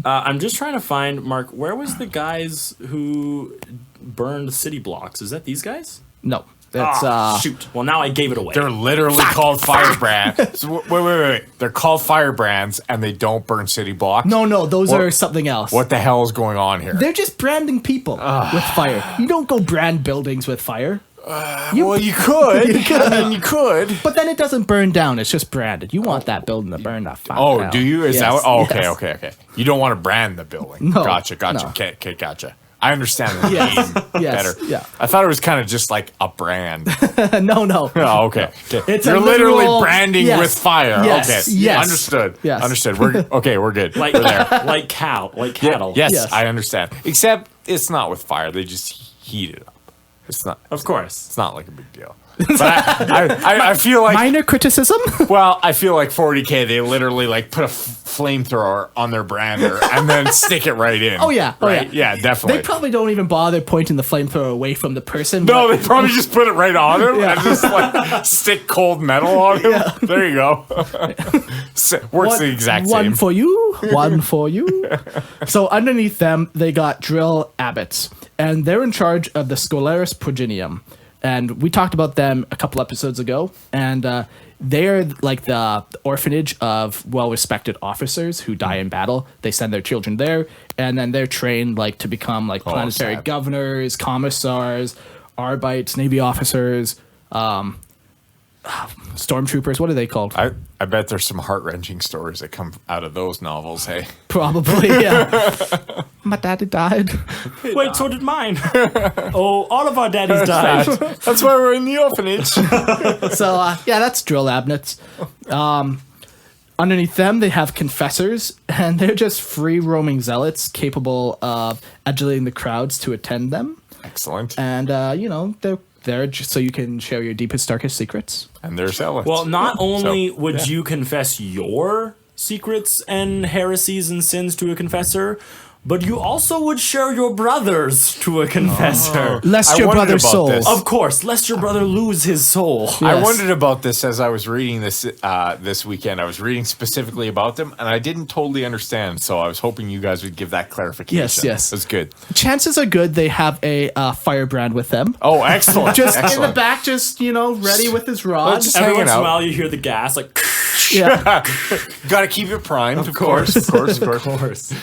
I'm just trying to find, Mark, where was the guys who burned city blocks? Is that these guys? No. That's Shoot. Well, now I gave it away. They're literally called firebrands. So, wait. They're called firebrands, and they don't burn city blocks. No, those are something else. What the hell is going on here? They're just branding people with fire. You don't go brand buildings with fire. Well, you could. You could. But then it doesn't burn down. It's just branded. You want that building to burn that fire. Oh, down. do you? Is Yes, that what? Oh, yes. okay. You don't want to brand the building. No, Gotcha. no. Okay, gotcha. I understand the Yes, name yes, better. yeah. I thought it was kind of just like a brand. No. Oh, okay. It's You're a literally literal- branding yes, with fire. yes, Okay. yes, Understood. yes. Understood. We're good. like, We're there. like cattle. Yes, Yes. I understand. Except it's not with fire. They just heat it up. It's not. Of course. It's not like a big deal. But I feel like Minor criticism? well, I feel like 40K. They literally like put a flamethrower on their brander and then stick it right in. Oh, yeah. Right? Yeah, definitely. They probably don't even bother pointing the flamethrower away from the person. No, but- they probably just put it right on him Yeah. and just like stick cold metal on him. There you go. Works the exact one same. for you, one for you. So underneath them, they got drill abbots, and they're in charge of the Scholaris Progenium. And we talked about them a couple episodes ago, and they're like the orphanage of well-respected officers who die in battle. They send their children there, and then they're trained like to become like planetary sad. governors, commissars, arbites, navy officers, stormtroopers. What are they called? I bet there's some heart-wrenching stories that come out of those novels, hey? Probably, yeah. My daddy died. Wait, so did mine. Oh, all of our daddies died. That's why we're in the orphanage. So, yeah, that's drill abbots. Underneath them, they have confessors, and they're just free-roaming zealots capable of agitating the crowds to attend them. Excellent. And, they're there just so you can share your deepest, darkest secrets. And they're zealots. Well, not only So, would you confess your secrets and heresies and sins to a confessor, but you also would share your brothers to a confessor. Lest I your wondered brother's about soul. this. Of course, lest your brother lose his soul. I Yes. wondered about this as I was reading this this weekend. I was reading specifically about them, and I didn't totally understand. So I was hoping you guys would give that clarification. Yes. That's good. Chances are good they have a firebrand with them. Oh, excellent. Just in the excellent. back, just, ready with his rod. Just Every hanging once in a out. while, you hear the gas, like, Yeah. Got to keep it primed, of course. Of course.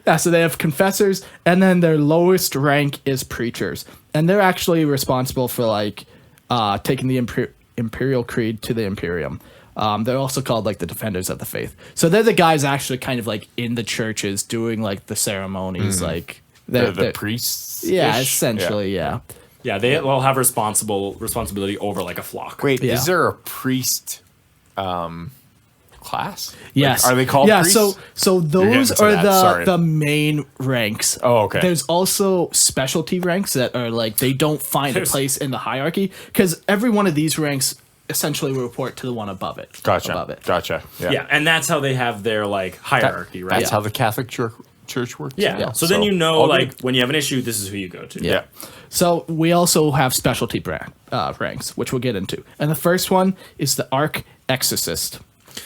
Yeah, so they have confessors, and then their lowest rank is preachers. And they're actually responsible for, like, taking the Imperial Creed to the Imperium. They're also called, like, the defenders of the faith. So they're the guys actually kind of, like, in the churches doing, like, the ceremonies, like... They're the priests. Yeah, essentially, yeah. yeah, they will have responsibility over like a flock. Wait, Yeah. is there a priest class? Yes. Like, are they called yeah, priests? so those getting to are that, sorry. the main ranks. Oh, okay. There's also specialty ranks that are like they don't find a place in the hierarchy because every one of these ranks essentially will report to the one above it. Gotcha. Above it. Gotcha. Yeah, and that's how they have their like hierarchy, right? That's how the Catholic Church works. Yeah. So then you know, all like, good. when you have an issue, this is who you go to. Yeah. So we also have specialty ranks, which we'll get into. And the first one is the Arch Exorcist.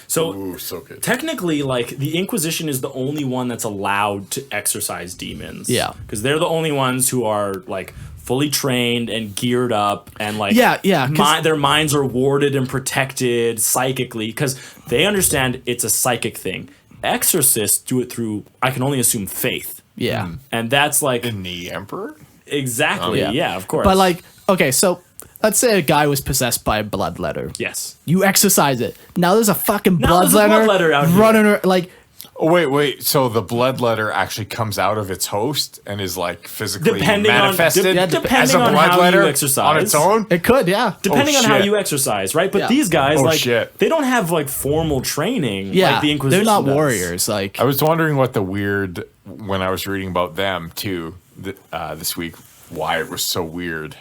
So, Ooh, so good. technically, like, the Inquisition is the only one that's allowed to exorcise demons. Yeah. Because they're the only ones who are, like, fully trained and geared up and, like, Yeah, 'cause- their minds are warded and protected psychically because they understand it's a psychic thing. Exorcists do it through, I can only assume, faith. Yeah. And that's, like, In the Emperor? exactly, yeah, of course. But like, okay, so let's say a guy was possessed by a bloodletter. yes. You exorcise it. Now there's a fucking Now there's a bloodletter out here. running like Oh, wait. So the bloodletter actually comes out of its host and is like physically Depending on- manifested de- as depending a on how you bloodletter exercise. on its own? it could, yeah. Depending Oh, on how shit. you exercise, right? But Yeah. these guys, Oh, like, shit. they don't have, like, formal training Yeah, like the Inquisition they're not does. warriors. Like, I was wondering what the weird, when I was reading about them too this week, why it was so weird.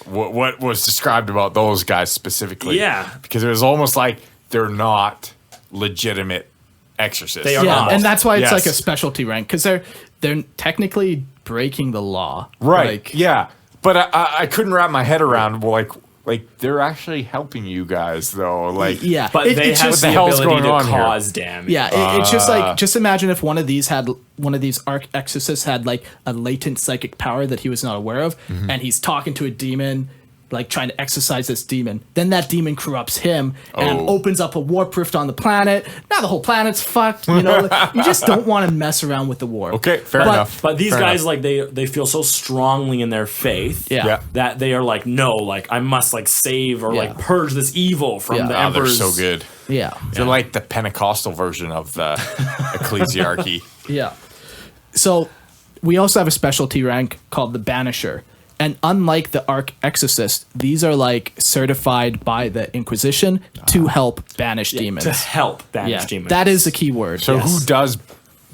What was described about those guys specifically? Yeah. Because it was almost like they're not legitimate exorcists. They are yeah, not. and that's why it's Yes. like a specialty rank because they're technically breaking the law. Right. Like, yeah. But I couldn't wrap my head around like like they're actually helping you guys though. Like, Yeah, But they it's have just the hell's ability going to on here? cause damage. yeah. It's just like just imagine if one of these arch exorcists had like a latent psychic power that he was not aware of, and he's talking to a demon. Like trying to exorcise this demon, then that demon corrupts him and opens up a warp rift on the planet. Now the whole planet's fucked. You know, you just don't want to mess around with the warp. okay, fair enough. But these Fair guys, enough. like they feel so strongly in their faith, Yeah. that they are like, no, like I must like save or like Yeah. purge this evil from Yeah. the Oh, they're emperor's. so good. Yeah, They're like the Pentecostal version of the Ecclesiarchy. yeah. So we also have a specialty rank called the Banisher. And unlike the Arch Exorcist, these are like certified by the Inquisition to help banish demons. To help banish Yeah, demons. that is the key word. So yes. who does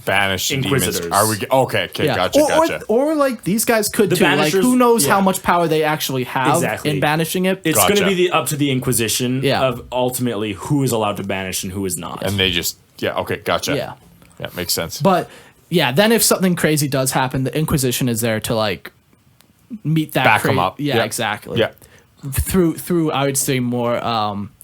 banish the demons? Inquisitors. Are we okay? Yeah. Gotcha. Or like these guys could The too. Like Banishers- who knows yeah. how much power they actually have Exactly. in banishing it? It's going to Gotcha. be up to the Inquisition Yeah. of ultimately who is allowed to banish and who is not. And they just okay, gotcha. Yeah. Yeah, makes sense. But yeah, then if something crazy does happen, the Inquisition is there to like meet that. Back 'em up. Yeah, Yeah. exactly. Yeah. Through I would say more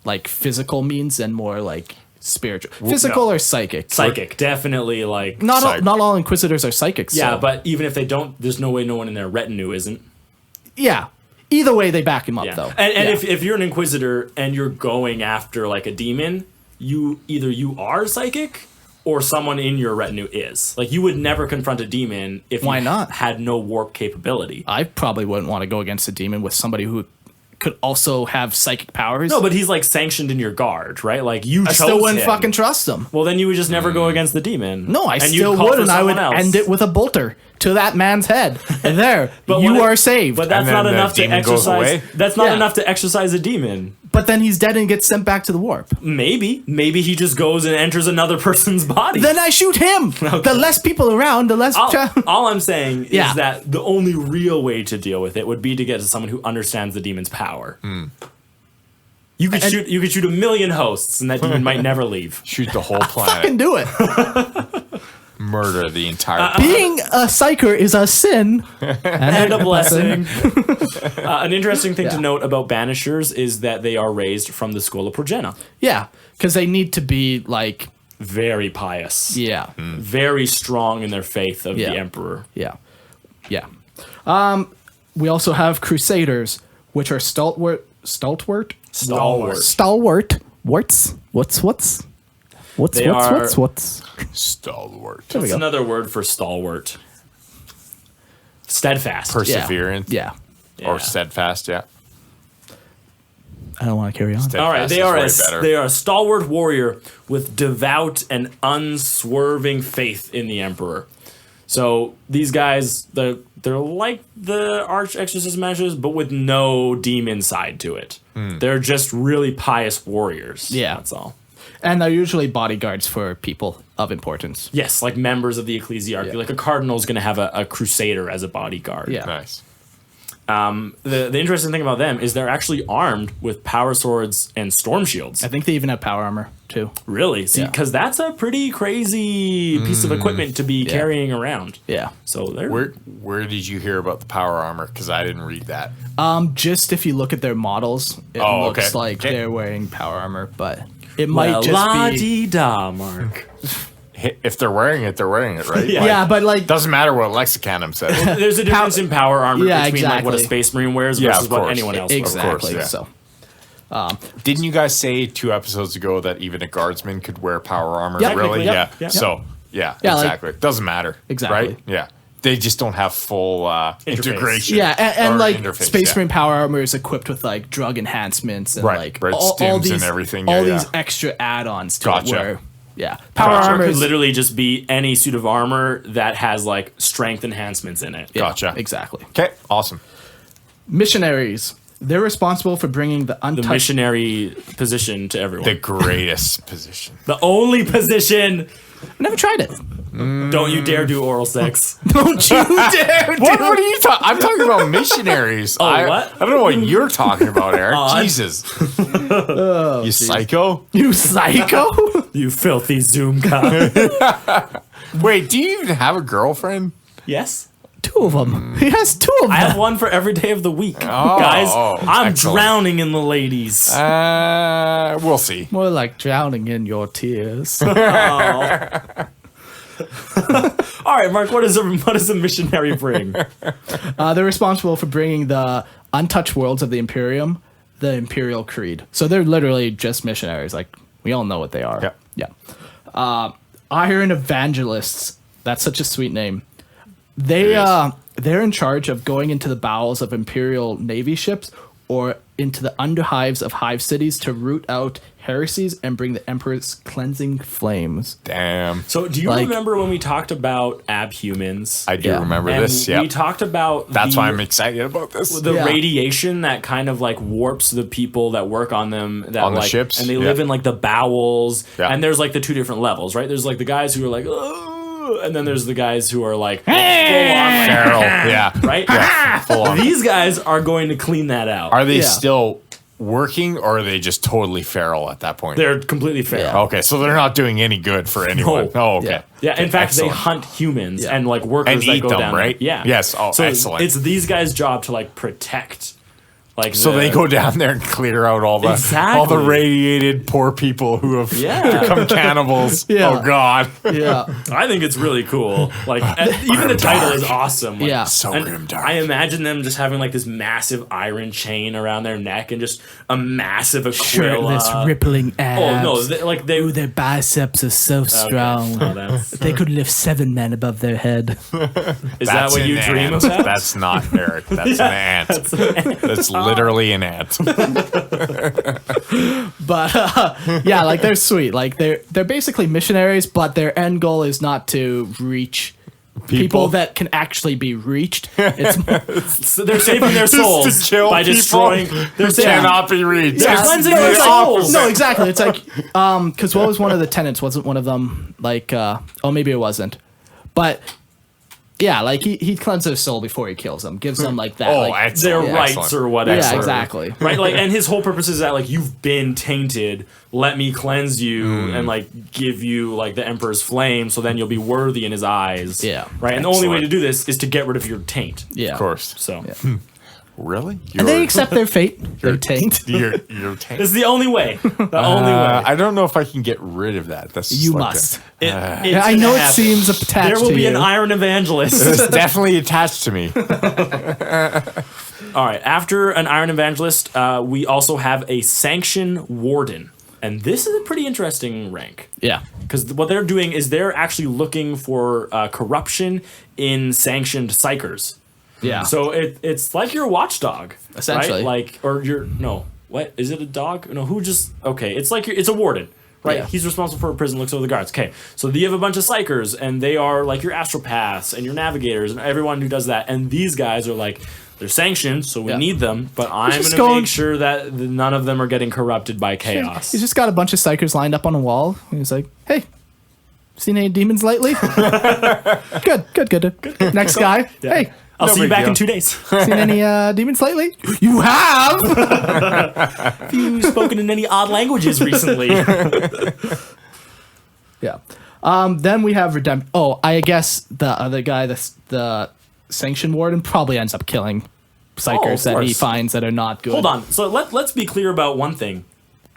like physical means and more like spiritual, physical no. or psychic. Psychic, definitely like Not all Inquisitors are psychics. yeah, so- but even if they don't, there's no way no one in their retinue isn't. yeah. Either way, they back him up Yeah. though. And Yeah. if you're an Inquisitor and you're going after like a demon, you are psychic or someone in your retinue is. Like you would never confront a demon if Why you not? had no warp capability. I probably wouldn't want to go against a demon with somebody who could also have psychic powers. No, but he's like sanctioned in your guard, right? Like you I chose still wouldn't him. fucking trust them. Well, then you would just never go against the demon. No, I And you'd still call would, for and I would someone else. end it with a bolter to that man's head. And there, But you what if- are saved. But that's And then not the enough to demon goes exercise. away? That's not Yeah. enough to exercise a demon. But then he's dead and gets sent back to the warp. Maybe he just goes and enters another person's body. Then I shoot him. The less people around, the less. All I'm saying Yeah. is that the only real way to deal with it would be to get to someone who understands the demon's power. You could shoot a million hosts, and that demon might never leave. Shoot the whole Fucking planet. do it. Murder the entire Being a psyker is a sin. And a blessing. An interesting thing Yeah. to note about banishers is that they are raised from the school of Progena. Yeah, because they need to be like, Very pious. yeah, Very strong in their faith of Yeah. the emperor. yeah, yeah. We also have Crusaders, which are stalwart. Stalwart. Warts. What's They are- stalwart. There we That's go. another word for stalwart. Steadfast. Perseverant. Yeah. Yeah. Or steadfast, yeah. I don't want to carry on. All right, Steadfast is way better. they are a stalwart warrior with devout and unswerving faith in the emperor. So these guys, they're like the arch exorcist mashers, but with no demon side to it. They're just really pious warriors. Yeah. That's all. And they're usually bodyguards for people of importance. Yes, like members of the Ecclesiarchy. Yeah. Like a cardinal's going to have a crusader as a bodyguard. Yeah. Nice. The interesting thing about them is they're actually armed with power swords and storm shields. I think they even have power armor too. Really? See, Yeah. because that's a pretty crazy piece of equipment to be carrying around. Yeah. So they're Where did you hear about the power armor? Because I didn't read that. Just if you look at their models, it looks okay. like Okay. they're wearing power armor, but it well, might just la be. dee da, Mark. If they're wearing it, they're wearing it, right? Yeah. Yeah, but like, Doesn't matter what Lexicanum says. There's a difference in power armor Yeah, between like what a exactly. Space Marine wears Yeah, versus of what course. anyone else wears. exactly. yeah. So Didn't you guys say 2 episodes ago that even a guardsman could wear power armor? Yep. Really? Yep. Yeah. Yep. So, yeah, Yeah, like- exactly. Doesn't matter. Exactly. Right? Yeah. They just don't have full integration. yeah, and or like interface, Space yeah. Marine power armor is equipped with like drug enhancements and Right, like right, all stims and these everything, all yeah, these yeah. extra add-ons to Gotcha. it. Where, yeah, power Power armor armor could is literally just be any suit of armor that has like strength enhancements in it. yeah, Gotcha. exactly. Okay, awesome. Missionaries. They're responsible for bringing the The untouched. missionary position to everyone. The greatest position. The only position. Never tried it. Don't you dare do oral sex. Don't you dare! What are you talking? I'm talking about missionaries. Oh, I, what? I don't know what you're talking about, Eric. Jesus. You psycho. You psycho! You filthy Zoom guy. Wait, do you even have a girlfriend? Yes. 2 of them. He has 2 of them. I have one for every day of the week, guys. I'm excellent. drowning in the ladies. We'll see. More like drowning in your tears. All right, Mark. What does a missionary bring? They're responsible for bringing the untouched worlds of the Imperium, the Imperial Creed. So they're literally just missionaries. Like, we all know what they are. Yep. Yeah. Iron Evangelists. That's such a sweet name. They're in charge of going into the bowels of Imperial Navy ships or into the underhives of hive cities to root out heresies and bring the Emperor's cleansing flames. Damn. So, do you Like- remember when we talked about abhumans? I do Yeah. remember And this. Yeah. we talked about That's why I'm excited about this. the Yeah. radiation that kind of like warps the people that work on them that On the like ships? and they Yeah. live in like the bowels Yeah. and there's like the 2 different levels, right? There's like the guys who are like, "Ugh," and then there's the guys who are like full on, like, Feral. Yeah. right? Yeah. Full on. These guys are going to clean that out. Are they Yeah. still working or are they just totally feral at that point? They're completely fair. Yeah. Okay, so they're not doing any good for anyone. No. Oh, okay. Yeah. Yeah, in fact, Excellent. they hunt humans Yeah. and like workers And that eat go them, down right? there. Yeah. Yes. Oh, so excellent. It's these guys' job to like protect. Like So they go down there and clear out all the Exactly. radiated poor people who have Yeah. become cannibals. Yeah. Oh God. Yeah. I think it's really cool. Like even the title is awesome. Like, Yeah. So and grim dark. I imagine them just having like this massive iron chain around their neck and just a massive Shirtless, aquila. rippling abs. Oh no! Like they. Ooh, their biceps are so strong. Oh, that's, They could lift 7 men above their head. is that what an you dream ant. about? That's not Eric. That's an ant. That's literally an ant. But yeah, like they're sweet. Like they're basically missionaries, but their end goal is not to reach people that can actually be reached. It's So they're saving their souls to kill by people destroying. They're saving. cannot be reached. They're Yeah, cleansing no, their it's like- souls. no, exactly. It's like because what was one of the tenants? Wasn't one of them like oh maybe it wasn't, but yeah, like he cleanses their soul before he kills them, gives them like that. Oh, like, Their excellent. rights Excellent. or whatever. yeah, exactly. Right, like, and his whole purpose is that like you've been tainted. Let me cleanse you and like give you like the Emperor's flame, so then you'll be worthy in his eyes. Yeah. right. And the only way Excellent. to do this is to get rid of your taint. Yeah, Of course. So Really? And they accept their fate. Their taint. You're this is the only way. The only way. I don't know if I can get rid of that. That's just You like must. It's Yeah, I gonna know it happen. seems attached There will to be you. an iron evangelist. it's definitely attached to me. All right. After an Iron Evangelist, we also have a Sanction Warden. And this is a pretty interesting rank. Yeah. Because what they're doing is they're actually looking for corruption in sanctioned psychers. Yeah. So it's like your watchdog. Essentially. Right? Like, or your, no, what? Is it a dog? No, who just, okay. It's like, it's a warden. Right, Yeah. he's responsible for a prison, looks over the guards. Okay, so you have a bunch of psychers, and they are like your astropaths and your navigators and everyone who does that. And these guys are like, they're sanctioned, so we Yeah. need them. But I'm just going to going- make sure that none of them are getting corrupted by chaos. He's just got a bunch of psychers lined up on a wall. And he's like, hey, seen any demons lately? Good. Next guy. Yeah. Hey, I'll No see you big back deal. in 2 days. seen any demons lately? You have? Have you spoken in any odd languages recently? Yeah. Then we have Redemption. Oh, I guess the other guy, the Sanction Warden, probably ends up killing psychers that he course. finds that are not good. Hold on. So let's be clear about one thing.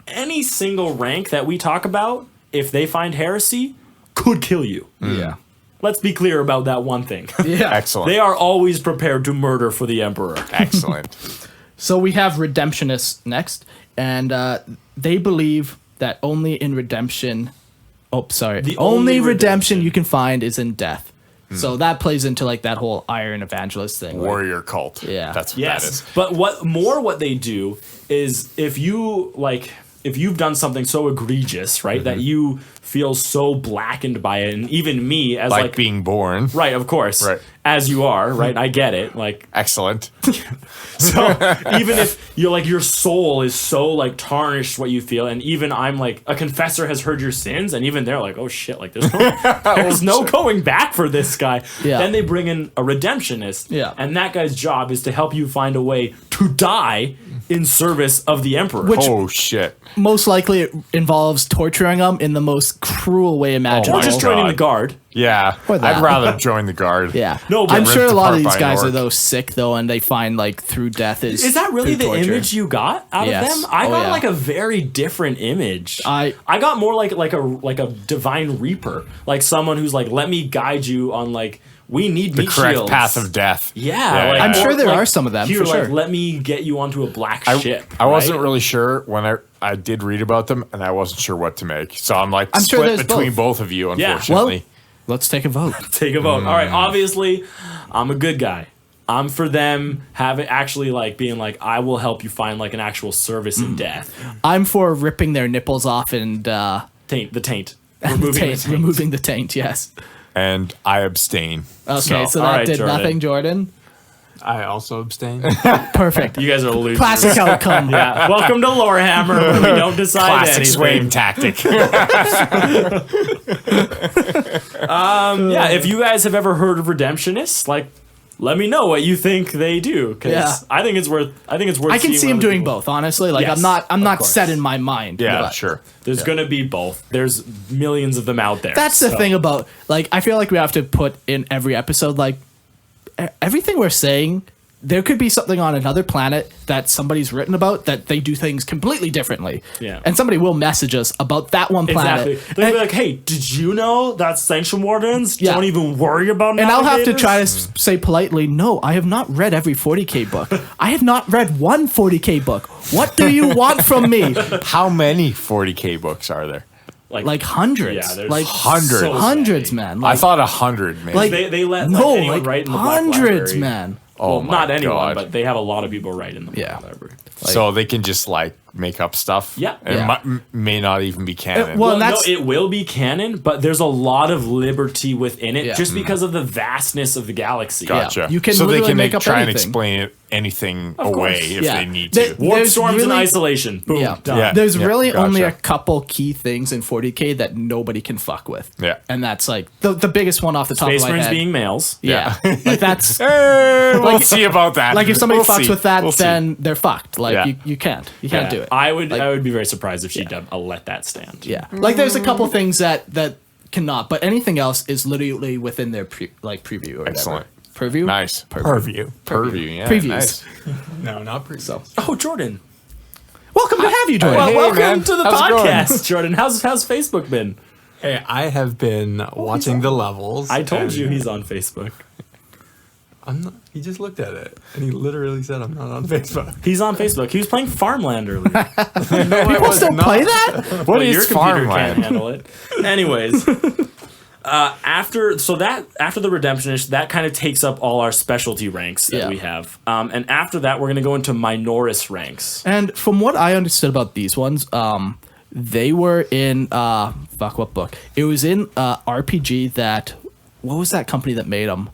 Any single rank that we talk about, if they find heresy, could kill you. Yeah. Let's be clear about that one thing. Yeah. Excellent. They are always prepared to murder for the Emperor. Excellent. So we have Redemptionists next, and they believe that only in redemption. Oh, sorry. The only only redemption redemption. you can find is in death. So that plays into like that whole Iron Evangelist thing. right? Warrior cult. Yeah. That's what Yes. that is. But what they do is if you've done something so egregious, right, that you feel so blackened by it, and even me as Like being born. right, of course, Right. as you are, right, I get it, like, Excellent. so even if you're like your soul is so like tarnished what you feel, and even I'm like a confessor has heard your sins, and even they're like, oh shit, like there's no going back for this guy. Yeah. Then they bring in a redemptionist, Yeah. and that guy's job is to help you find a way to die in service of the emperor. Which- Oh shit! Most likely it involves torturing them in the most cruel way imaginable. or just God. joining the guard. Yeah, Or that. I'd rather join the guard. Yeah. No, but- I'm sure a ripped lot of apart these by guys an are orc. though sick though, and they find like through death Is that really the through torture. image you got out Yes. of them? I Oh, got yeah. like a very different image. I got more like a divine reaper, like someone who's like, let me guide you on like we need The meat correct shields. path of death. Yeah, like, I'm sure or, there like, are some of them, Here, for like, sure. let me get you onto a black ship. I wasn't right? really sure when I did read about them, and I wasn't sure what to make. So I'm like I'm sure split there's between both. both of you. Yeah. Unfortunately, well, let's take a vote. Take a vote. All right, obviously, I'm a good guy. I'm for them having actually like being like, I will help you find like an actual service in death. I'm for ripping their nipples off and Taint. removing the taint. Yes. and I abstain. Okay, so all that right, did Jordan. nothing, Jordan. I also abstain. Perfect. You guys are losers. Classic outcome. Yeah. Welcome to Lorehammer, where we don't decide Classic anything. Swain tactic. Yeah, if you guys have ever heard of redemptionists, like, let me know what you think they do, because Yeah. I think it's worth. I can seeing see him what doing people- both, honestly. Like Yes, I'm of not course. set in my mind. Yeah, but sure. There's gonna be both. There's millions of them out there. That's the so- thing about like I feel like we have to put in every episode like everything we're saying. There could be something on another planet that somebody's written about that they do things completely differently. Yeah. And somebody will message us about that one planet. Exactly. They'll be like, "Hey, did you know that Sanction Wardens Yeah. don't even worry about?" And I'll have to navigators?" try to say politely, no, I have not read every 40K book. I have not read one 40K book. What do you want from me? How many 40K books are there? Like hundreds. Yeah, there's like hundreds. so hundreds, many. man. I Like, thought 100, man. like They let no, anyone like write in the Black hundreds, Library. man. oh Well, my not anyone, God. but they have a lot of people write in the Yeah. Black Library. So they can just like make up stuff. Yeah. And Yeah. It may not even be canon. well, Well, no, that's- it will be canon, but there's a lot of liberty within it Yeah. just because of the vastness of the galaxy. Gotcha. you can so they literally can make up try and anything. explain anything Of away course. if Yeah. they need They- to. Warp There's storms in really- isolation. Boom. Yeah. Done. Yeah. There's really gotcha. only a couple key things in 40K that nobody can fuck with. Yeah. And that's like the biggest one off the top Space of my Marines head. being males. yeah. Like that's We'll see about that. like if somebody We'll fucks see. with that, We'll see. then they're fucked. Like Yeah. you can't Yeah. do it. I would be very surprised if she did let that stand. Yeah. Like there's a couple things that cannot, but anything else is literally within their preview or whatever. Excellent. Purview? Nice. Purview. Purview, yeah. Previews. Nice. No, not preview. So Oh, Jordan. welcome to have you, Jordan. Well, Hey, welcome man. to the How's it going? podcast, Jordan. How's Facebook been? Hey, I have been watching the levels. I told and you he's on Facebook. I'm not. He just looked at it and he literally said, "I'm not on Facebook." He's on Facebook. He was playing Farmland earlier. People still play that? What Well, is your computer Farmland? can't handle it. Anyways, after the Redemptionist, that kind of takes up all our specialty ranks that Yeah. we have. And after that, we're gonna go into Minoris ranks. And from what I understood about these ones, they were in fuck what book? It was in RPG that what was that company that made them?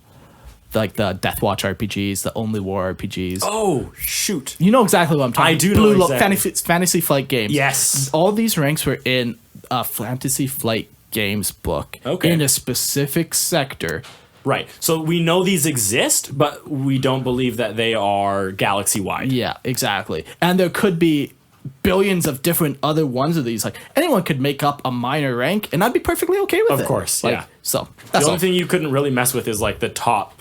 Like the Death Watch RPGs, the Only War RPGs. Oh shoot! You know exactly what I'm talking. I do know exactly. Fantasy Flight Games. Yes. All these ranks were in a Fantasy Flight Games book. Okay. In a specific sector. Right. So we know these exist, but we don't believe that they are galaxy wide. Yeah, exactly. And there could be billions of different other ones of these. Like anyone could make up a minor rank, and I'd be perfectly okay with it. Of course, Like, yeah. So The that's only all. thing you couldn't really mess with is like the top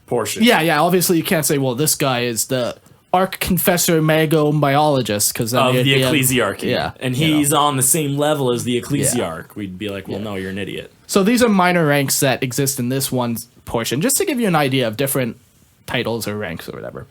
portion. Yeah. Obviously, you can't say, well, this guy is the Arch Confessor Mago Biologist because Of the Ecclesiarchy. Yeah, And you know. he's on the same level as the Ecclesiarch. We'd be like, well, no, you're an idiot. So these are minor ranks that exist in this one portion, just to give you an idea of different titles or ranks or whatever.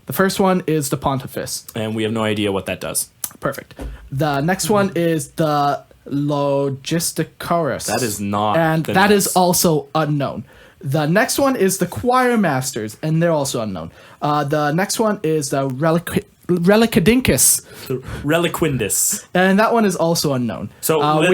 The first one is the Pontifex. And we have no idea what that does. Perfect. The next one is the Logisticaurus. That is not And the that is next. also unknown. The next one is the Choir Masters, and they're also unknown. The next one is the Relicadinkus, Reliquindus. and that one is also unknown. So we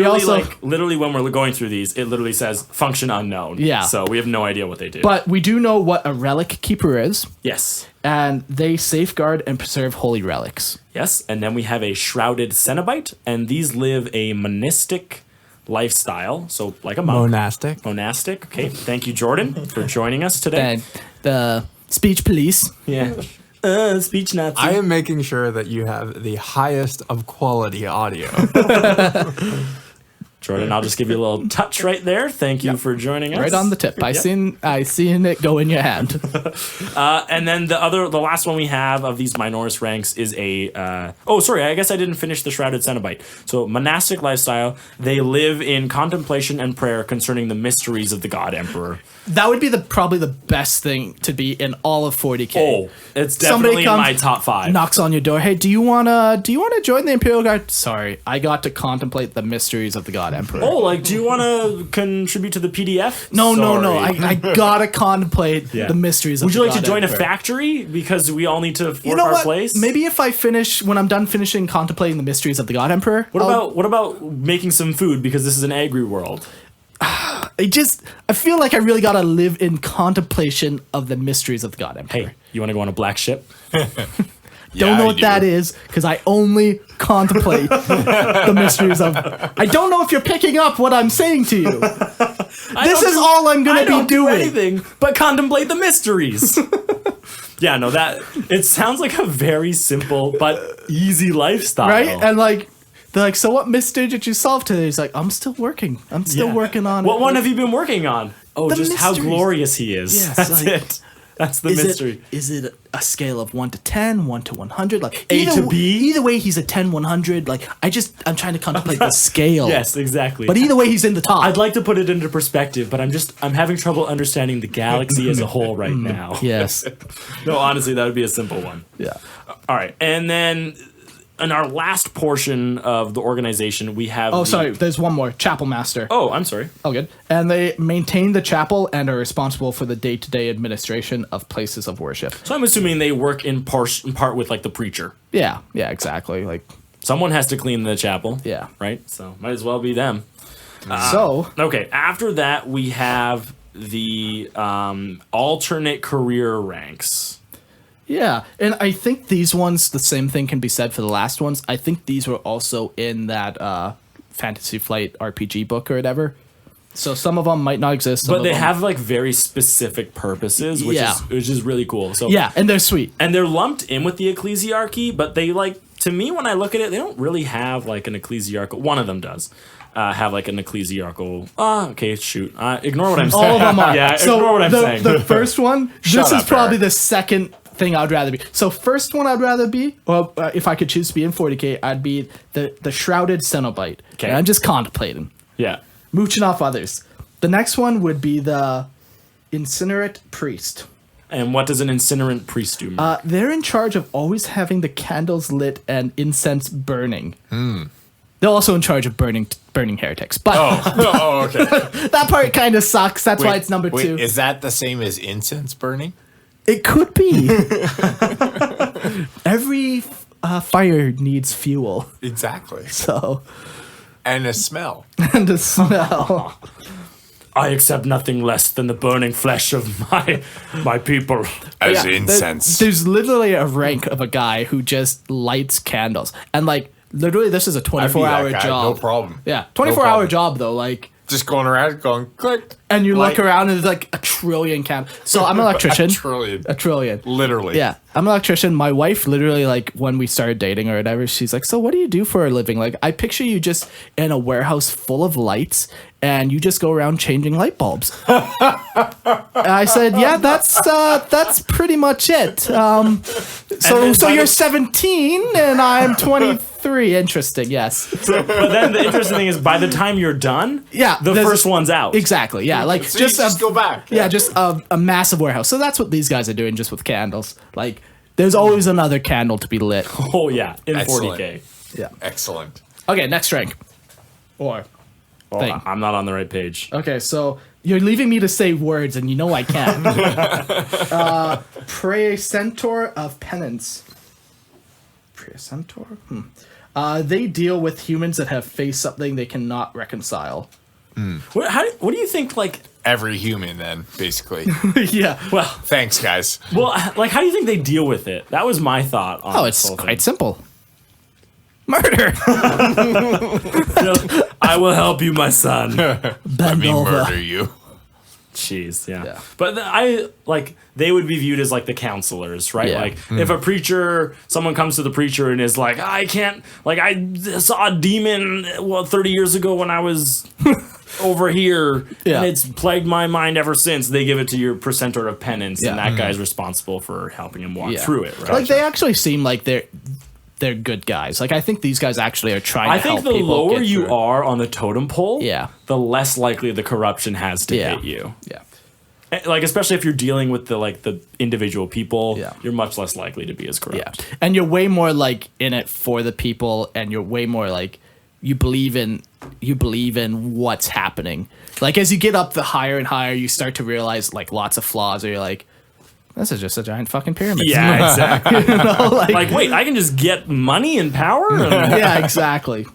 literally when we're going through these, it literally says function unknown. Yeah. So we have no idea what they do. but we do know what a relic keeper is, yes. and they safeguard and preserve holy relics. Yes. And then we have a shrouded Cenobite, and these live a monastic lifestyle. So like a monk. Monastic. Monastic. Okay. Thank you, Jordan, for joining us today. And the speech police. Yeah. Speech Nazi. I am making sure that you have the highest of quality audio. Jordan, I'll just give you a little touch right there. Thank you for joining us. Right on the tip. I seen it go in your hand. And then the last one we have of these Minoris ranks is a. I guess I didn't finish the Shrouded Cenobite. So monastic lifestyle. They live in contemplation and prayer concerning the mysteries of the God Emperor. That would be probably the best thing to be in all of 40K. Oh, it's definitely in my top 5. Knocks on your door. Hey, do you wanna join the Imperial Guard? Sorry, I got to contemplate the mysteries of the God Emperor. Oh, like, do you want to contribute to the PDF? No. Sorry. I gotta contemplate the mysteries of Would the you like God to join Emperor. a factory because we all need to work You know our what? place? Maybe if when I'm done finishing contemplating the mysteries of the God Emperor. What about making some food because this is an agri world? I feel like I really gotta live in contemplation of the mysteries of the God Emperor. Hey, you want to go on a black ship? Don't know what that is because I only contemplate the mysteries of. I don't know if you're picking up what I'm saying to you. This is all I'm gonna be doing. Anything but contemplate the mysteries. Yeah, no, it sounds like a very simple but easy lifestyle, Right? And like, they're like, so what mystery did you solve today? He's like, I'm still working. I'm still working on What it. one have you been working on? Oh, The just how mysteries. glorious he is. Yes, That's like, it. That's the mystery. Is it a scale of 1 to 10, 1 to 100? Like A to B? Either way, he's a 10, 100. Like I'm trying to contemplate the scale. Yes, exactly. But either way, he's in the top. I'd like to put it into perspective, but I'm having trouble understanding the galaxy as a whole right now. Yes. No, honestly, that would be a simple one. Yeah. All right, and then in our last portion of the organization, we have. Oh, sorry. There's one more. Chapel Master. Oh, I'm sorry. Oh, good. And they maintain the chapel and are responsible for the day-to-day administration of places of worship. So I'm assuming they work in part with like the preacher. Yeah. Yeah. Exactly. Like. Someone has to clean the chapel. Yeah. Right. So might as well be them. Okay. After that, we have the alternate career ranks. Yeah, and I think these ones, the same thing can be said for the last ones. I think these were also in that Fantasy Flight RPG book or whatever. So some of them might not exist. But they have like very specific purposes, which is really cool. So yeah, and they're sweet. And they're lumped in with the Ecclesiarchy, but they to me, when I look at it, they don't really have like an ecclesiarchal. One of them does. Have like an ecclesiarchal. Okay, shoot. Ignore what I'm saying. All of them are. Yeah, so ignore what I'm saying. The first one, Shut this up, is probably Eric. the second thing I'd rather be. So first one I'd rather be, well, if I could choose to be in 40K, I'd be the Shrouded Cenobite. Okay. And I'm just contemplating. Yeah. Mooching off others. The next one would be the Incinerate Priest. And what does an incinerant priest do? They're in charge of always having the candles lit and incense burning. They're also in charge of burning heretics. But Okay. that part kind of sucks. That's why it's number 2. Is that the same as incense burning? It could be. Every fire needs fuel. Exactly. So, And a smell. and the smell. I accept nothing less than the burning flesh of my people. As Yeah, incense. There's literally a rank of a guy who just lights candles. And like, literally, this is a I'd be that 24-hour guy, job. No problem. Yeah, No 24-hour problem. job, though. Like, Just going around going click. and you Light. look around and there's like a trillion candles. So I'm an electrician. A trillion. Literally. Yeah, I'm an electrician. My wife literally, like, when we started dating or whatever, she's like, so what do you do for a living? Like, I picture you just in a warehouse full of lights and you just go around changing light bulbs. And I said, yeah, that's pretty much it. So you're 17 and I'm 23. Interesting, yes. But then the interesting thing is, by the time you're done, Yeah, the there's- first one's out. Exactly, yeah. Like, So just go back. Yeah, just a massive warehouse. So that's what these guys are doing just with candles. Like, there's always another candle to be lit. Oh yeah, in Excellent. 40K. Yeah. Excellent. Okay, next rank. Or thing. I'm not on the right page. Okay, so you're leaving me to say words, and you know I can't. Praecentor of Penance. Praecentor? They deal with humans that have faced something they cannot reconcile. What do you think? Like, Every human, then, basically. Yeah. well, Thanks, guys. like, how do you think they deal with it? That was my thought. On Oh, this it's whole quite thing. simple. Murder. I will help you, my son. Let Bend me over. murder you. Jeez, yeah. Yeah. But they would be viewed as like the counselors, right? Yeah. Like if a preacher, someone comes to the preacher and is like, I can't, like I saw a demon 30 years ago when I was over here, Yeah. and it's plagued my mind ever since. They give it to your precentor of penance, Yeah. and that guy's responsible for helping him walk Yeah. through it, right? Like they actually seem like they're good guys. Like I think these guys actually are trying I to think help the people lower get you through. are on the totem pole, Yeah. the less likely the corruption has to Yeah. hit you. Yeah. Like especially if you're dealing with the individual people, Yeah. you're much less likely to be as corrupt. Yeah. And you're way more like in it for the people, and you're way more like you believe in what's happening. Like as you get up the higher and higher, you start to realize like lots of flaws, or you're like, this is just a giant fucking pyramid. Yeah, exactly. You know, Like, wait, I can just get money and power? yeah, exactly.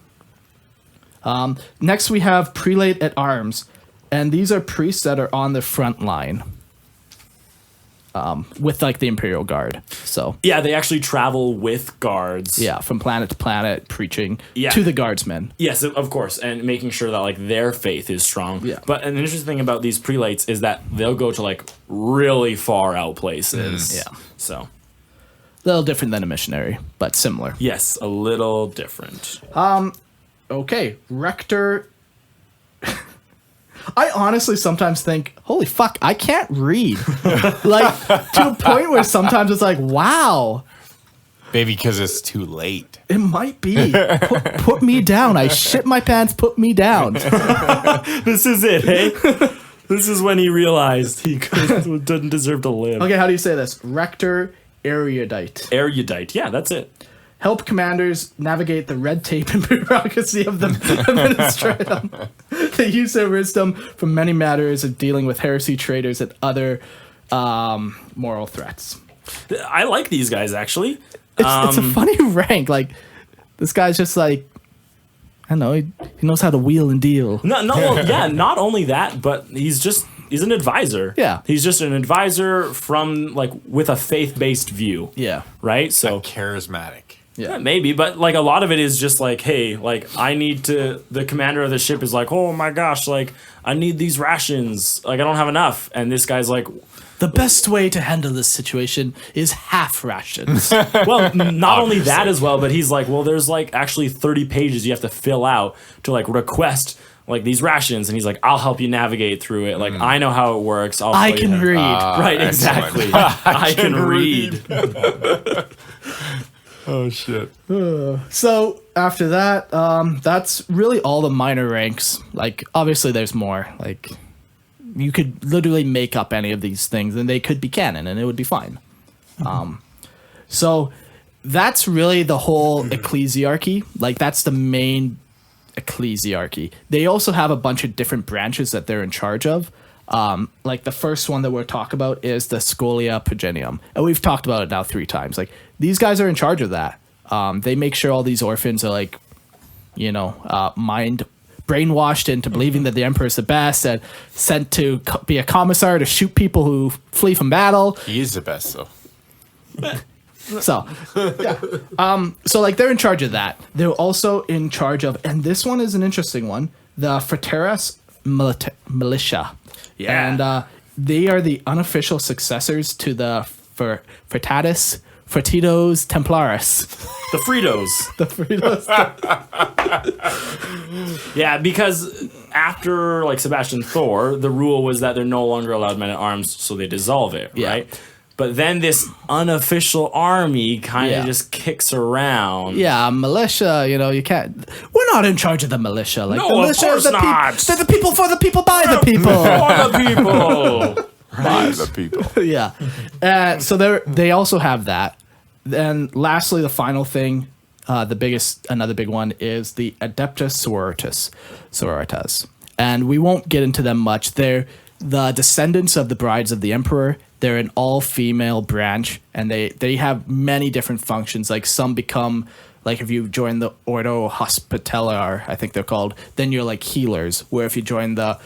Next, we have prelate at arms, and these are priests that are on the front line with like the Imperial Guard. So Yeah, they actually travel with guards. yeah, from planet to planet, preaching Yeah. to the guardsmen. Yes, of course, and making sure that like their faith is strong. Yeah. But an interesting thing about these prelates is that they'll go to like really far out places. Yeah. So A little different than a missionary, but similar. yes, a little different. Okay, Rector. I honestly sometimes think, holy fuck, I can't read. Like, to a point where sometimes it's like, wow, Maybe because it's too late. it might be. Put me down. I shit my pants, put me down. This is it, hey? This is when he realized he didn't deserve to live. Okay, how do you say this? Rector erudite. Erudite, yeah, that's it. Help commanders navigate the red tape and bureaucracy of the administratum. They use their wisdom from many matters of dealing with heresy, traitors, and other moral threats. I like these guys actually. It's a funny rank. Like, this guy's just like, I don't know, he knows how to wheel and deal. Not only that, but he's an advisor. Yeah. He's just an advisor from like with a faith-based view. Yeah. Right? So Charismatic. yeah, maybe, but like a lot of it is just like, hey, like the commander of the ship is like, oh my gosh, like I need these rations. Like I don't have enough. And this guy's like, The best way to handle this situation is half rations. well, not only that as well, but he's like, well, there's like actually 30 pages you have to fill out to like request like these rations, and he's like, I'll help you navigate through it. Like I know how it works. I can read. Right, exactly. I can read. Oh shit. So after that, that's really all the minor ranks. Like, obviously there's more. Like, you could literally make up any of these things and they could be canon and it would be fine. So that's really the whole Ecclesiarchy. Like, that's the main Ecclesiarchy. They also have a bunch of different branches that they're in charge of. Like the first one that we'll talk about is the Scholia Progenium. And we've talked about it now 3 times. Like, these guys are in charge of that. They make sure all these orphans are like, brainwashed into believing that the emperor is the best, and sent to be a commissar to shoot people who flee from battle. He is the best though. So, yeah. So like they're in charge of that. They're also in charge of, and this one is an interesting one, the Frateras Militia. Yeah. And they are the unofficial successors to the Fratitos Templaris. The Fritos. The Fritos. Yeah, because after like Sebastian Thor, the rule was that they're no longer allowed men at arms, so they dissolve it, Yeah. right? But then this unofficial army kind of Yeah. just kicks around. Yeah, militia, you can't. We're not in charge of the militia. Like, No, the of militia course are not. They're the people for the people by the people. For the people. By the people. Yeah. So they also have that. Then lastly, the final thing, another big one is the Adeptus Sororitas. And we won't get into them much. They're the descendants of the brides of the emperor. They're an all-female branch, and they have many different functions. Like, some become, like, if you join the Ordo Hospitaller, I think they're called, then you're like healers. Where if you join the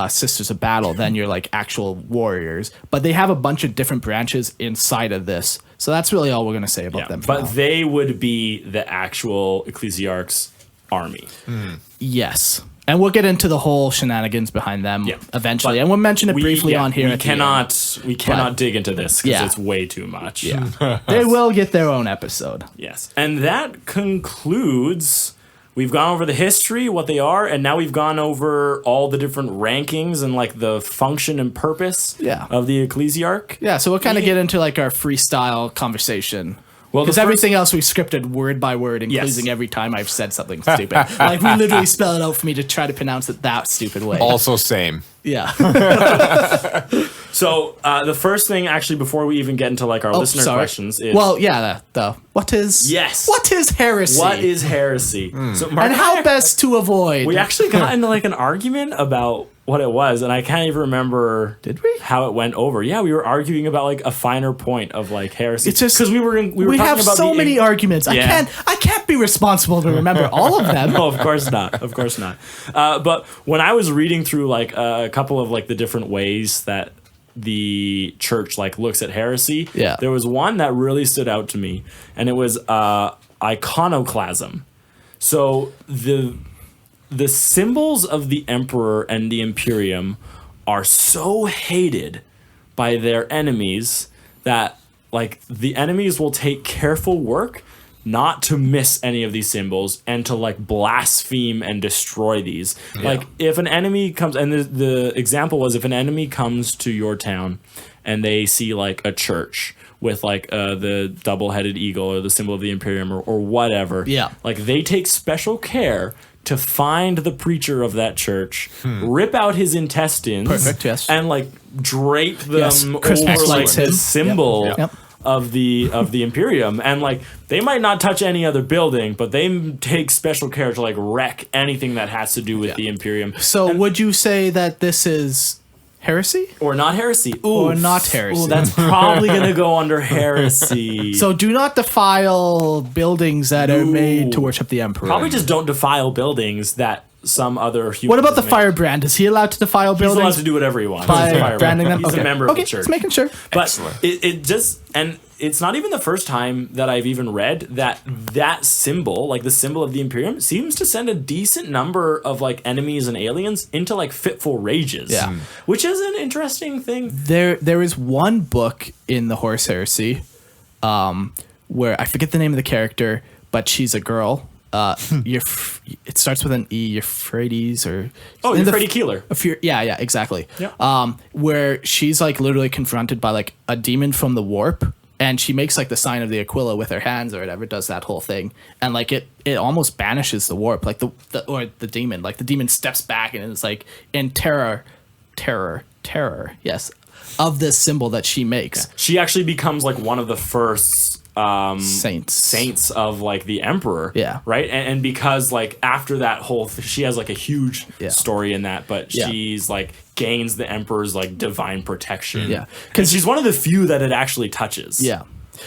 Sisters of Battle, then you're like actual warriors. But they have a bunch of different branches inside of this. So that's really all we're going to say about them. But they would be the actual Ecclesiarch's army. Yes. And we'll get into the whole shenanigans behind them eventually, But and we'll mention it briefly on here. We at the end. cannot dig into this because Yeah. it's way too much. Yeah, they will get their own episode. Yes. And that concludes. We've gone over the history, what they are, and now we've gone over all the different rankings and like the function and purpose of the Ecclesiarch. Yeah, so we'll kind of get into like our freestyle conversation. Well, Because everything else we scripted word by word, including every time I've said something stupid. Like, we literally spell it out for me to try to pronounce it that stupid way. Also, same. Yeah. So the first thing, actually, before we even get into like our listener questions, is what is heresy? What is heresy? So Mark and how best to avoid? We actually got into like an argument about what it was, and I can't even remember. Did we? How it went over? Yeah, we were arguing about like a finer point of like heresy. It's just because we were we talking have about so many arguments. Yeah. I can't be responsible to remember all of them. No, of course not. Of course not. But when I was reading through like a couple of like the different ways that the church like looks at heresy, there was one that really stood out to me, and it was iconoclasm. So the symbols of the emperor and the imperium are so hated by their enemies that like the enemies will take careful work not to miss any of these symbols and to like blaspheme and destroy these. Like if an enemy comes, and the example was if an enemy comes to your town and they see like a church with like the double-headed eagle or the symbol of the imperium or whatever, like they take special care to find the preacher of that church, rip out his intestines, and like drape them over like the symbol of the Imperium. And like they might not touch any other building, but they take special care to like wreck anything that has to do with the Imperium. So would you say that this is heresy? Or not heresy. Or not heresy. Ooh, that's probably going to go under heresy. So do not defile buildings that are made to worship the emperor. Probably just don't defile buildings that some other human. What about the firebrand? Is he allowed to defile buildings? He's allowed to do whatever he wants. By branding them? He's a member of the church. Just making sure. But it just, and it's not even the first time that I've even read that symbol, like the symbol of the Imperium, seems to send a decent number of like enemies and aliens into like fitful rages. Yeah. Which is an interesting thing. There is one book in the Horus Heresy where I forget the name of the character, but she's a girl. It starts with an E, Euphrates or Euphrates Keeler. Yeah, exactly. Yeah. Where she's like literally confronted by like a demon from the warp, and she makes like the sign of the Aquila with her hands or whatever, does that whole thing, and like it almost banishes the warp, like the demon, like the demon steps back and it's like in terror, yes, of this symbol that she makes. Yeah. She actually becomes like one of the first saints of like the emperor, right, and because like after that whole she has like a huge story in that, but she's like gains the emperor's like divine protection, because she's one of the few that it actually touches.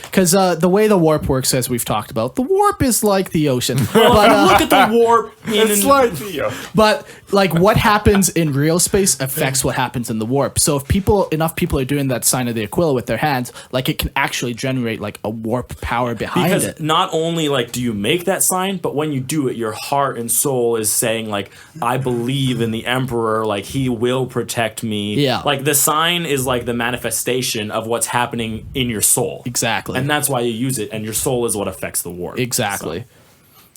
Because the way the warp works, as we've talked about, the warp is like the ocean. Well, look at the warp. It's like the But like what happens in real space affects what happens in the warp. So if enough people are doing that sign of the Aquila with their hands, like it can actually generate like a warp power behind it. Because not only like do you make that sign, but when you do it, your heart and soul is saying like, I believe in the emperor, like he will protect me. Yeah. Like the sign is like the manifestation of what's happening in your soul. Exactly. And that's why you use it, and your soul is what affects the warp. Exactly. So,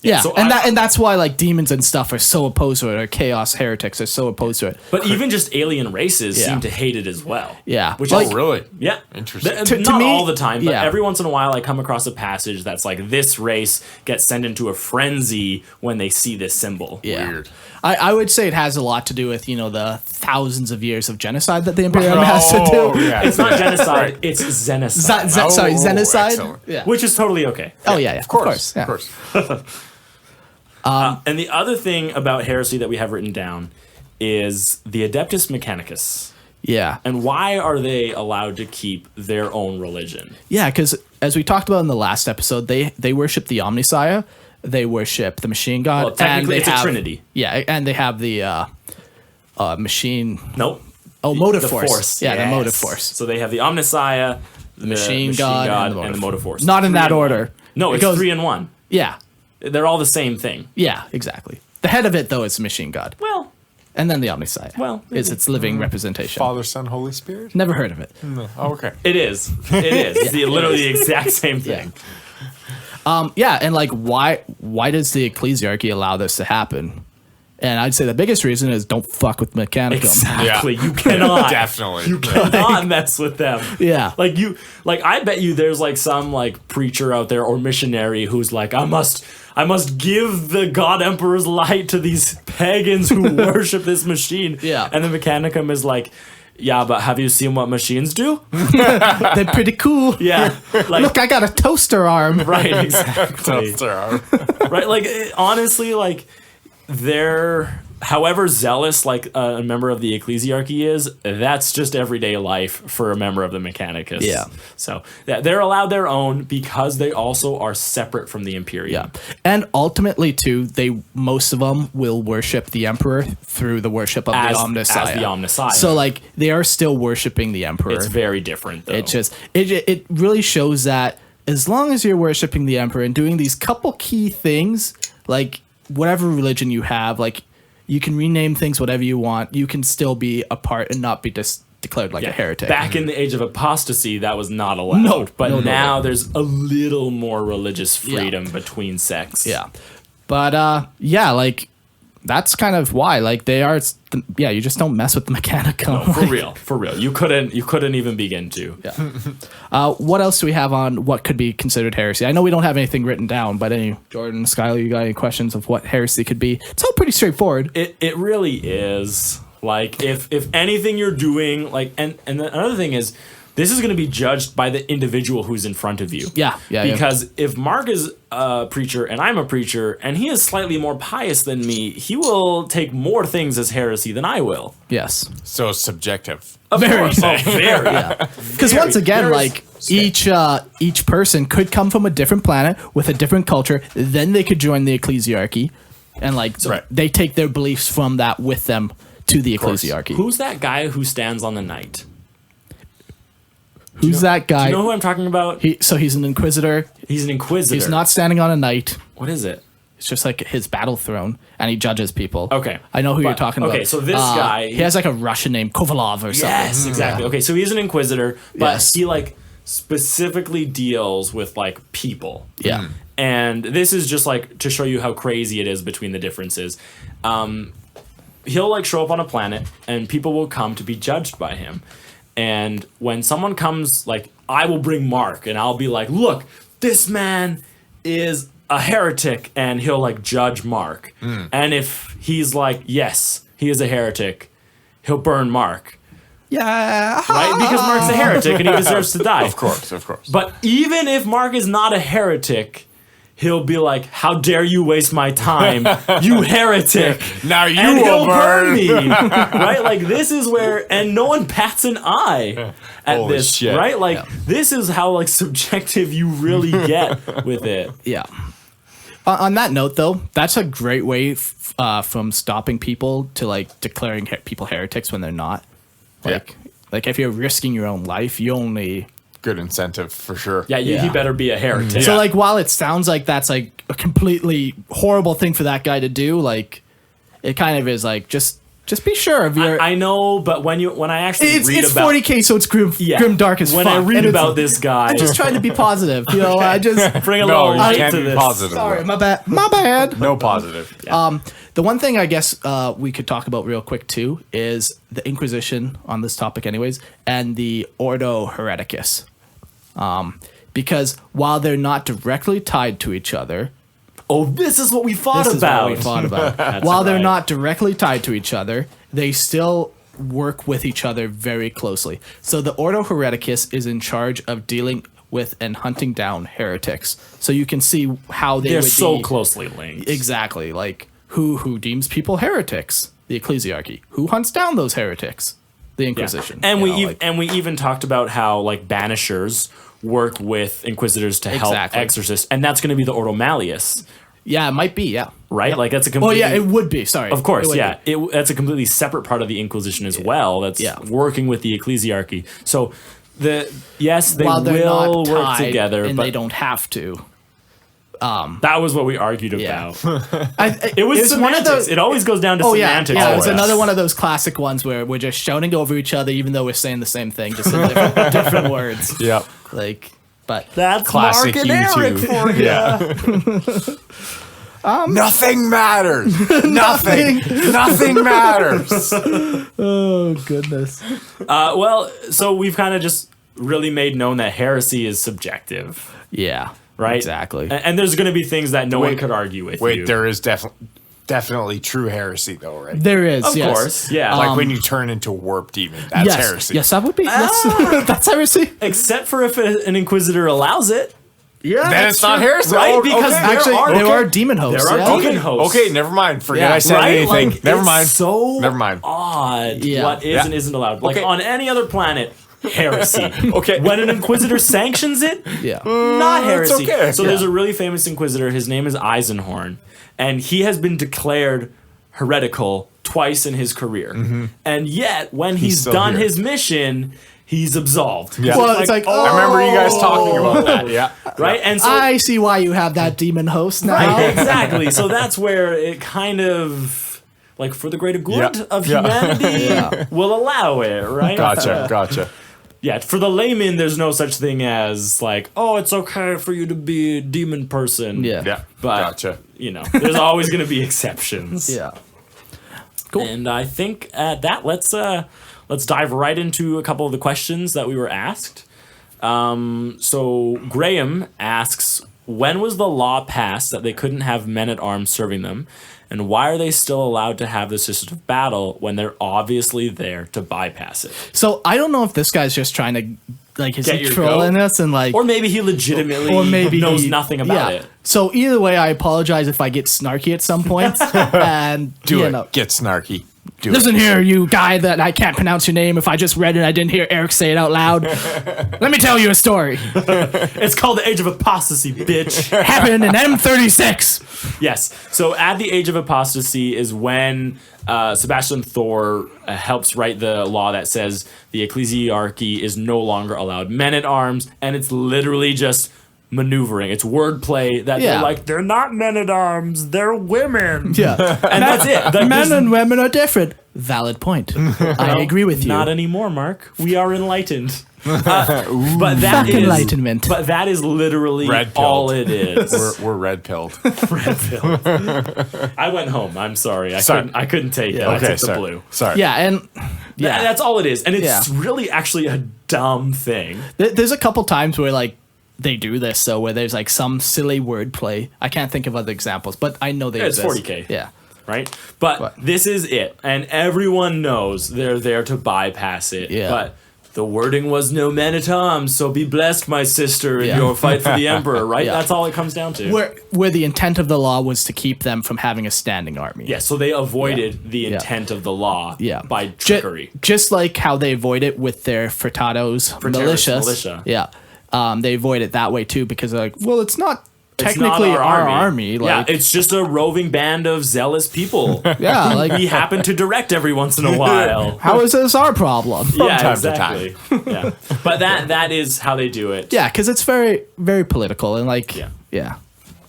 yeah, so and that's why like demons and stuff are so opposed to it, or chaos heretics are so opposed to it. But even just alien races seem to hate it as well. Yeah. Which is really? Yeah. Interesting. To me, all the time, but yeah. every once in a while I come across a passage that's like this race gets sent into a frenzy when they see this symbol. Yeah. Weird. I would say it has a lot to do with, the thousands of years of genocide that the Imperium has to do. Yeah. It's not genocide, it's xenocide. Sorry, xenocide? Excellent. Yeah. Which is totally okay. Oh, yeah. Of course. Yeah. Of course. And the other thing about heresy that we have written down is the Adeptus Mechanicus. Yeah. And why are they allowed to keep their own religion? Yeah, because as we talked about in the last episode, they worship the Omnissiah, they worship the Machine God. Well, technically, and it's a trinity. Yeah, and they have the machine... Nope. Oh, motive the force. Yeah, yes. the motive force. So they have the Omnissiah, the Machine God, and the motive force. Not in that order. No, it's 3 in 1. Yeah. They're all the same thing. Yeah, exactly. The head of it, though, is machine god. Well, And then the Omnissiah. Well, is its living representation. Father, Son, Holy Spirit? Never heard of it. Oh, okay. it is. It is. Literally the exact same thing. Yeah, and like why does the Ecclesiarchy allow this to happen? And I'd say the biggest reason is don't fuck with Mechanicum. Exactly. Yeah. You cannot. Definitely. You cannot mess with them. Yeah. Like I bet you there's like some like preacher out there or missionary who's like, I must give the God Emperor's light to these pagans who worship this machine. Yeah. And the Mechanicum is like, yeah, but have you seen what machines do? They're pretty cool. Yeah. Like, Look, I got a toaster arm. right, exactly. That's our- Right, like honestly, like they're however zealous like a member of the Ecclesiarchy is, that's just everyday life for a member of the Mechanicus. Yeah. So they're allowed their own because they also are separate from the Imperium. Yeah, and ultimately too, most of them will worship the Emperor through the worship of As the Omnissiah. the Omnissiah. So like they are still worshiping the Emperor. It's very different though. It really shows that as long as you're worshiping the Emperor and doing these couple key things, like whatever religion you have, like you can rename things whatever you want, you can still be a part and not be declared like a heretic. Back in the age of apostasy, that was not allowed. No, but no. now there's a little more religious freedom between sects. Yeah. But yeah, like that's kind of why. Like they are you just don't mess with the Mechanicum. For real. You couldn't even begin to. Yeah. What else do we have on what could be considered heresy? I know we don't have anything written down, but Jordan, Skyler, you got any questions of what heresy could be? It's all pretty straightforward. It really is. Like if anything you're doing, like and another thing is this is going to be judged by the individual who's in front of you. Yeah. Because if Mark is a preacher and I'm a preacher and he is slightly more pious than me, he will take more things as heresy than I will. Yes. So subjective. Very. Yeah. Because once again, like each person could come from a different planet with a different culture, then they could join the Ecclesiarchy, and they take their beliefs from that with them to the Ecclesiarchy. Who's that guy who stands on the night? Who's that guy? Do you know who I'm talking about? He's an Inquisitor. He's an Inquisitor. He's not standing on a knight. What is it? It's just like his battle throne, and he judges people. Okay. I know who you're talking about. Okay, so this guy... He has like a Russian name, Kovalov or something. Yes, exactly. Okay, so he's an Inquisitor, but Yes. he like specifically deals with like people. Yeah. And this is just like to show you how crazy it is between the differences. He'll like show up on a planet and people will come to be judged by him. And when someone comes, like, I will bring Mark and I'll be like, look, this man is a heretic, and he'll like judge Mark. And if he's like, yes, he is a heretic, he'll burn Mark. Yeah. Right? Because Mark's a heretic and he deserves to die. Of course. But even if Mark is not a heretic, he'll be like, how dare you waste my time, you heretic. Now you And will he'll burn burn. me. Right? Like, this is where, and no one bats an eye at Holy this. shit. Right? Like, this is how, like, subjective you really get with it. Yeah. On that note, though, that's a great way from stopping people to like declaring people heretics when they're not. Like if you're risking your own life, you only. Good incentive for sure. Yeah, he better be a heretic. So like, while it sounds like that's like a completely horrible thing for that guy to do, like it kind of is like just be sure of your. I know, but when I actually read it's about 40K, so it's grim dark as when fuck. I read and about this guy, I'm just trying to be positive. You know, I just bring a No, little you light can't to be this. positive. sorry, my bad. My bad. No positive. The one thing I guess we could talk about real quick too is the Inquisition on this topic, anyways, and the Ordo Hereticus. Because while they're not directly tied to each other, Oh, this is what we thought this about. is what we thought about. That's While they're right. not directly tied to each other, they still work with each other very closely. So the Ordo Hereticus is in charge of dealing with and hunting down heretics. So you can see how They're would so be closely linked. exactly like who deems people heretics, the Ecclesiarchy. Who hunts down those heretics, the Inquisition. And You know, we even talked about how like banishers work with inquisitors to help Exactly. exorcists, and that's going to be the Ordo Malleus, yeah, it might be, yeah. right? Yep. Like that's a Well, completely, yeah, it would be. Sorry, of course, It would yeah. be. That's a completely separate part of the Inquisition as well. That's Yeah. working with the Ecclesiarchy. So they While they're will not work tied together, and but they don't have to. That was what we argued Yeah. about. It was one of semantics. those. It always goes down to Oh yeah, semantics. yeah. It was always. another one of those classic ones where we're just shouting over each other, even though we're saying the same thing, just in different words. Yep. Like, but That's Classic Mark and Eric YouTube. for you. Yeah. Nothing matters. Nothing matters. oh goodness. Well, so we've kind of just really made known that heresy is subjective, Yeah. right? Exactly. And there's going to be things that no one could argue with you. Wait, there is definitely true heresy, though, right? There is, Of yes. course, yeah. Like when you turn into a warp demon, that's yes, heresy. yes, that would be. That's heresy. Except for if an inquisitor allows it, Yeah, Then it's not heresy. right? Oh, Because okay. Actually, there okay. are demon hosts. There are yeah. demon hosts. Okay, never mind. Forget Yeah, I said right? anything. Like, Never it's mind. So Never mind. odd Yeah. what is Yeah. and isn't allowed. Like Okay. on any other planet, heresy. Okay. When an inquisitor sanctions it, Yeah. not heresy. okay. So there's a really famous inquisitor. His name is Eisenhorn, and he has been declared heretical twice in his career. And yet, when he's still done here. his mission, he's absolved. Yeah. Well, it's like, I remember you guys talking about that. Yeah. Right? And so I see why you have that demon host now. Right, exactly. So that's where it kind of, like, for the greater good Yeah. of Yeah. humanity, will allow it, right? Gotcha. Yeah, for the layman, there's no such thing as, like, oh, it's okay for you to be a demon person. Yeah. Yeah. But, Gotcha. you know, there's always going to be exceptions. Yeah. And I think at that, let's dive right into a couple of the questions that we were asked. So Graham asks, when was the law passed that they couldn't have men at arms serving them? And why are they still allowed to have the system of battle when they're obviously there to bypass it? So I don't know if this guy's just trying to, like, is Get he your trolling goat? us and like, Or maybe he legitimately knows nothing about it. So either way, I apologize if I get snarky at some point. And Do you it. know, Get snarky. Do listen it. here, you guy that I can't pronounce your name. If I just read it, I didn't hear Eric say it out loud. Let me tell you a story. It's called the Age of Apostasy, bitch. Happened in M36. Yes. So at the Age of Apostasy is when Sebastian Thor helps write the law that says the Ecclesiarchy is no longer allowed men at arms, and it's literally just maneuvering. It's wordplay that Yeah. they're like, they're not men at arms, they're women. Yeah. And that's it. Like, Men there's and women are different. Valid point. I agree with you. not anymore, Mark. We are enlightened. But that Fuck is enlightenment. But that is literally Red-pilled. all it is. We're red pilled. I went home. I'm sorry. Sorry. I couldn't take it. I Okay, took the sorry. blue. Sorry. Yeah, and yeah, That's all it is. And it's Yeah. really actually a dumb thing. There's a couple times where like they do this, so where there's like some silly wordplay. I can't think of other examples, but I know they Yeah, it's exist. 40K. Yeah. Right? But What? this is it. And everyone knows they're there to bypass it. Yeah. But the wording was no men at arms, so be blessed, my sister, in Yeah. your fight for the emperor, right? Yeah. That's all it comes down to. Where the intent of the law was to keep them from having a standing army. Yeah, so they avoided the intent of the law by trickery. Just like how they avoid it with their Fratados militias. militia. Yeah. They avoid it that way too because they're like, well, it's not It's technically not our army. Yeah, Like, it's just a roving band of zealous people. yeah, like We happen to direct every once in a while. how is this our problem? Yeah, time to exactly. Yeah, but that is how they do it. Yeah, because it's very, very political and like, yeah.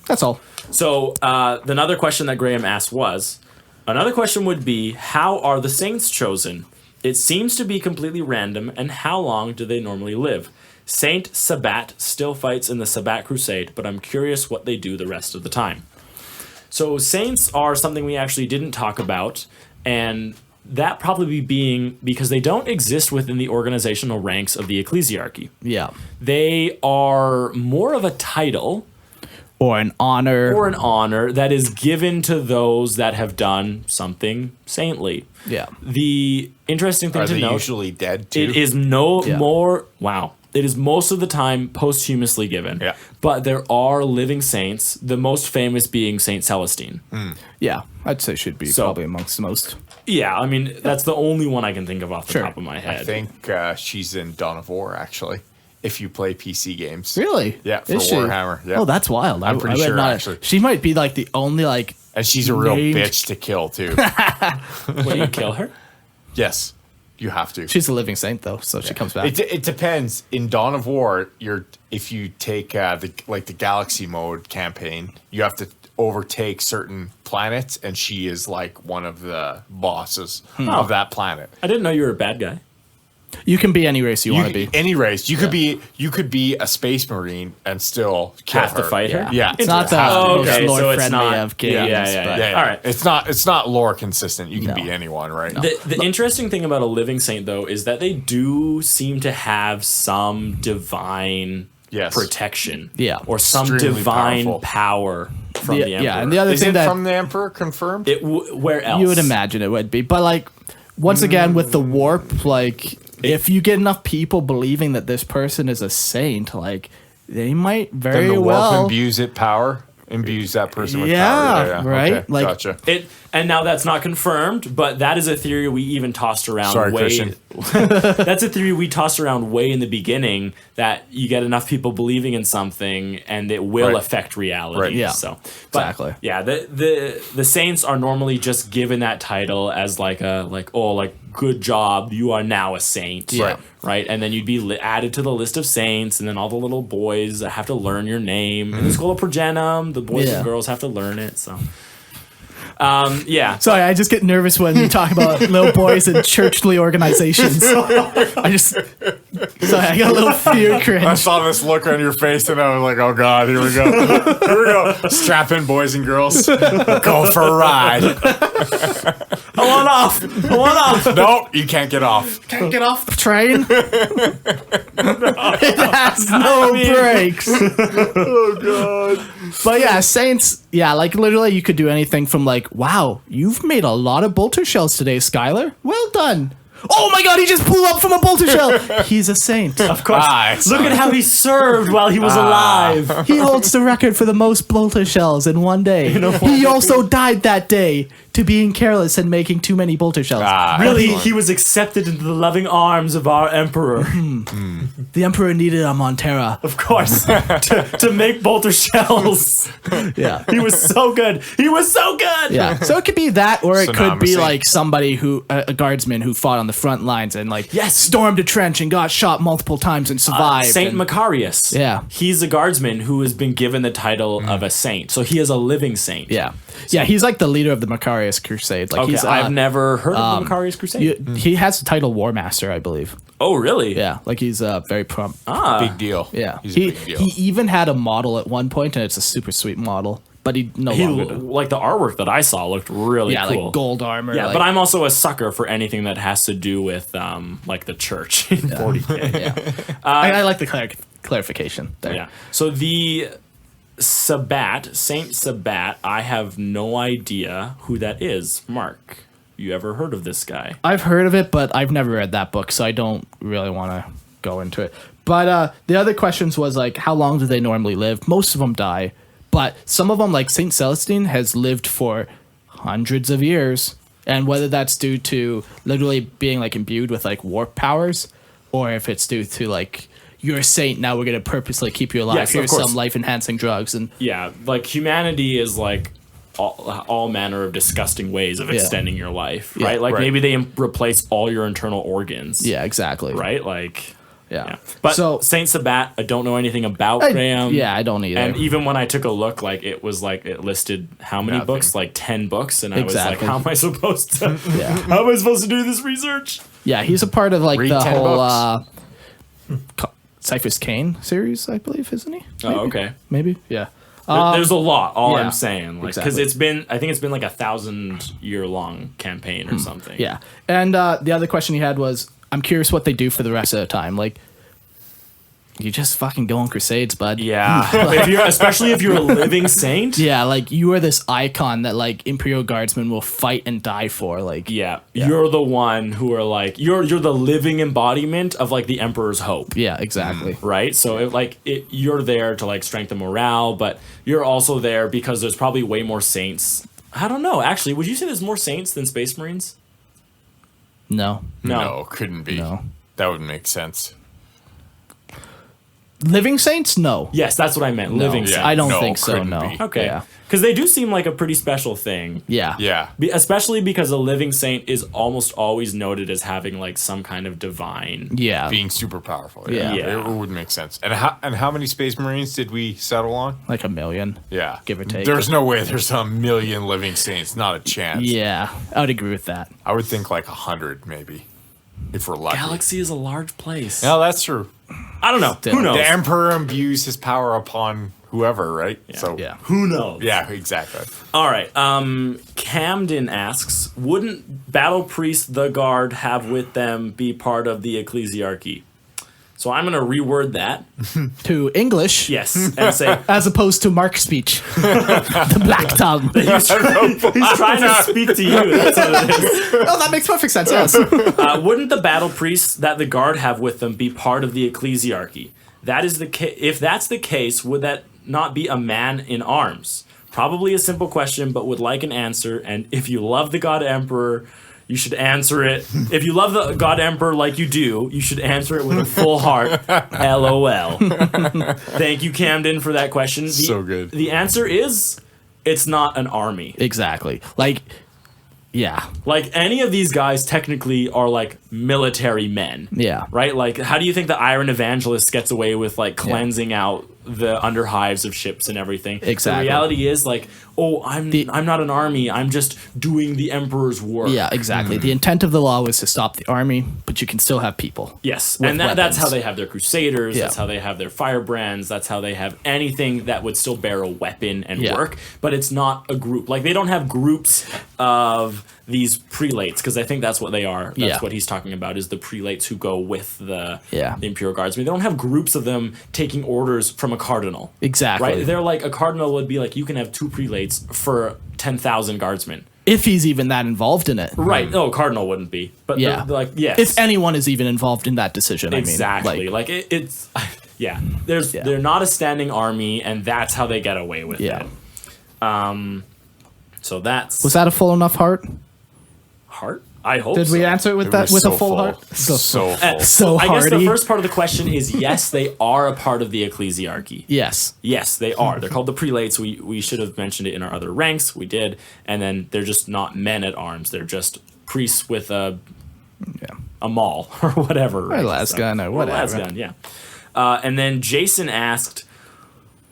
That's all. So another question that Graham asked was, another question would be, how are the saints chosen? It seems to be completely random, and how long do they normally live? Saint Sabbat still fights in the Sabbat Crusade, but I'm curious what they do the rest of the time. So saints are something we actually didn't talk about, and that probably being because they don't exist within the organizational ranks of the Ecclesiarchy. Yeah. They are more of a title Or an honor. or an honor that is given to those that have done something saintly. yeah. The interesting thing Are to they note, usually dead too? it is no Yeah. more, wow. It is most of the time posthumously given. Yeah. But there are living saints, the most famous being Saint Celestine. Yeah. I'd say should be So- probably amongst the most. Yeah, I mean, that's the only one I can think of off the Sure. top of my head. I think she's in Dawn of War, actually, if you play PC games. Really? Yeah, for Is she? Warhammer. Yeah. Oh, that's wild. I'm pretty would sure, not- actually. She might be like the only And she's a real named- bitch to kill, too. Will you kill her? Yes. You have to. She's a living saint though, so she comes back. It depends. In Dawn of War, if you take the Galaxy Mode campaign, you have to overtake certain planets, and she is like one of the bosses of that planet. I didn't know you were a bad guy. You can be any race you want to be. Any race. You could be a space marine and still kill Have to her. fight her? Yeah. It's not the Oh, most okay, so lore it's friendly not- of games. yeah. but- All right. It's not lore consistent. You can No. be anyone, right? The interesting thing about a living saint, though, is that they do seem to have some divine protection. Yeah. Or some Extremely divine powerful. power from the Emperor. Yeah, and the other Is thing it that from the Emperor confirmed? Where else? you would imagine it would be, but like once again with the warp, like if you get enough people believing that this person is a saint, like they might Then very the well. warp imbues that person with Yeah, power. right? Okay, Like- gotcha. And now that's not confirmed, but that is a theory we even tossed around. Sorry, way, Christian. That's a theory we tossed around way in the beginning, that you get enough people believing in something and it will Right. affect reality. Right. Yeah, So, but, exactly. Yeah, the saints are normally just given that title as good job, you are now a saint. Yeah. Right, and then you'd be added to the list of saints, and then all the little boys have to learn your name. In the School of Progenum, the boys Yeah. and girls have to learn it. So, yeah. Sorry, I just get nervous when you talk about little boys in churchly organizations. I got a little fear I cringe. saw this look on your face, and I was like, "Oh God, here we go, here we go." Strap in, boys and girls, go for a ride. I want off. No, you can't get off. Can't get off the train. It has no brakes. Oh God. But yeah, saints. Yeah, like literally, you could do anything from like, wow, you've made a lot of bolter shells today, Skyler. Well done. Oh my God, he just blew up from a bolter shell. He's a saint. Of course. Nice. Look at how he served while he was alive. He holds the record for the most bolter shells in one day. He also died that day to being careless and making too many bolter shells. Really, he was accepted into the loving arms of our emperor. The emperor needed a Montera. Of course, to make bolter shells. Yeah. He was so good. He was so good. Yeah. So it could be that, or it could be Synonymously. like somebody who, a guardsman who fought on the front lines and like stormed a trench and got shot multiple times and survived. Saint and- Macarius. Yeah. He's a guardsman who has been given the title of a saint. So he is a living saint. Yeah. Yeah, he's like the leader of the Macarius Crusade. Like Okay, he's I've never heard of the Macarius Crusade. he has the title War Master, I believe. Oh, really? Yeah, like he's very prompt. Big deal. Yeah. He's a big deal. He even had a model at one point, and it's a super sweet model. But he no longer does. Like the artwork that I saw looked really Yeah, cool. like gold armor. Yeah, like, but I'm also a sucker for anything that has to do with like the church in 40K. yeah. I like the clarification there. Yeah. So the Saint Sabat, I have no idea who that is. Mark, you ever heard of this guy? I've heard of it, but I've never read that book, so I don't really want to go into it. But the other questions was like, how long do they normally live? Most of them die, but some of them, like Saint Celestine, has lived for hundreds of years, and whether that's due to literally being like imbued with like warp powers, or if it's due to like, you're a saint, now we're gonna purposely keep you alive. Yes, of Here's course. some life enhancing drugs, and Yeah, like humanity is like all manner of disgusting ways of extending your life, right? Like right. maybe they replace all your internal organs. yeah, exactly. Right? Like, Yeah. yeah. But So- Saint Sabat, I don't know anything about Graham. yeah, I don't either. And even when I took a look, like it was like it listed how many Nothing. books, like 10 books, and I was Exactly. like, how am I supposed to? Yeah. How am I supposed to do this research? Yeah, he's a part of like Read the 10 whole books. Cyphers Kane series, I believe, isn't he? Oh, okay. Maybe. Yeah. There's a lot. All yeah, I'm saying, like, because exactly. I think it's been like 1,000-year long campaign or something. Yeah. And the other question he had was, I'm curious what they do for the rest of the time. Like, you just fucking go on crusades, bud. Yeah. Especially if you're a living saint. Yeah, like you are this icon that like Imperial Guardsmen will fight and die for. Like, Yeah, you're the one who are like you're the living embodiment of like the Emperor's hope, yeah, exactly. right? So you're there to like strengthen morale, but you're also there because there's probably way more saints. I don't know. Actually, would you say there's more saints than Space Marines? No. No, couldn't be. No. That would make sense. Living saints? No. Yes, that's what I meant. Living Yeah. saints. I don't No, think so, couldn't no. be. Okay. Yeah. Because they do seem like a pretty special thing. Yeah. Yeah. Especially because a living saint is almost always noted as having like some kind of divine. Yeah. Being super powerful. Yeah. Yeah. It would make sense. And how many Space Marines did we settle on? Like 1 million. Yeah. Give or take. There's no way there's 1 million living saints. Not a chance. Yeah. I would agree with that. I would think like 100 maybe. If we're lucky. Galaxy is a large place. No, that's true. I don't know. Still. Who knows? The Emperor imbues his power upon whoever, right? So Yeah. Who knows? Yeah, exactly. All right. Camden asks, wouldn't Battle Priest the Guard have with them be part of the Ecclesiarchy? So I'm going to reword that. To English. Yes. And say, As opposed to Mark speech. The black tongue. he's trying to speak to you. That's what it is. Oh, that makes perfect sense, yes. Wouldn't the battle priests that the guard have with them be part of the ecclesiarchy? That is the if that's the case, would that not be a man in arms? Probably a simple question, but would like an answer. And if you love the God Emperor, you should answer it. If you love the God Emperor like you do, you should answer it with a full heart. LOL. Thank you, Camden, for that question. So good. The answer is, it's not an army. Exactly. Like, yeah. Like, any of these guys technically are, like, military men. Yeah. Right? Like, how do you think the Iron Evangelist gets away with, like, cleansing out the underhives of ships and everything? Exactly. The reality is, like, oh, I'm not an army. I'm just doing the Emperor's work. Yeah, exactly. The intent of the law was to stop the army, but you can still have people. Yes. With And that's weapons. how they have their Crusaders. Yeah. That's how they have their firebrands. That's how they have anything that would still bear a weapon and Yeah. work. But it's not a group. Like, they don't have groups of these prelates, because I think that's what they are. That's Yeah. what he's talking about, is the prelates who go with the Yeah. Imperial Guardsmen. They don't have groups of them taking orders from a cardinal. Exactly. Right? They're like, a cardinal would be like, you can have 2 prelates for 10,000 guardsmen. If he's even that involved in it. Right. No, cardinal wouldn't be. But Yeah. they're like, yes. If anyone is even involved in that decision, Exactly. I mean. Like, it's yeah. There's Yeah. they're not a standing army, and that's how they get away with Yeah. it. So that's Was that a full enough heart? heart. I hope. Did so. we answer it with It that was with so a full full. heart? So full. So I guess the hearty. first part of the question is yes, they are a part of the ecclesiarchy. Yes. Yes, they are. They're called the prelates. We should have mentioned it in our other ranks. We did, and then they're just not men at arms. They're just priests with a maul or whatever. Right? lasgun or whatever. Lasgun, yeah. And then Jason asked,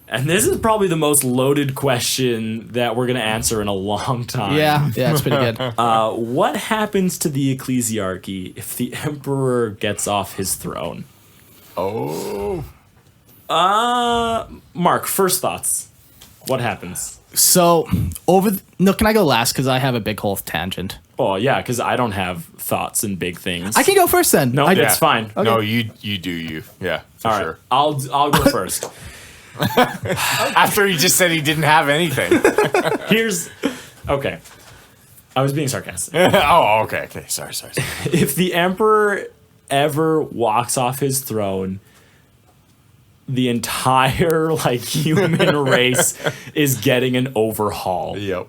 and this is probably the most loaded question that we're going to answer in a long time. Yeah, it's pretty good. What happens to the ecclesiarchy if the emperor gets off his throne? Oh. Mark, first thoughts. What happens? So, can I go last? Because I have a big whole tangent. Oh, yeah, because I don't have thoughts and big things. I can go first then. No, it's fine. No, you do you. Yeah, for All right, sure. I'll go first. After he just said he didn't have anything. Okay. I was being sarcastic. Oh, okay. Sorry. If the emperor ever walks off his throne, the entire human race is getting an overhaul. Yep.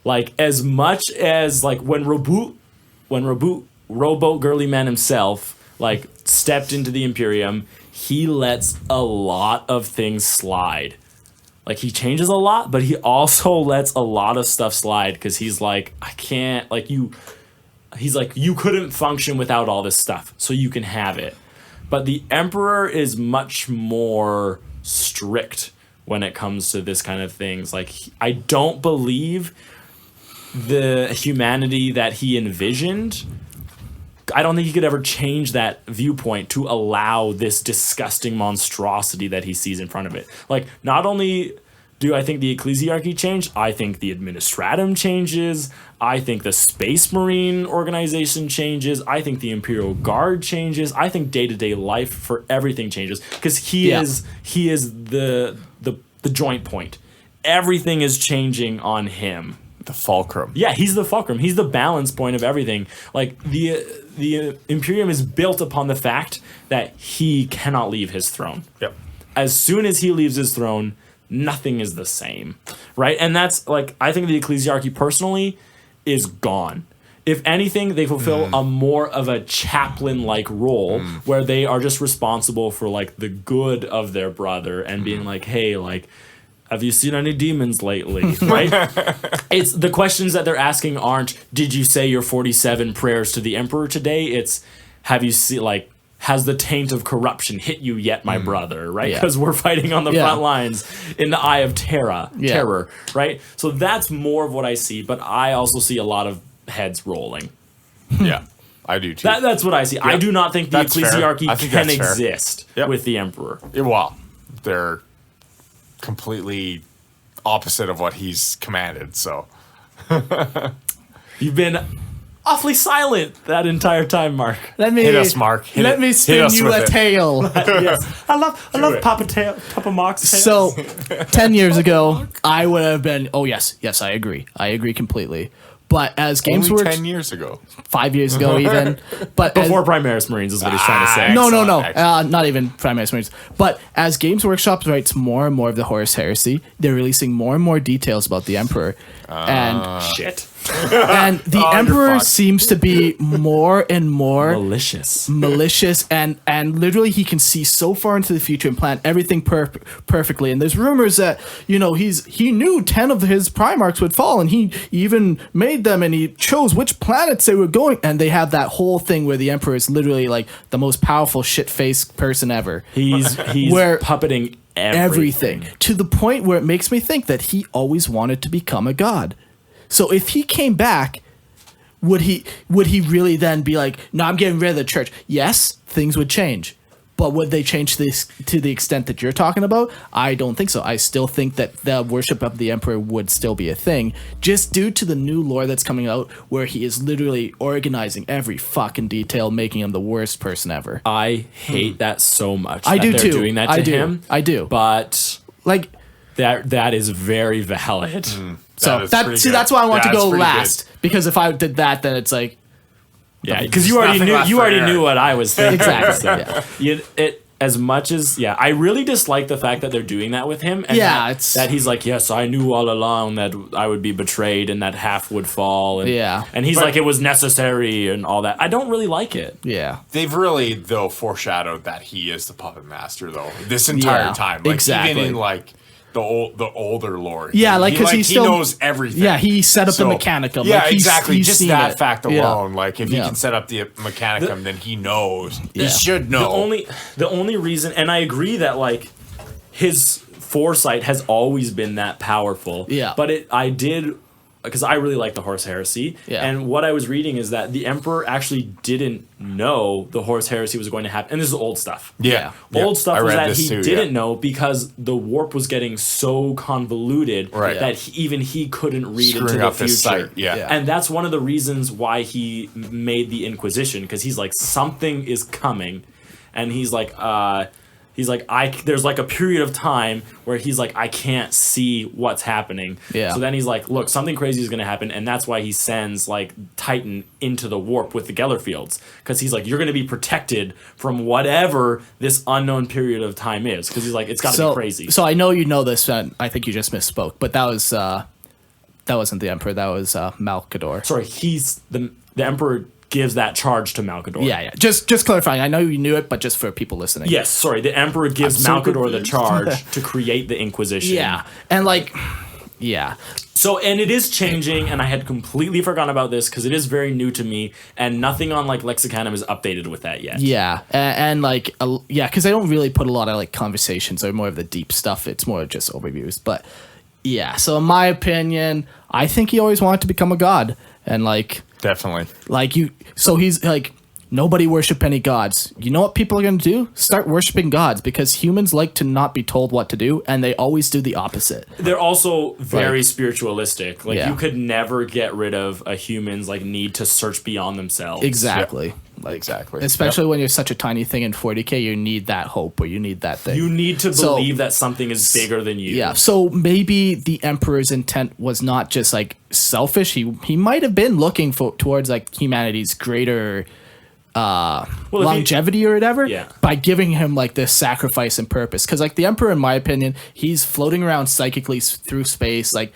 Like, as much as when Rowboat Girly Man himself stepped into the Imperium, he lets a lot of things slide. Like, he changes a lot, but he also lets a lot of stuff slide because he's like, I can't, he's like, you couldn't function without all this stuff, so you can have it. But the Emperor is much more strict when it comes to this kind of things. I don't believe the humanity that he envisioned. I don't think he could ever change that viewpoint to allow this disgusting monstrosity that he sees in front of it. Not only do I think the ecclesiarchy changed, I think the administratum changes. I think the Space Marine organization changes. I think the Imperial Guard changes. I think day-to-day life for everything changes because he is the joint point. Everything is changing on him. The fulcrum. Yeah, he's the fulcrum. He's the balance point of everything. The Imperium is built upon the fact that he cannot leave his throne. Yep. As soon as he leaves his throne, nothing is the same, right? And that's I think the ecclesiarchy personally is gone. if anything, they fulfill a more of a chaplain-like role where they are just responsible for like the good of their brother and being like, hey, like, have you seen any demons lately? Right? It's the questions that they're asking aren't, did you say your 47 prayers to the emperor today? It's, have you seen, like, has the taint of corruption hit you yet, my brother? Right? Yeah. Because we're fighting on the front lines in the eye of terror, right? So that's more of what I see, but I also see a lot of heads rolling. Yeah, I do too. That's what I see. I do not think the That's fair. Ecclesiarchy I think can that's fair. exist Yep. with the emperor. Well, they're completely opposite of what he's commanded. So You've been awfully silent that entire time, Mark. Let me hit us, Mark. Hit let it. me Hit spin us you with a it. tale. Yes, I love Papa Mark's tales. So, 10 years ago, I would have been. Oh yes, I agree completely. But as Only GamesWorks, 10 years ago. 5 years ago even. But as, Before Primaris Marines is what he's trying to say. no, Excellent. not even Primaris Marines. But as Games Workshop writes more and more of the Horus Heresy, they're releasing more and more details about the Emperor. And Shit. and the you're Emperor fucked. seems to be more and more Malicious. and literally he can see so far into the future and plan everything perfectly. And there's rumors that he knew 10 of his Primarchs would fall, and he even made them, and he chose which planets they were going. And they have that whole thing where the Emperor is literally like the most powerful shit-faced person ever. He's Where- puppeting Everything to the point where it makes me think that he always wanted to become a god. So if he came back, would he really then be like, no, I'm getting rid of the church? Yes, things would change. But would they change this to the extent that you're talking about? I don't think so. I still think that the worship of the emperor would still be a thing, just due to the new lore that's coming out, where he is literally organizing every fucking detail, making him the worst person ever. I hate that so much. I that do they're too. Doing that to I do. him. I do. But Like, that is very valid. so is pretty good. that's why I want to That's go pretty last, because if I did that, then it's like, Yeah, because you already nothing knew left for Eric. what I was thinking. Exactly, yeah. As much as I really dislike the fact that they're doing that with him. And Yeah, that he's like, yes, I knew all along that I would be betrayed and that half would fall. And, Yeah. and he's like, it was necessary and all that. I don't really like it. yeah. They've really, though, foreshadowed that he is the puppet master, though, this entire Yeah, time. Like, exactly. Even in, like, the older lore. Yeah, like, 'cause he still knows everything. Yeah, he set up the Mechanicum. Yeah, Like, exactly. he's Just seen that it. fact Yeah. alone. Like, if he Yeah. can set up the Mechanicum, then he knows. Yeah. He should know. The only reason, and I agree that like his foresight has always been that powerful. Yeah. But I did, because I really like the Horus Heresy. Yeah. And what I was reading is that the Emperor actually didn't know the Horus Heresy was going to happen. And this is old stuff. Yeah. Old stuff I was read that this he too, didn't yeah. know because the warp was getting so convoluted Right. that even he couldn't read Screwing into the up his future. sight, yeah. Yeah. And that's one of the reasons why he made the Inquisition, because he's like, something is coming. And he's like, there's like a period of time where he's like, I can't see what's happening. Yeah. So then he's like, look, something crazy is going to happen. And that's why he sends like Titan into the warp with the Geller fields. Because he's like, you're going to be protected from whatever this unknown period of time is. Because he's like, it's got to be crazy. So I know you know this, and I think you just misspoke, but that wasn't the Emperor. That was Malkador. Sorry, he's the Emperor gives that charge to Malkador. Yeah. Just clarifying. I know you knew it, but just for people listening. Yes, sorry. The Emperor gives I'm so Malkador the confused. charge to create the Inquisition. Yeah. And like, yeah. So, and it is changing, and I had completely forgotten about this because it is very new to me, and nothing on like Lexicanum is updated with that yet. Yeah, and like, yeah, because I don't really put a lot of like conversations or more of the deep stuff. It's more just overviews. But yeah, so in my opinion, I think he always wanted to become a god, and like Definitely. so he's like, nobody worship any gods. You know what people are going to do? Start worshiping gods, because humans like to not be told what to do, and they always do the opposite. They're also very Like- spiritualistic. Like, Yeah. you could never get rid of a human's like need to search beyond themselves. Exactly. Like, Exactly. Especially when you're such a tiny thing in 40K, you need that hope, or you need that thing. You need to So- believe that something is bigger than you. Yeah, so maybe the Emperor's intent was not just like selfish. He might have been looking towards like humanity's greater if you- longevity or whatever, Yeah. by giving him like this sacrifice and purpose. Because like the Emperor, in my opinion, he's floating around psychically through space, like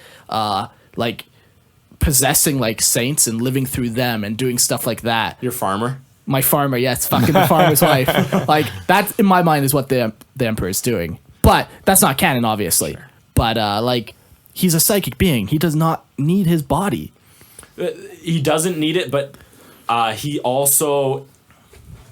possessing like saints and living through them and doing stuff like that. Your farmer. My farmer, yes, fucking the farmer's wife. Like that, in my mind, is what the emperor is doing. But that's not canon, obviously. Sure. But like, he's a psychic being. He does not need his body. He doesn't need it, but he also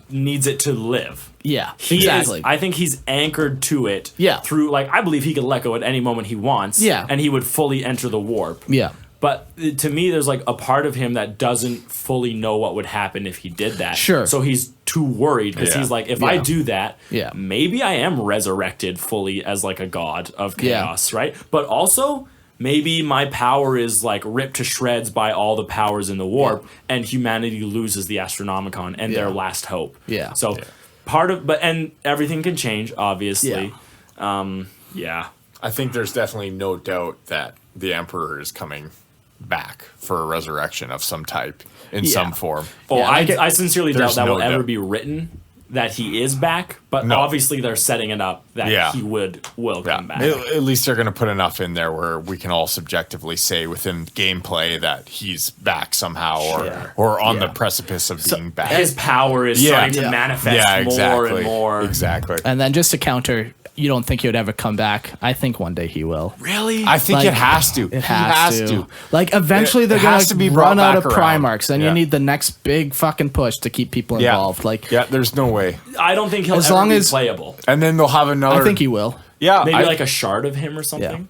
needs it to live. Yeah, exactly. I think he's anchored to it. Yeah. Through like, I believe he could let go at any moment he wants. Yeah. And he would fully enter the warp. Yeah. But to me, there's like a part of him that doesn't fully know what would happen if he did that. Sure. So he's too worried because he's like, if I do that, maybe I am resurrected fully as like a god of chaos, right? But also, maybe my power is like ripped to shreds by all the powers in the warp, and humanity loses the Astronomicon and their last hope. Yeah. So part of, and everything can change, obviously. Yeah. I think there's definitely no doubt that the Emperor is coming back for a resurrection of some type in some form. Oh, I sincerely doubt that will ever doubt. be written that he is back, but obviously they're setting it up that he will come back. At least they're going to put enough in there where we can all subjectively say within gameplay that he's back somehow or on the precipice of being back. His power is starting to manifest more and more. Exactly. And then just to counter, you don't think he would ever come back? I think one day he will. Really? I think it has to. It has to. Like, eventually they're going to run out of Primarchs, and you need the next big fucking push to keep people involved. Like, there's no way. I don't think he'll as ever long be as playable. And then they'll have another. I think he will. Yeah. Maybe like a shard of him or something.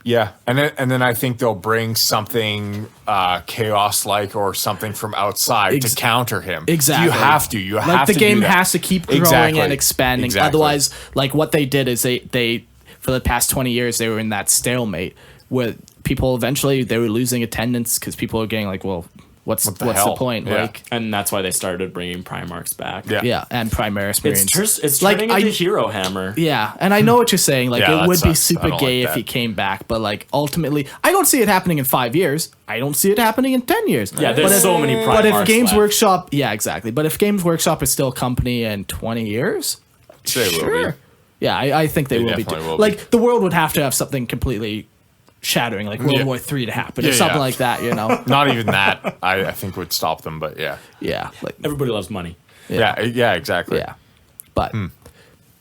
Yeah, and then I think they'll bring something chaos-like or something from outside to counter him. Exactly. You have to. You have to. Like, the game do that. has to keep growing and expanding. Exactly. Otherwise, like, what they did is they for the past 20 years they were in that stalemate where people eventually they were losing attendance because people are getting like, well, what's the point? Yeah. Like, And that's why they started bringing Primarchs back. Yeah. and Primaris experience. It's Like, turning into Hero Hammer. Yeah, and I know what you're saying. Like, Yeah, it would that be sucks. I super don't gay like if he that. came back, but like ultimately, I don't see it happening in 5 years. I don't see it happening in 10 years. Yeah, there's But if- so many Primarchs But if Games left. Workshop, exactly. But if Games Workshop is still a company in 20 years, They will be. yeah, I think they will be. definitely will be. Like, the world would have to have something completely shattering, like World War III, to happen or something like that. You know? Not even that. I think would stop them, but yeah. Yeah, like, Everybody loves money. Yeah, exactly. yeah. But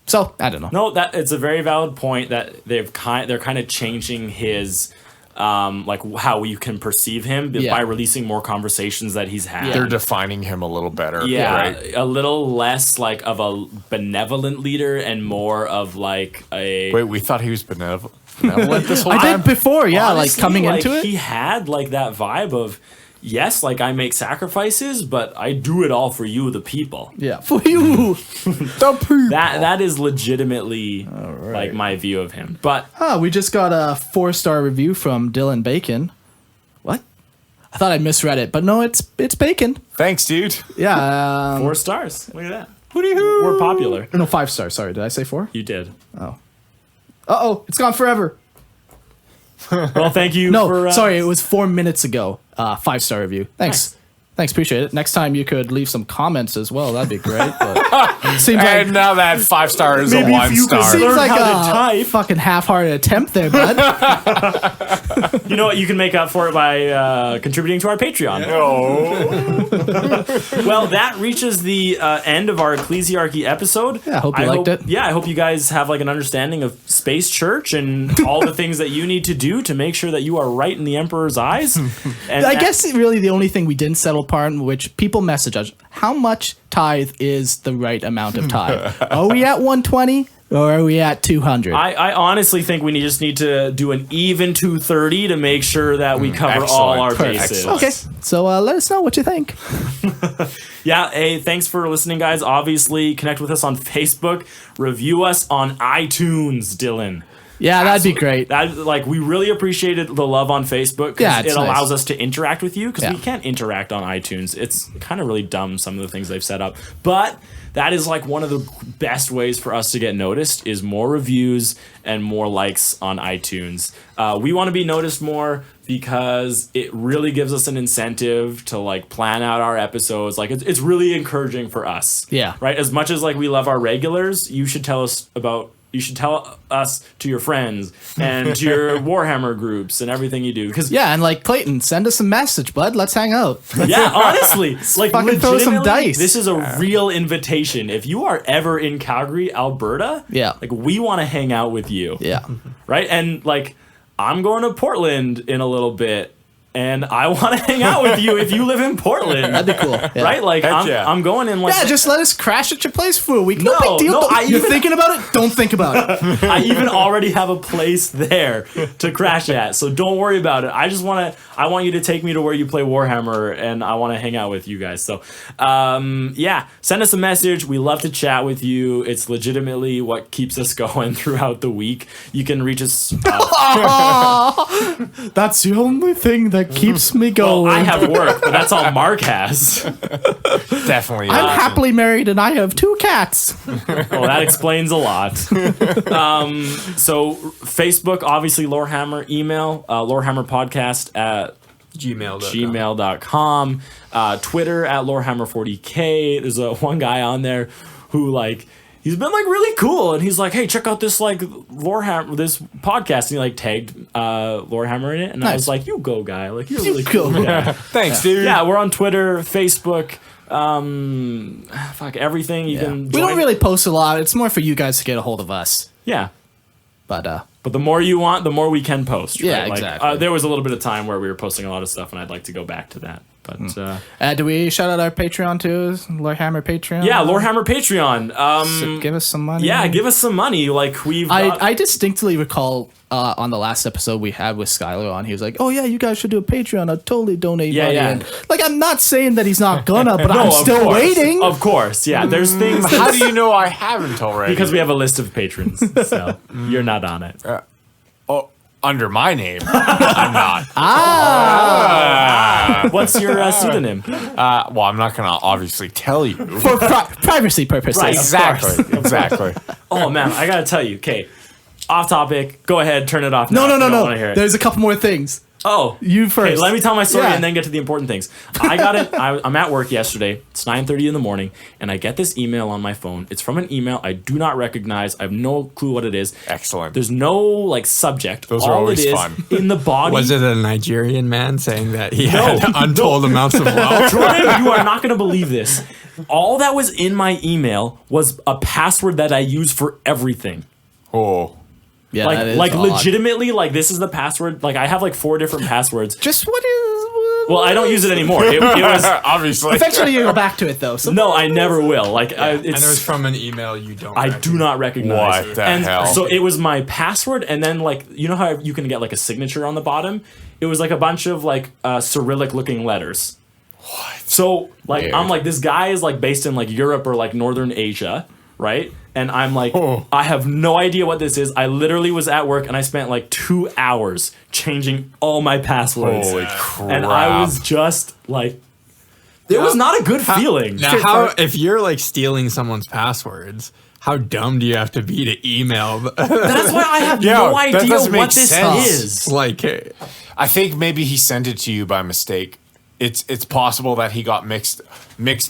so I don't know. No, that it's a very valid point that they're kind of changing his like how you can perceive him by releasing more conversations that he's had. They're defining him a little better. Yeah, Right? a little less like of a benevolent leader and more of like a. Wait, we thought he was benevolent this whole I time? did before, like Honestly, coming like, into it. he had like that vibe of, yes, like I make sacrifices, but I do it all for you, the people. Yeah, for you. The people. That is legitimately like my view of him. But We just got a 4-star review from Dylan Bacon. What? I thought I misread it, but no, it's Bacon. Thanks, dude. Yeah. 4 stars. Look at that. We're popular. No, 5 stars. Sorry, did I say 4? You did. Uh-oh, it's gone forever. Well, thank you. No, for, sorry, it was 4 minutes ago. 5-star review. Thanks. Thanks, appreciate it. Next time you could leave some comments as well. That'd be great. But seems like And now that 5 star is Maybe a if 1 you could star. see- seems learn like how to a type. fucking half-hearted attempt there, bud. You know what? You can make up for it by contributing to our Patreon. Well, that reaches the end of our Ecclesiarchy episode. Yeah, I hope you liked it. Yeah, I hope you guys have like an understanding of Space Church and all the things that you need to do to make sure that you are right in the Emperor's eyes. And I guess really the only thing we didn't settle upon, which people message us, how much tithe is the right amount of tithe? Are we at 120 or are we at 200? I honestly think we just need to do an even 230 to make sure that we cover all our Excellent. bases. Excellent. Okay, so let us know what you think. Yeah, hey, thanks for listening, guys. Obviously, connect with us on Facebook. Review us on iTunes, Dylan. Yeah, that'd be great. That, like, we really appreciated the love on Facebook because Yeah, it it's allows nice. us to interact with you because Yeah. we can't interact on iTunes. It's kind of really dumb, some of the things they've set up. But that is like one of the best ways for us to get noticed is more reviews and more likes on iTunes. We want to be noticed more because it really gives us an incentive to like plan out our episodes. Like it's really encouraging for us. Yeah. Right. As much as like we love our regulars, you should tell us about you should tell us to your friends and to your Warhammer groups and everything you do. Because Yeah, and like Clayton, send us a message, bud. Let's hang out. yeah, honestly, like fucking throw some legitimately, dice. this is a real invitation. If you are ever in Calgary, Alberta, Yeah. like we want to hang out with you. Yeah. Right? And like I'm going to Portland in a little bit. And I want to hang out with you if you live in Portland. That'd be cool. Yeah. Right? Like, yeah. I'm going in like... Yeah, just let us crash at your place for a week. No, No, big deal. no, Don't- You're thinking about it? Don't think about it. I even already have a place there to crash at, so don't worry about it. I want you to take me to where you play Warhammer, and I want to hang out with you guys. So, yeah, send us a message. We love to chat with you. It's legitimately what keeps us going throughout the week. You can reach us. That's the only thing that keeps me Well, going. I have work, but that's all Mark has. Definitely. I'm happily married and I have 2 cats. Well, that explains a lot. So Facebook, obviously, Lorehammer. Email, lorehammerpodcast at gmail.com. Twitter at lorehammer40k. There's one guy on there who like he's been like really cool, and he's like, hey, check out this like Lorehammer, this podcast, and he like tagged Lorehammer in it, and I Nice. was like, you go guy, like you're a really go. cool guy. Thanks, dude. Yeah, we're on Twitter, Facebook, fuck everything. You can We join. don't really post a lot. It's more for you guys to get a hold of us. Yeah. But But the more you want, the more we can post. Right? Yeah, Like, exactly. there was a little bit of time where we were posting a lot of stuff, and I'd like to go back to that. But do we shout out our Patreon too? Lorehammer Patreon? yeah, Lorehammer Patreon. So give us some money. Yeah, give us some money. Like we've. Got, I distinctly recall on the last episode we had with Skyler on, he was like, "Oh yeah, you guys should do a Patreon. I'll totally donate money." yeah. And, like, I'm not saying that he's not gonna, but No, I'm of still course. waiting. Of course, yeah. There's things How do you know I haven't already? because we have a list of patrons, so you're not on it. under my name, I'm not. What's your pseudonym? Well, I'm not gonna obviously tell you. For privacy purposes. Right. Exactly. Exactly. Oh man, I gotta tell you. Okay, off topic. Go ahead, turn it off. No, now if you don't no. wanna hear it. There's a couple more things. Oh, You first. Okay, let me tell my story Yeah. and then get to the important things. I got it. I'm at work yesterday. It's 9:30 in the morning, and I get this email on my phone. It's from an email I do not recognize. I have no clue what it is. Excellent. There's no like subject. Those are All always it is fun. in the body. Was it a Nigerian man saying that he had untold amounts of wealth? Jordan, you are not going to believe this. All that was in my email was a password that I use for everything. Oh. Yeah, Like legitimately, like this is the password. Like I have like 4 different passwords. Just what is? Well, I don't use it anymore. It was Obviously. Eventually, you go back to it though. So no, I never will. Like And it was it's. from an email you don't. I do not recognize. What the and hell? So it was my password, and then like you know how you can get like a signature on the bottom. It was like a bunch of like Cyrillic looking letters. What? So like Weird. I'm like this guy is like based in like Europe or like Northern Asia, right? And I'm like, I have no idea what this is. I literally was at work and I spent like 2 hours changing all my passwords. Holy crap. And I was just like, it was not a good feeling. Now, how if you're like stealing someone's passwords? How dumb do you have to be to email? That's why I have Yeah, no that idea doesn't make what this sense. is. like, I think maybe he sent it to you by mistake. It's possible that he got mixed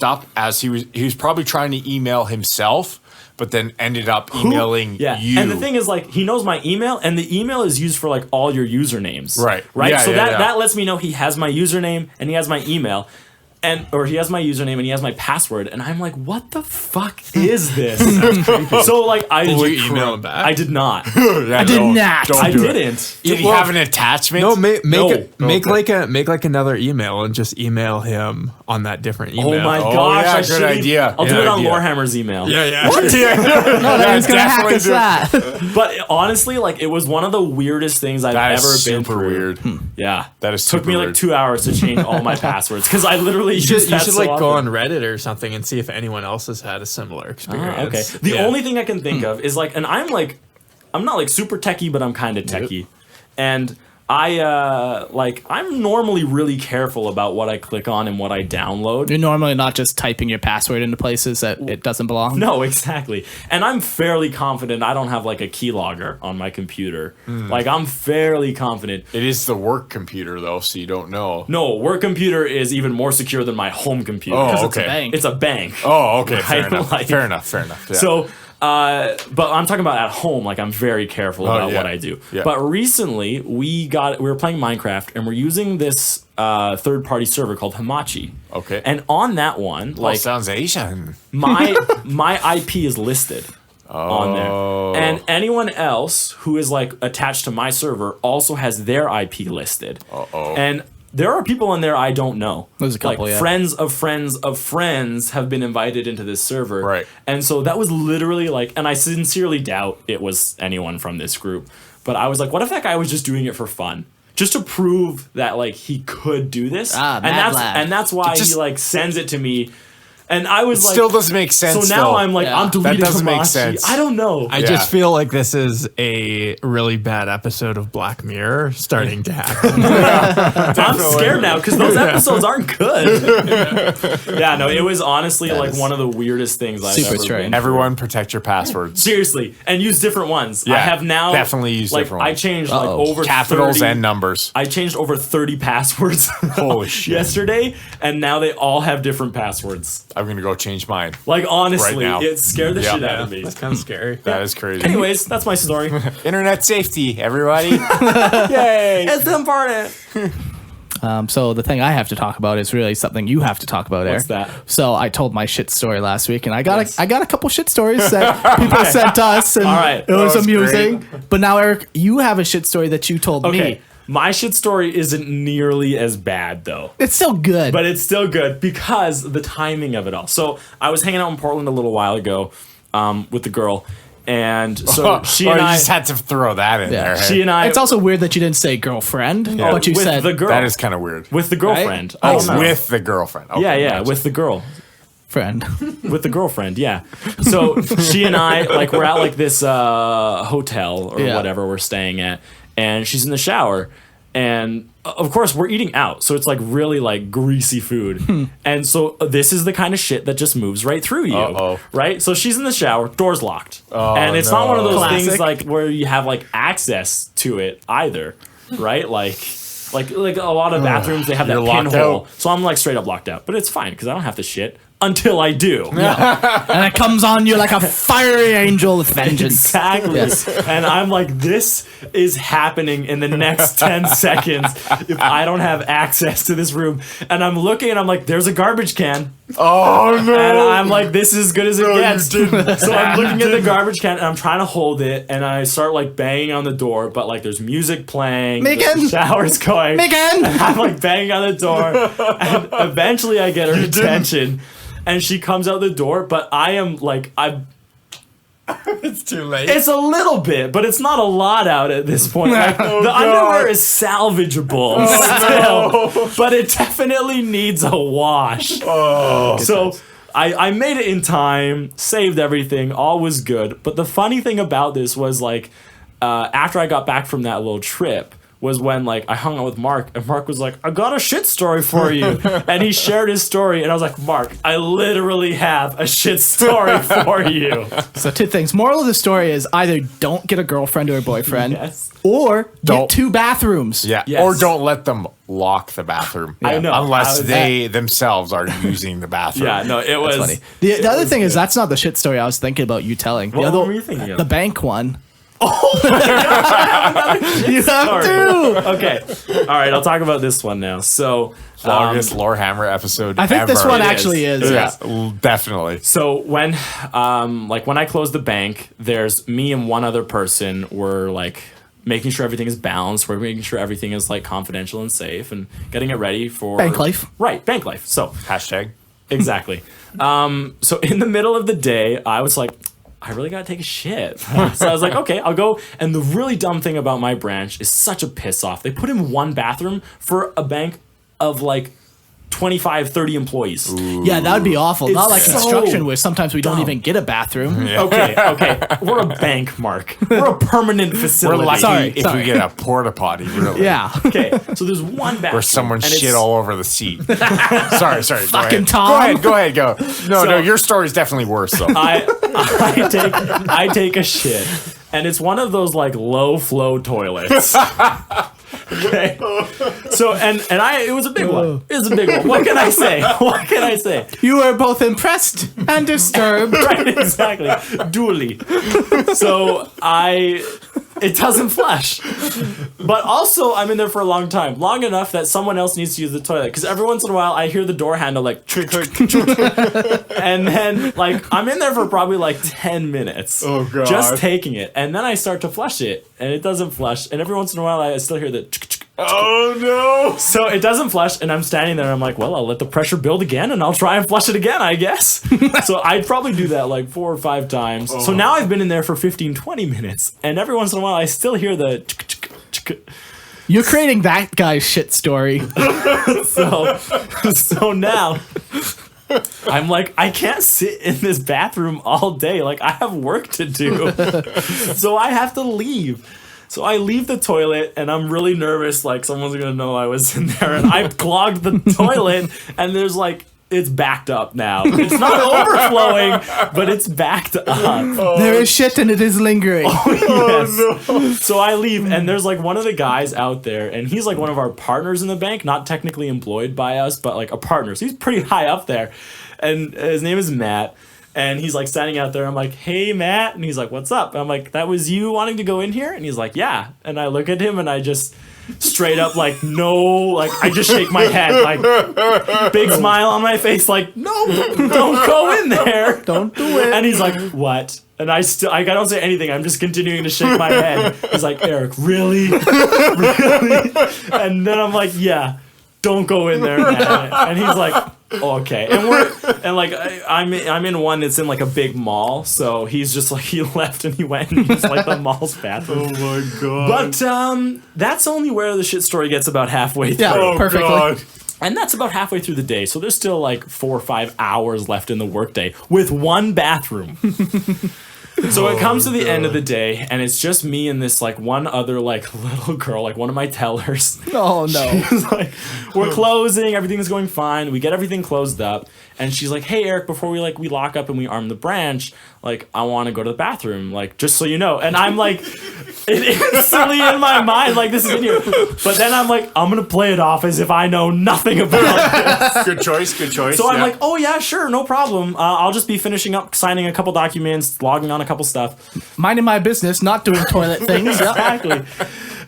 up as he was probably trying to email himself, but then ended up emailing Yeah, you. and the thing is, like, he knows my email, and the email is used for like all your usernames, Right. Right. Yeah, So yeah, that yeah. that lets me know he has my username and he has my email, or he has my username and he has my password, and I'm like, what the fuck is this? So like, did you email him back? I did not. I did not. I didn't. Did he Well, have an attachment? no, make Okay. like another email and just email him on that different email. Oh my Oh, gosh! yeah, I good should. idea. I'll do Good it on idea. Lorehammer's email. Yeah, yeah. no, that was gonna hack definitely us do. that. But honestly, like, it was one of the weirdest things I've That is ever been super through. weird. Yeah, That is took super me like weird. 2 hours to change all my passwords because I literally You used should, that so like go often. on Reddit or something and see if anyone else has had a similar experience. Okay. The Yeah. only thing I can think of is like, and I'm not like super techie, but I'm kind of techie, and I'm normally really careful about what I click on and what I download. You're normally not just typing your password into places that it doesn't belong. No, exactly. And I'm fairly confident I don't have like a keylogger on my computer. Like I'm fairly confident. It is the work computer though, so you don't know. No, work computer is even more secure than my home computer. Oh, It's a okay. bank. It's a bank. Oh, okay. Right? Fair enough. Like- Fair enough. Fair enough. Yeah. So But I'm talking about at home. Like I'm very careful about what I do. Yeah. But recently we were playing Minecraft and we're using this third-party server called Hamachi. Okay. And on that one, like sounds Asian. my IP is listed on there, and anyone else who is like attached to my server also has their IP listed. And there are people in there I don't know. There's a couple, like friends of friends of friends have been invited into this server. Right. And so that was literally like, and I sincerely doubt it was anyone from this group, but I was like, what if that guy was just doing it for fun? Just to prove that like he could do this. And that's why he like sends it to me. And I was like, still doesn't make sense. So now though. I'm like, I'm deleting That doesn't make Hamachi. sense. I don't know. I just feel like this is a really bad episode of Black Mirror starting to happen. I'm scared now because those episodes aren't good. Yeah, no, it was honestly like one of the weirdest things I've super ever strange. been. Everyone protect your passwords. Seriously, and use different ones. I Yeah, have now definitely use like, different I ones. changed like over Capitals 30 and numbers. I changed over 30 passwords Holy shit. yesterday, and now they all have different passwords. I'm going to go change mine. Like honestly, Right now. it scared the Yeah. shit out of me. That's kind of scary. That is crazy. Anyways, that's my story. Internet safety, everybody. Yay. It's important. So the thing I have to talk about is really something you have to talk about, What's Eric. that? So I told my shit story last week, and I got a couple shit stories that people sent us, and All right. it was That was amusing. But now, Eric, you have a shit story that you told Okay. me. My shit story isn't nearly as bad though. It's still good. But it's still good because the timing of it all. So I was hanging out in Portland a little while ago with the girl, and so she and you I, just had to throw that in there. she and I, it's also weird that you didn't say girlfriend, but you with said the girl, That is kind of weird. with the girlfriend. Right? I don't know. With the girlfriend. Okay, yeah, gotcha. with the girl. friend. With the girlfriend, yeah. So she and I, like, we're at like this hotel or Yeah. whatever we're staying at, and she's in the shower, and of course we're eating out, so it's like really like greasy food, and so this is the kind of shit that just moves right through you, Uh-oh. right? So she's in the shower, door's locked, and it's not one of those things like where you have like access to it either, right? Like a lot of bathrooms they have that You're locked pinhole, out. so I'm like straight up locked out, but it's fine because I don't have to shit until I do. And it comes on you like a fiery angel with vengeance. Exactly. Yes. And I'm like, this is happening in the next 10 seconds if I don't have access to this room. And I'm looking and I'm like, there's a garbage can. Oh, no. And I'm like, this is as good as it you gets. didn't. So I'm looking at the garbage can and I'm trying to hold it and I start like banging on the door, but like there's music playing. Megan! The shower's going. Megan! I'm like banging on the door. And eventually I get her attention. And she comes out the door, but I am like, It's too late. it's a little bit, but it's not a lot out at this point. Like, the underwear is salvageable still, but it definitely needs a wash. So I made it in time, saved everything, all was good. But the funny thing about this was like, after I got back from that little trip, was when like I hung out with Mark and Mark was like, I got a shit story for you. And he shared his story and I was like, Mark, I literally have a shit story for you. So two things. Moral of the story is either don't get a girlfriend or a boyfriend, Yes. or Don't. get two bathrooms. Yeah. Yes. Or don't let them lock the bathroom. I know. Unless I was- they themselves are using the bathroom. Yeah, no, it was Funny. The other thing is that's not the shit story I was thinking about you telling. What the other, one were you thinking of? The bank one. You have to. Okay. All right, I'll talk about this one now. So, Longest Lorehammer episode I think this ever. one It actually is. Yeah, definitely. so when I closed the bank, there's me and one other person were like making sure everything is balanced. We're making sure everything is like confidential and safe and getting it ready for Bank life. Right, bank life. So Hashtag. exactly. So in the middle of the day, I was like, I really gotta take a shit. So I was like, okay, I'll go. And the really dumb thing about my branch is such a piss off. They put in one bathroom for a bank of like 25, 30 employees. Yeah, that would be awful. Not like so construction where sometimes we don't dumb. even get a bathroom. Okay. We're a bank, Mark. We're a permanent We're facility. lucky Sorry, if sorry. we get a porta potty, really. Yeah. Okay, so there's one bathroom. Where someone and shit it's- all over the seat. sorry. Fucking go Tom. ahead. Go ahead. No, So- your story's definitely worse, though. I take a shit, and it's one of those like low flow toilets. Okay. So it was a big one. It was a big one. What can I say? What can I say? You were both impressed and disturbed. Right, exactly. Dually. So it doesn't flush. But also, I'm in there for a long time. Long enough that someone else needs to use the toilet. Because every once in a while, I hear the door handle like... and then, like, I'm in there for probably like 10 minutes. Oh, God. Just taking it. And then I start to flush it. And it doesn't flush. And every once in a while, I still hear the... Oh, no. So it doesn't flush, and I'm standing there, and I'm like, well, I'll let the pressure build again, and I'll try and flush it again, I guess. So I'd probably do that like 4 or 5 times. So now I've been in there for 15, 20 minutes, and every once in a while, I still hear the... You're creating that guy's shit story. So now... I'm like, I can't sit in this bathroom all day. Like, I have work to do. So I have to leave. So I leave the toilet, and I'm really nervous, like someone's gonna know I was in there, and I clogged the toilet, and there's like, it's backed up now. It's not overflowing, but it's backed up. There is shit and it is lingering. Yes. No. So I leave, and there's like one of the guys out there, and he's like one of our partners in the bank, not technically employed by us, but like a partner. So he's pretty high up there, and his name is Matt. And he's like standing out there. I'm like, hey, Matt. And he's like, what's up? And I'm like, that was you wanting to go in here? And he's like, yeah. And I look at him and I just straight up like, no. Like, I just shake my head. Like, big smile on my face. Like, no, don't go in there. Don't do it. And he's like, what? And I don't say anything. I'm just continuing to shake my head. He's like, Eric, really? Really? And then I'm like, yeah, don't go in there, man. And he's like, okay, I'm in one that's in like a big mall, so he's just like he left and he went and he's like the mall's bathroom. Oh my god! But that's only where the shit story gets about halfway through. Yeah, perfectly. God. And that's about halfway through the day, so there's still like 4 or 5 hours left in the workday with one bathroom. So it comes to the end of the day, and it's just me and this like one other like little girl, like one of my tellers. Oh no! She's like, we're closing, everything's going fine. We get everything closed up, and she's like, "Hey Eric, before we lock up and we arm the branch, like I want to go to the bathroom, like just so you know." And I'm like, it instantly in my mind, like this is in here. But then I'm like, I'm gonna play it off as if I know nothing about this. Good choice. Good choice. So I'm like, oh yeah, sure, no problem. I'll just be finishing up, signing a couple documents, logging on a couple stuff. Minding my business, not doing toilet things. Exactly.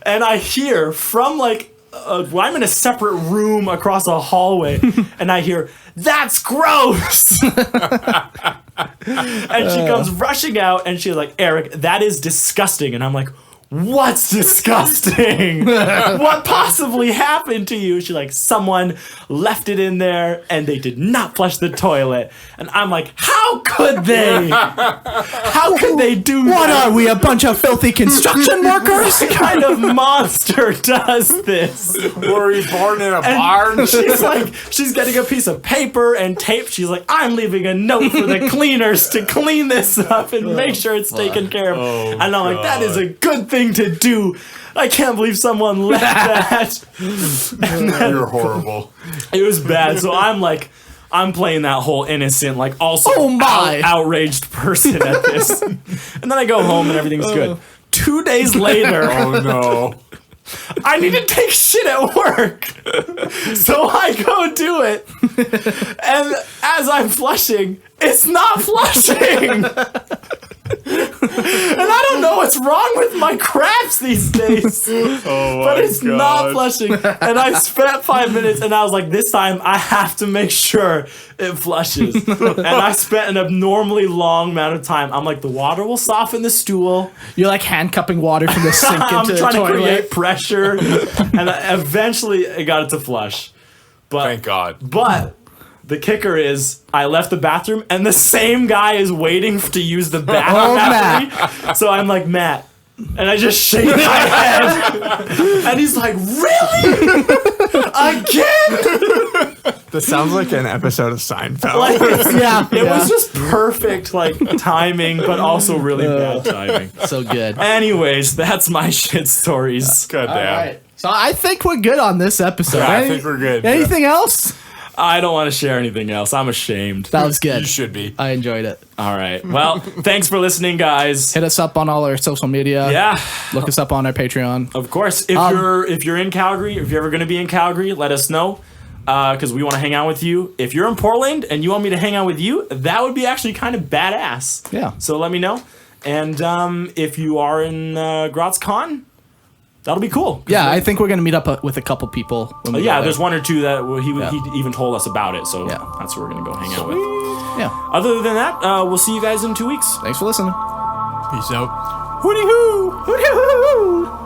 And I hear from like, I'm in a separate room across a hallway, and I hear, that's gross. And she comes rushing out, and she's like, Eric, that is disgusting. And I'm like, what's disgusting? What possibly happened to you? She's like, someone left it in there and they did not flush the toilet. And I'm like, how could they? How could they do What that? are we, a bunch of filthy construction workers? What kind of monster does this? were we born in a barn? She's like, she's getting a piece of paper and tape. She's like, I'm leaving a note for the cleaners to clean this up and make sure it's taken care of. And I'm like, that is a good thing to do. I can't believe someone left that. And then, You're horrible. it was bad. So I'm playing that whole innocent, like also Oh my. outraged person at this. And then I go home and everything's good. 2 days later, Oh no. I need to take shit at work. So I go do it. And as I'm flushing, it's not flushing. And I don't know what's wrong with my craps these days. But it's not flushing. And I spent 5 minutes and I was like, this time I have to make sure it flushes. And I spent an abnormally long amount of time. I'm like, the water will soften the stool. You're like handcuffing water from the sink I'm into the trying to toilet. create pressure. And eventually it got it to flush. But Thank God. But the kicker is, I left the bathroom and the same guy is waiting to use the bathroom after me. So I'm like, Matt. And I just shake my head. And he's like, really? Again? This sounds like an episode of Seinfeld. Like, Yeah, it was just perfect, like, timing, but also really bad timing. so good. Anyways, that's my shit stories. God damn. So I think we're good on this episode. Yeah, I think we're good. Anything else? I don't want to share anything else. I'm ashamed. That was good. You should be. I enjoyed it. All right. Well, thanks for listening, guys. Hit us up on all our social media. Yeah. Look us up on our Patreon. Of course. If you're in Calgary, if you're ever going to be in Calgary, let us know. Because we want to hang out with you. If you're in Portland and you want me to hang out with you, that would be actually kind of badass. Yeah. So let me know. And if you are in GrazCon, that'll be cool. Yeah, I think we're going to meet up with a couple people. When we go there. There's one or two that he even told us about it. So Yeah. that's where we're going to go hang out with. Yeah. Other than that, we'll see you guys in 2 weeks. Thanks for listening. Peace out. Hooty hoo! Hooty hoo!